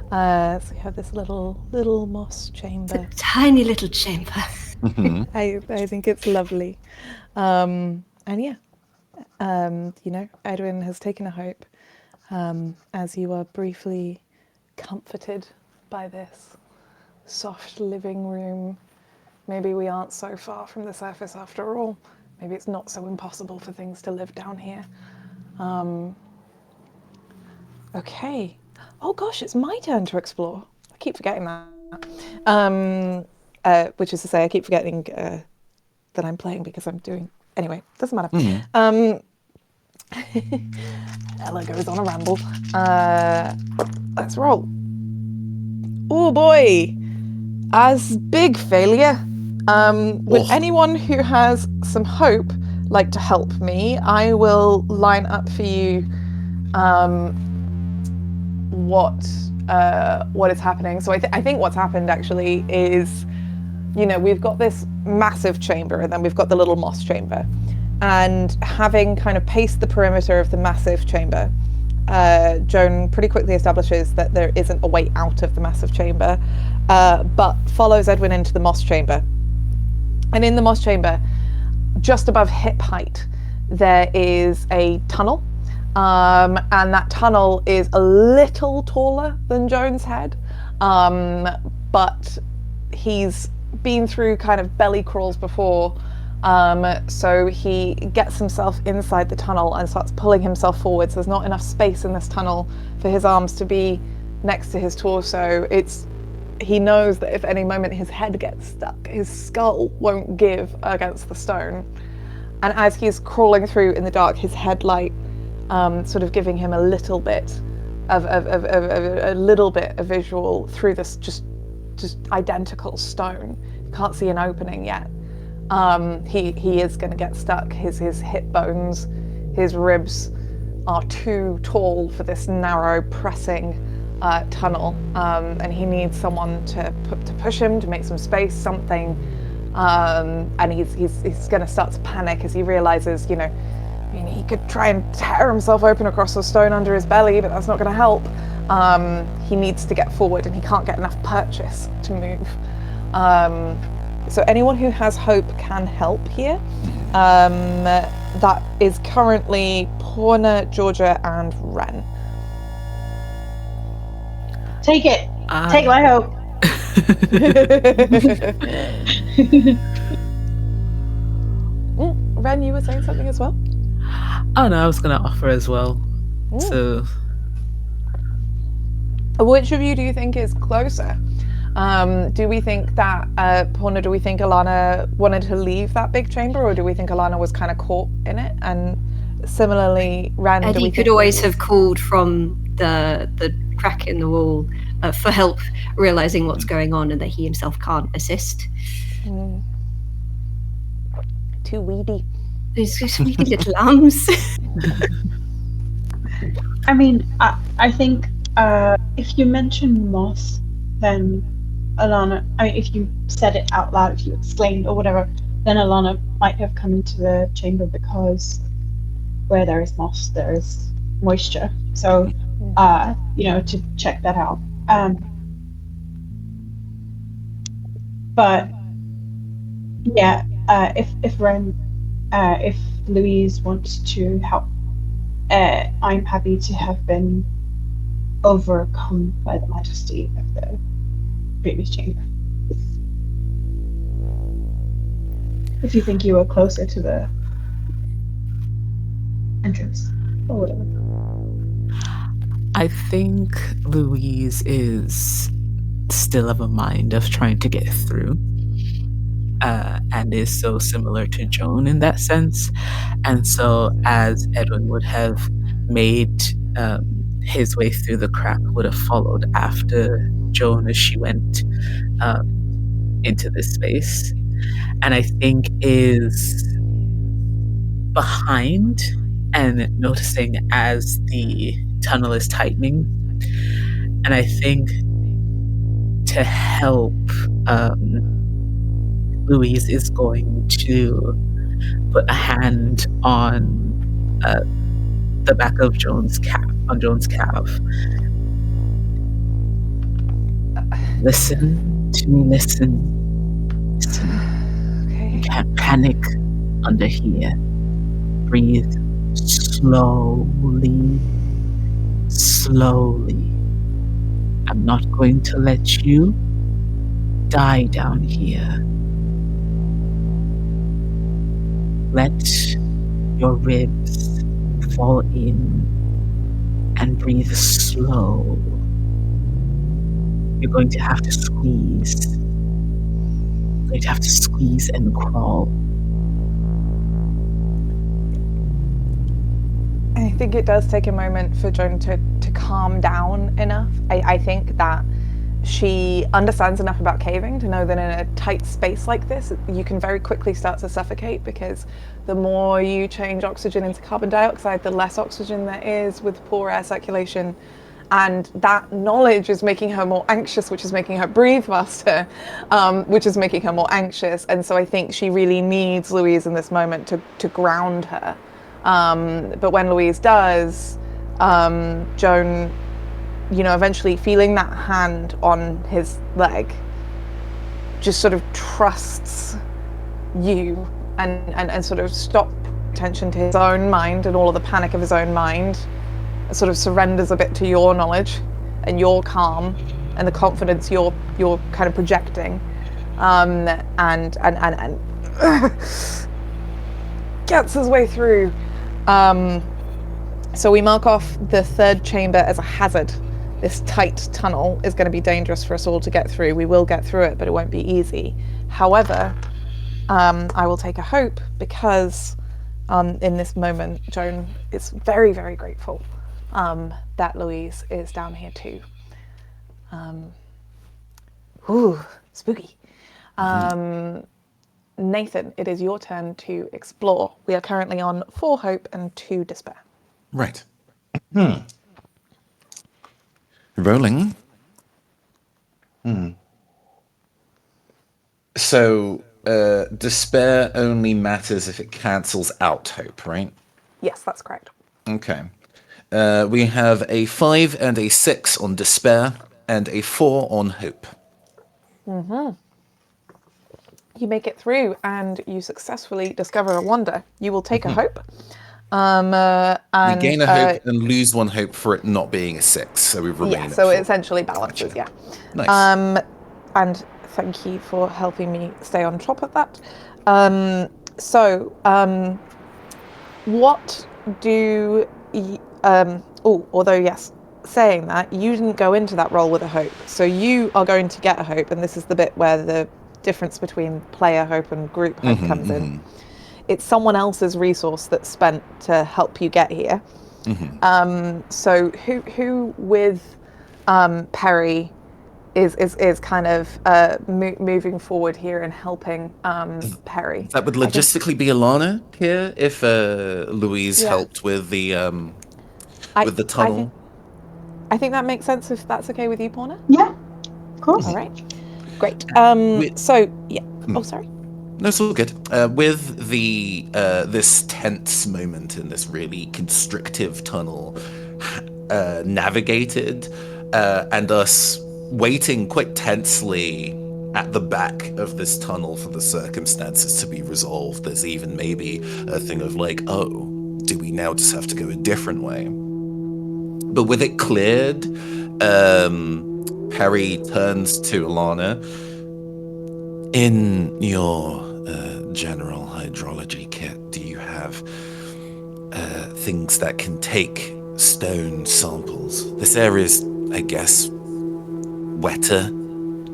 So we have this little moss chamber. It's a tiny little chamber. I think it's lovely. And yeah, Edwin has taken a hope as you are briefly comforted by this soft living room. Maybe we aren't so far from the surface after all. Maybe it's not so impossible for things to live down here. Okay. Oh gosh, it's my turn to explore. I keep forgetting that. Which is to say, I keep forgetting that I'm playing because I'm doing... Anyway, doesn't matter. Ella goes on a ramble. Let's roll. Oh boy. As big failure. Would anyone who has some hope like to help me? I will line up for you what is happening. So I think what's happened actually is, we've got this massive chamber and then we've got the little moss chamber. And having kind of paced the perimeter of the massive chamber, Joan pretty quickly establishes that there isn't a way out of the massive chamber, but follows Edwin into the moss chamber. And in the moss chamber, just above hip height, there is a tunnel. And that tunnel is a little taller than Joan's head, but he's been through kind of belly crawls before. So he gets himself inside the tunnel and starts pulling himself forward. So there's not enough space in this tunnel for his arms to be next to his torso. He knows that if any moment his head gets stuck, his skull won't give against the stone. And as he's crawling through in the dark, his headlight sort of giving him a little bit of a visual through this just identical stone. You can't see an opening yet. He is going to get stuck. His hip bones, his ribs are too tall for this narrow, pressing tunnel, and he needs someone to push him, to make some space, something. And he's going to start to panic as he realizes, he could try and tear himself open across the stone under his belly, but that's not going to help. He needs to get forward, and he can't get enough purchase to move. So anyone who has hope can help here. That is currently Poorna, Georgia, and Wren. Take it. Take my hope. Wren, you were saying something as well? Oh no, I was going to offer as well. So, which of you do you think is closer? Do we think that Poorna? Do we think Alana wanted to leave that big chamber, or do we think Alana was kind of caught in it? And similarly, Wren, Eddie could always have called from the crack in the wall for help, realizing what's going on and that he himself can't assist. Too weedy. These sweet little arms. I mean, I think if you mention moss, then Alana, if you said it out loud, if you exclaimed or whatever, then Alana might have come into the chamber because where there is moss, there is moisture. So, to check that out. But yeah, if Louise wants to help, I'm happy to have been overcome by the majesty of the previous chamber. If you think you are closer to the entrance or whatever. I think Louise is still of a mind of trying to get through, and is so similar to Joan in that sense. And so, as Edwin would have made his way through the crack, would have followed after Joan as she went into this space, and I think is behind and noticing as the tunnel is tightening. And I think to help, Louise is going to put a hand on the back of Joan's calf. Listen to me, listen. Okay. You can't panic under here. Breathe slowly. I'm not going to let you die down here. Let your ribs fall in and breathe slow. You're going to have to squeeze. You're going to have to squeeze and crawl. I think it does take a moment for Joan to calm down enough. I think that she understands enough about caving to know that in a tight space like this, you can very quickly start to suffocate, because the more you change oxygen into carbon dioxide, the less oxygen there is with poor air circulation. And that knowledge is making her more anxious, which is making her breathe faster, which is making her more anxious. And so I think she really needs Louise in this moment to ground her. But when Louise does, Joan, eventually feeling that hand on his leg, just sort of trusts you and sort of stop attention to his own mind and all of the panic of his own mind, sort of surrenders a bit to your knowledge and your calm and the confidence you're kind of projecting, and gets his way through. So we mark off the third chamber as a hazard. This tight tunnel is going to be dangerous for us all to get through. We will get through it, but it won't be easy. However, I will take a hope, because in this moment, Joan is very, very grateful that Louise is down here too. Ooh, spooky. Nathan, it is your turn to explore. We are currently on 4 hope and 2 despair. Right. Rolling. So, despair only matters if it cancels out hope, right? Yes, that's correct. Okay. We have a 5 and a 6 on despair, and a 4 on hope. You make it through, and you successfully discover a wonder. You will take a hope. And we gain a hope and lose 1 hope for it not being a 6, so we remain at so 4. it essentially balances. Gotcha. Yeah. Nice. And thank you for helping me stay on top of that. What do although yes, saying that, you didn't go into that role with a hope, so you are going to get a hope, and this is the bit where the difference between player hope and group hope comes in. It's someone else's resource that's spent to help you get here. So who with Perry is kind of moving forward here and helping Perry. That would logistically be Alana here if Louise helped with the tunnel. I think that makes sense, if that's okay with you, Poorna. Yeah, of course. All right, great. So yeah. Oh, sorry. No, it's all good. With the this tense moment in this really constrictive tunnel navigated, and us waiting quite tensely at the back of this tunnel for the circumstances to be resolved. There's even maybe a thing of like, oh, do we now just have to go a different way? But with it cleared, Perry turns to Alana. In your general hydrology kit, do you have things that can take stone samples? This area is, I guess, wetter,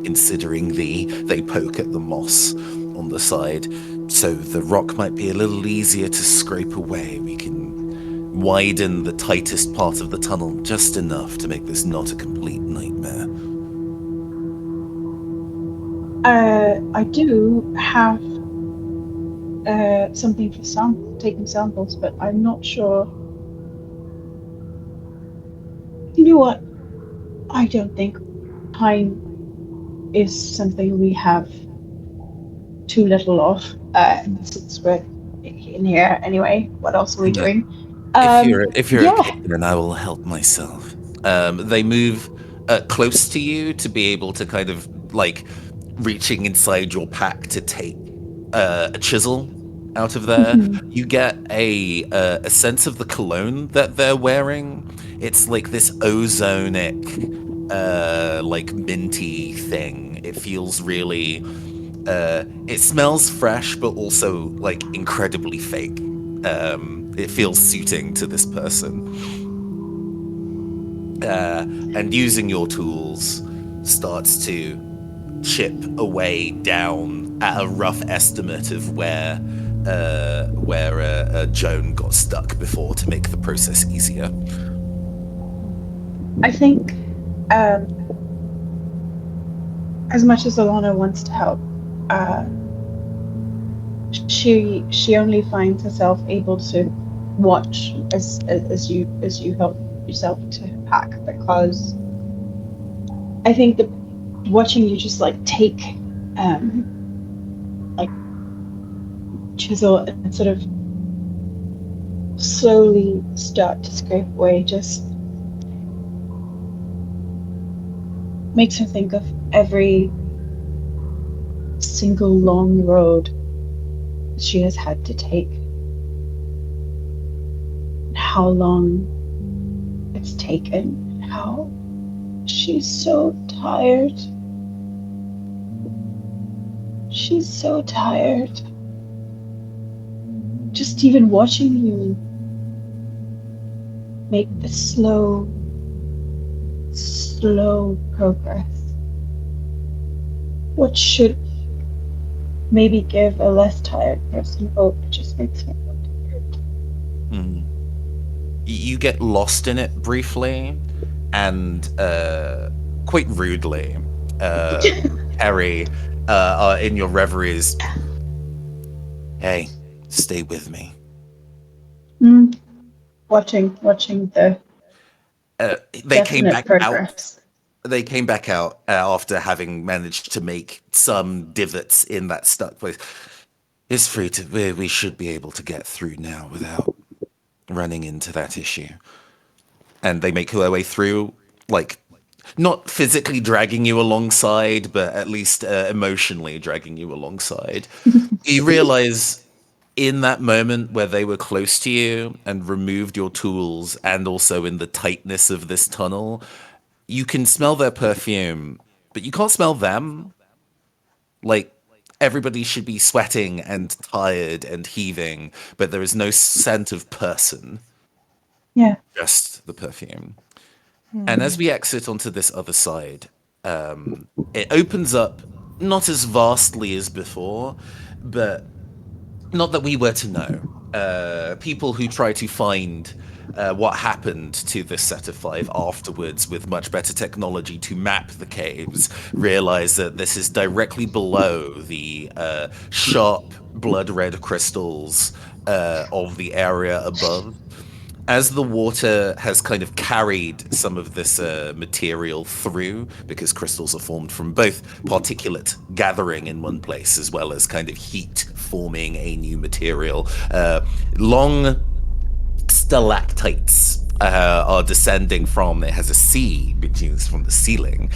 considering they poke at the moss on the side, so the rock might be a little easier to scrape away. We can widen the tightest part of the tunnel just enough to make this not a complete nightmare. I do have something for taking samples, but I'm not sure. You know what? I don't think time is something we have too little of. Since we're in here anyway, what else are we doing? If you're Yeah. okay, then I will help myself. They move close to you to be able to kind of like reaching inside your pack to take a chisel out of there. You get a sense of the cologne that they're wearing. It's like this ozonic, like minty thing. It feels really. It smells fresh, but also like incredibly fake. It feels suiting to this person. And using your tools starts to chip away down at a rough estimate of where Joan got stuck before to make the process easier. I think, as much as Alana wants to help, she only finds herself able to watch as you help yourself to pack, because I think that watching you just like take like chisel and sort of slowly start to scrape away just makes her think of every single long road she has had to take, how long it's taken, how she's so tired. She's so tired. Just even watching you make the slow progress. What should maybe give a less tired person hope just makes me more tired. You get lost in it briefly, and quite rudely, Harry, in your reveries, hey, stay with me. Watching the they came back progress. out. They came back out after having managed to make some divots in that stuck place. It's free to. We should be able to get through now without running into that issue. And they make their way through, like, not physically dragging you alongside, but at least emotionally dragging you alongside. You realize in that moment where they were close to you and removed your tools, and also in the tightness of this tunnel, you can smell their perfume, but you can't smell them. Like, everybody should be sweating and tired and heaving, but there is no scent of person. Yeah. Just the perfume. And as we exit onto this other side, it opens up not as vastly as before, but not that we were to know. People who try to find what happened to this set of 5 afterwards with much better technology to map the caves realize that this is directly below the sharp blood red crystals of the area above. as the water has kind of carried some of this material through, because crystals are formed from both particulate gathering in one place as well as kind of heat forming a new material, long stalactites are descending from, it has a C from the ceiling.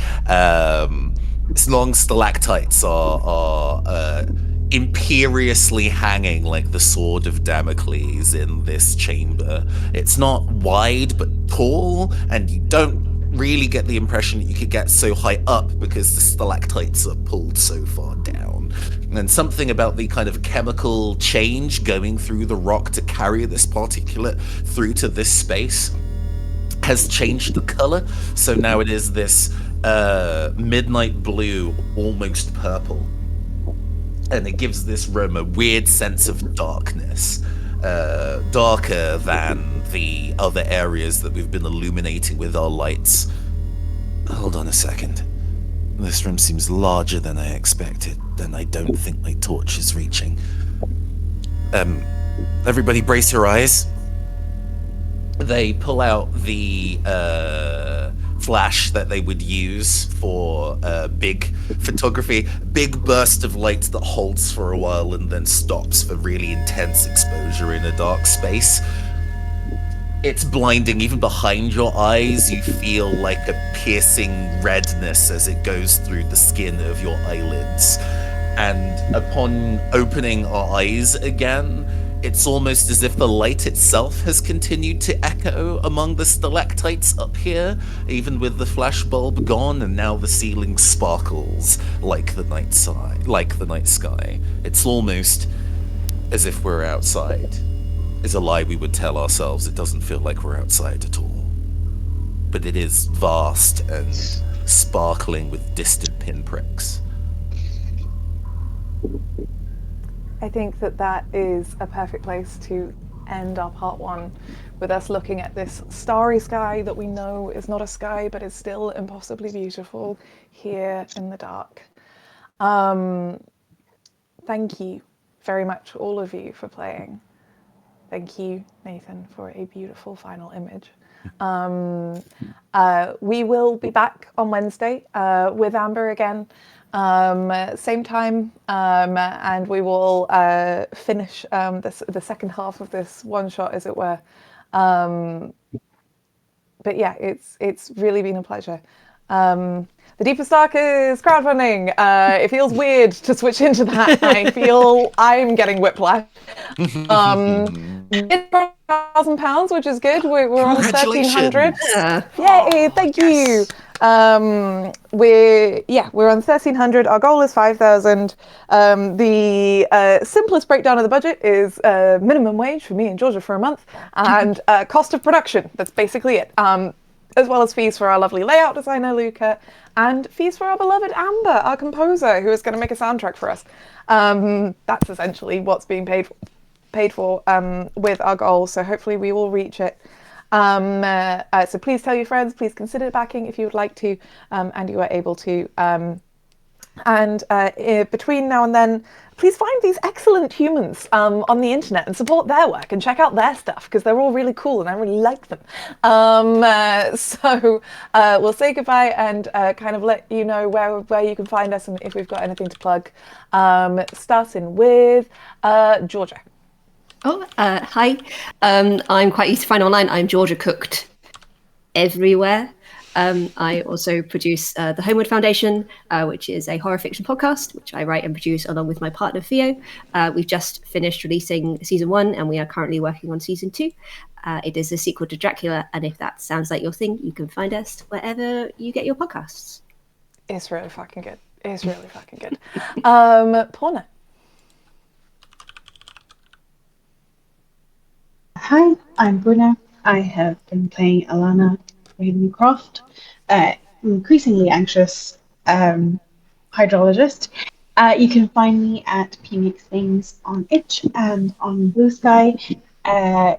Long stalactites are imperiously hanging like the sword of Damocles in this chamber. It's not wide but tall, and you don't really get the impression that you could get so high up because the stalactites are pulled so far down. And something about the kind of chemical change going through the rock to carry this particulate through to this space has changed the color. So now it is this midnight blue, almost purple. And it gives this room a weird sense of darkness, darker than the other areas that we've been illuminating with our lights. Hold on a second. This room seems larger than I expected, and I don't think my torch is reaching. Everybody brace your eyes. They pull out the flash that they would use for big photography, big burst of light that holds for a while and then stops for really intense exposure in a dark space. It's blinding. Even behind your eyes, you feel like a piercing redness as it goes through the skin of your eyelids. And upon opening our eyes again, it's almost as if the light itself has continued to echo among the stalactites up here, even with the flashbulb gone, and now the ceiling sparkles like the night sky. It's almost as if we're outside. Is a lie we would tell ourselves. It doesn't feel like we're outside at all. But it is vast and sparkling with distant pinpricks. I think that is a perfect place to end our part one, with us looking at this starry sky that we know is not a sky but is still impossibly beautiful here in the dark. Thank you very much, all of you, for playing. Thank you, Nathan, for a beautiful final image. We will be back on Wednesday with Amber again, same time, and we will finish the second half of this one shot, as it were. But yeah, it's really been a pleasure. The Deepest Dark is crowdfunding. It feels weird to switch into that. I feel I'm getting whiplash. £1,000, which is good. We're on 1,300. Yay! Thank you. We're on 1,300. Our goal is 5,000. The simplest breakdown of the budget is minimum wage for me and Georgia for a month, and cost of production. That's basically it. As well as fees for our lovely layout designer, Luca, and fees for our beloved Amber, our composer, who is going to make a soundtrack for us. That's essentially what's being paid for with our goal, so hopefully we will reach it. So please tell your friends, please consider backing if you would like to, and you are able to. Between now and then, please find these excellent humans on the internet and support their work and check out their stuff, because they're all really cool and I really like them. So we'll say goodbye and kind of let you know where you can find us and if we've got anything to plug. Starting with Georgia. Hi. I'm quite easy to find online. I'm Georgia Cooked everywhere. I also produce the Homeward Foundation, which is a horror fiction podcast, which I write and produce along with my partner, Theo. We've just finished releasing season 1, and we are currently working on season 2. It is a sequel to Dracula, and if that sounds like your thing, you can find us wherever you get your podcasts. It's really fucking good. Poorna. Hi, I'm Poorna. I have been playing Alana Ravencroft, increasingly anxious hydrologist. You can find me at P Makes Things on Itch and on Blue Sky.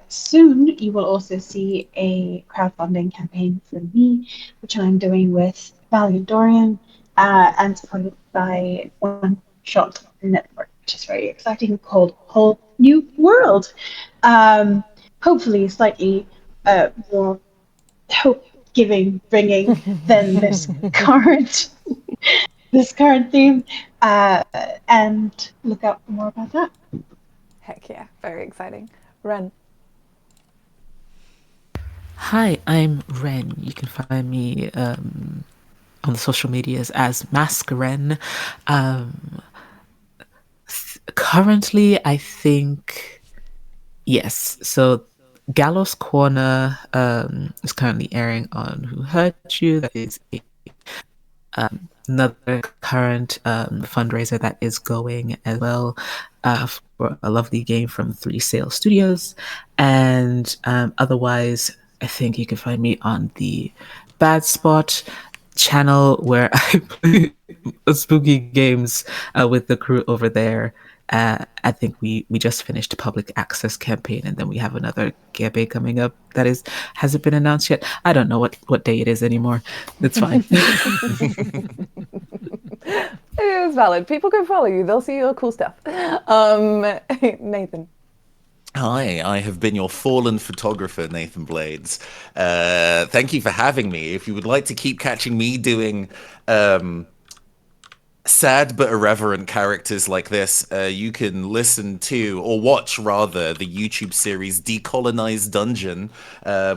Soon you will also see a crowdfunding campaign for me, which I'm doing with Valiant Dorian, and supported by One Shot Network, which is very exciting, called Whole New World. Hopefully slightly more hope-giving, bringing than this current theme, and look out for more about that. Heck yeah, very exciting. Wren. Hi, I'm Wren. You can find me on the social medias as Mask-Wren. Currently, I think, yes. So Gallows Corner is currently airing on Who Hurt You. That is another current fundraiser that is going as well for a lovely game from 3 Sail Studios. And otherwise, I think you can find me on the Bad Spot channel where I play spooky games with the crew over there. I think we just finished a public access campaign, and then we have another campaign coming up that hasn't been announced yet. I don't know what day it is anymore. It's fine. It is valid. People can follow you. They'll see your cool stuff. Nathan. Hi, I have been your fallen photographer, Nathan Blades. Thank you for having me. If you would like to keep catching me doing sad but irreverent characters like this, you can listen to, or watch rather, the YouTube series Decolonized Dungeon,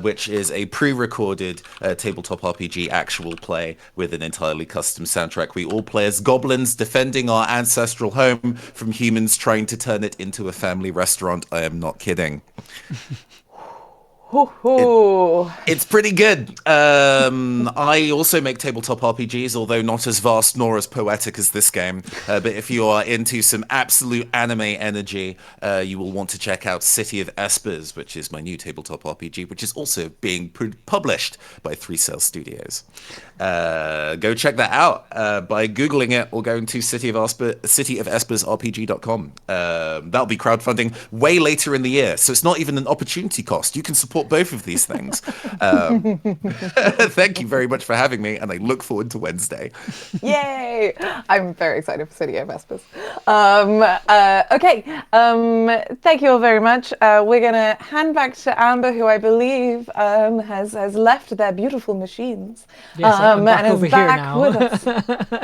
which is a pre-recorded tabletop RPG actual play with an entirely custom soundtrack. We all play as goblins defending our ancestral home from humans trying to turn it into a family restaurant. I am not kidding. It's pretty good. I also make tabletop RPGs, although not as vast nor as poetic as this game. But if you are into some absolute anime energy, you will want to check out City of Espers, which is my new tabletop RPG, which is also being published by 3 Sail Studios. Go check that out by Googling it or going to cityofespersrpg.com. That'll be crowdfunding way later in the year, so it's not even an opportunity cost. You can support both of these things. Thank you very much for having me, and I look forward to Wednesday. Yay! I'm very excited for City of Vespers. Okay, thank you all very much. We're going to hand back to Amber, who I believe has left their beautiful machines. Yes, I'm back and over is here back now. with us.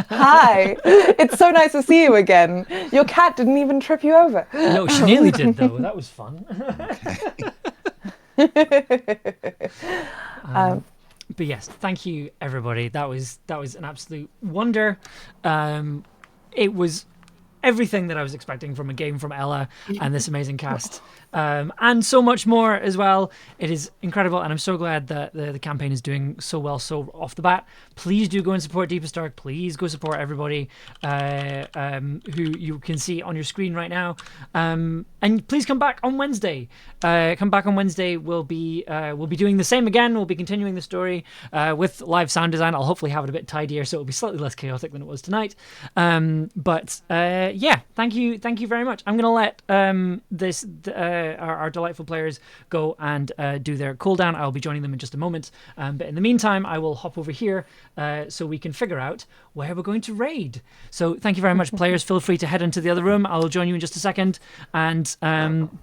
Hi! It's so nice to see you again. Your cat didn't even trip you over. No, she nearly did, though. That was fun. But yes, thank you, everybody. That was an absolute wonder. It was everything that I was expecting from a game from Ella and this amazing cast, and so much more as well. It is incredible, and I'm so glad that the campaign is doing so well so off the bat. Please do go and support Deepest Dark. Please go support everybody who you can see on your screen right now, and please come back on Wednesday. We'll be doing the same again. We'll be continuing the story with live sound design. I'll hopefully have it a bit tidier, so it'll be slightly less chaotic than it was tonight. Yeah, thank you very much. I'm gonna let our delightful players go and do their cooldown. I'll be joining them in just a moment, but in the meantime I will hop over here so we can figure out where we're going to raid. So thank you very much, players. Feel free to head into the other room. I'll join you in just a second, and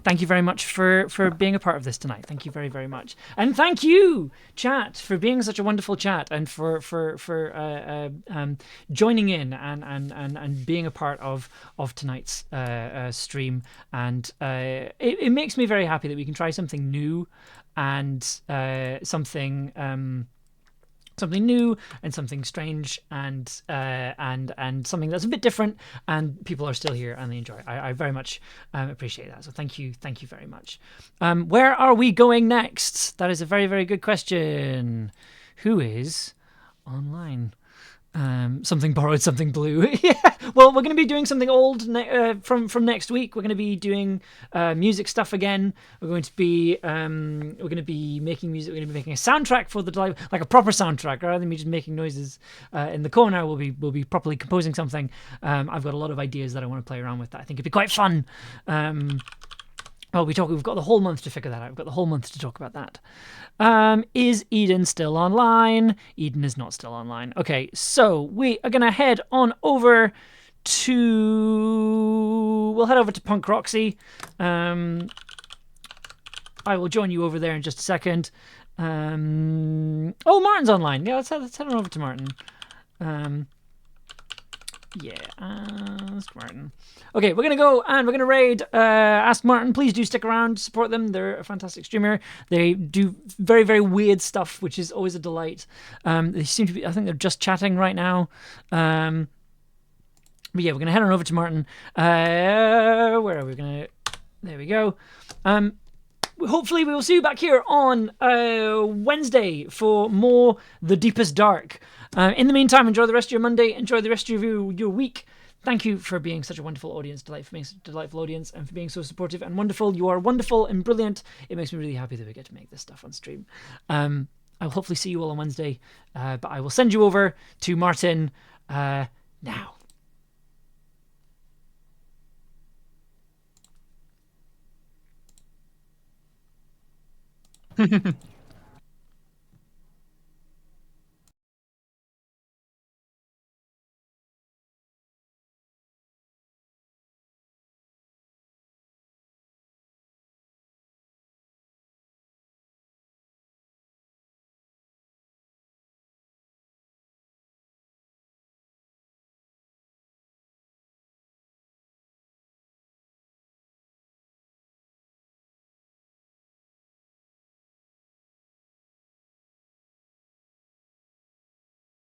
thank you very much for being a part of this tonight. Thank you very, very much, and thank you, chat, for being such a wonderful chat, and for joining in and being a part of new stream. And it makes me very happy that we can try something new and something new and something strange and something that's a bit different, and people are still here and they enjoy it. I very much appreciate that. So thank you very much. Where are we going next? That is a very, very good question. Who is online? Something borrowed, something blue. Yeah. Well, we're going to be doing something old from next week. We're going to be doing music stuff again. We're going to be making music. We're going to be making a soundtrack for the like a proper soundtrack, rather than me just making noises in the corner. We'll be properly composing something. I've got a lot of ideas that I want to play around with. That I think it'd be quite fun. Well, we've got the whole month to figure that out. We've got the whole month to talk about that. Is Eden still online? Eden is not still online. Okay, so we are going to head on over to... We'll head over to Punk Roxy. I will join you over there in just a second. Oh, Martin's online. Yeah, let's head on over to Martin. Yeah, Ask Martin. Okay, we're going to go and we're going to raid Ask Martin. Please do stick around, support them. They're a fantastic streamer. They do very, very weird stuff, which is always a delight. They seem to be, I think they're just chatting right now. But yeah, we're going to head on over to Martin. Where are we going to... There we go. Hopefully we will see you back here on Wednesday for more The Deepest Dark. In the meantime, enjoy the rest of your Monday. Enjoy the rest of your week. Thank you for being such a wonderful audience, delightful audience, and for being so supportive and wonderful. You are wonderful and brilliant. It makes me really happy that we get to make this stuff on stream. I will hopefully see you all on Wednesday, but I will send you over to Martin now.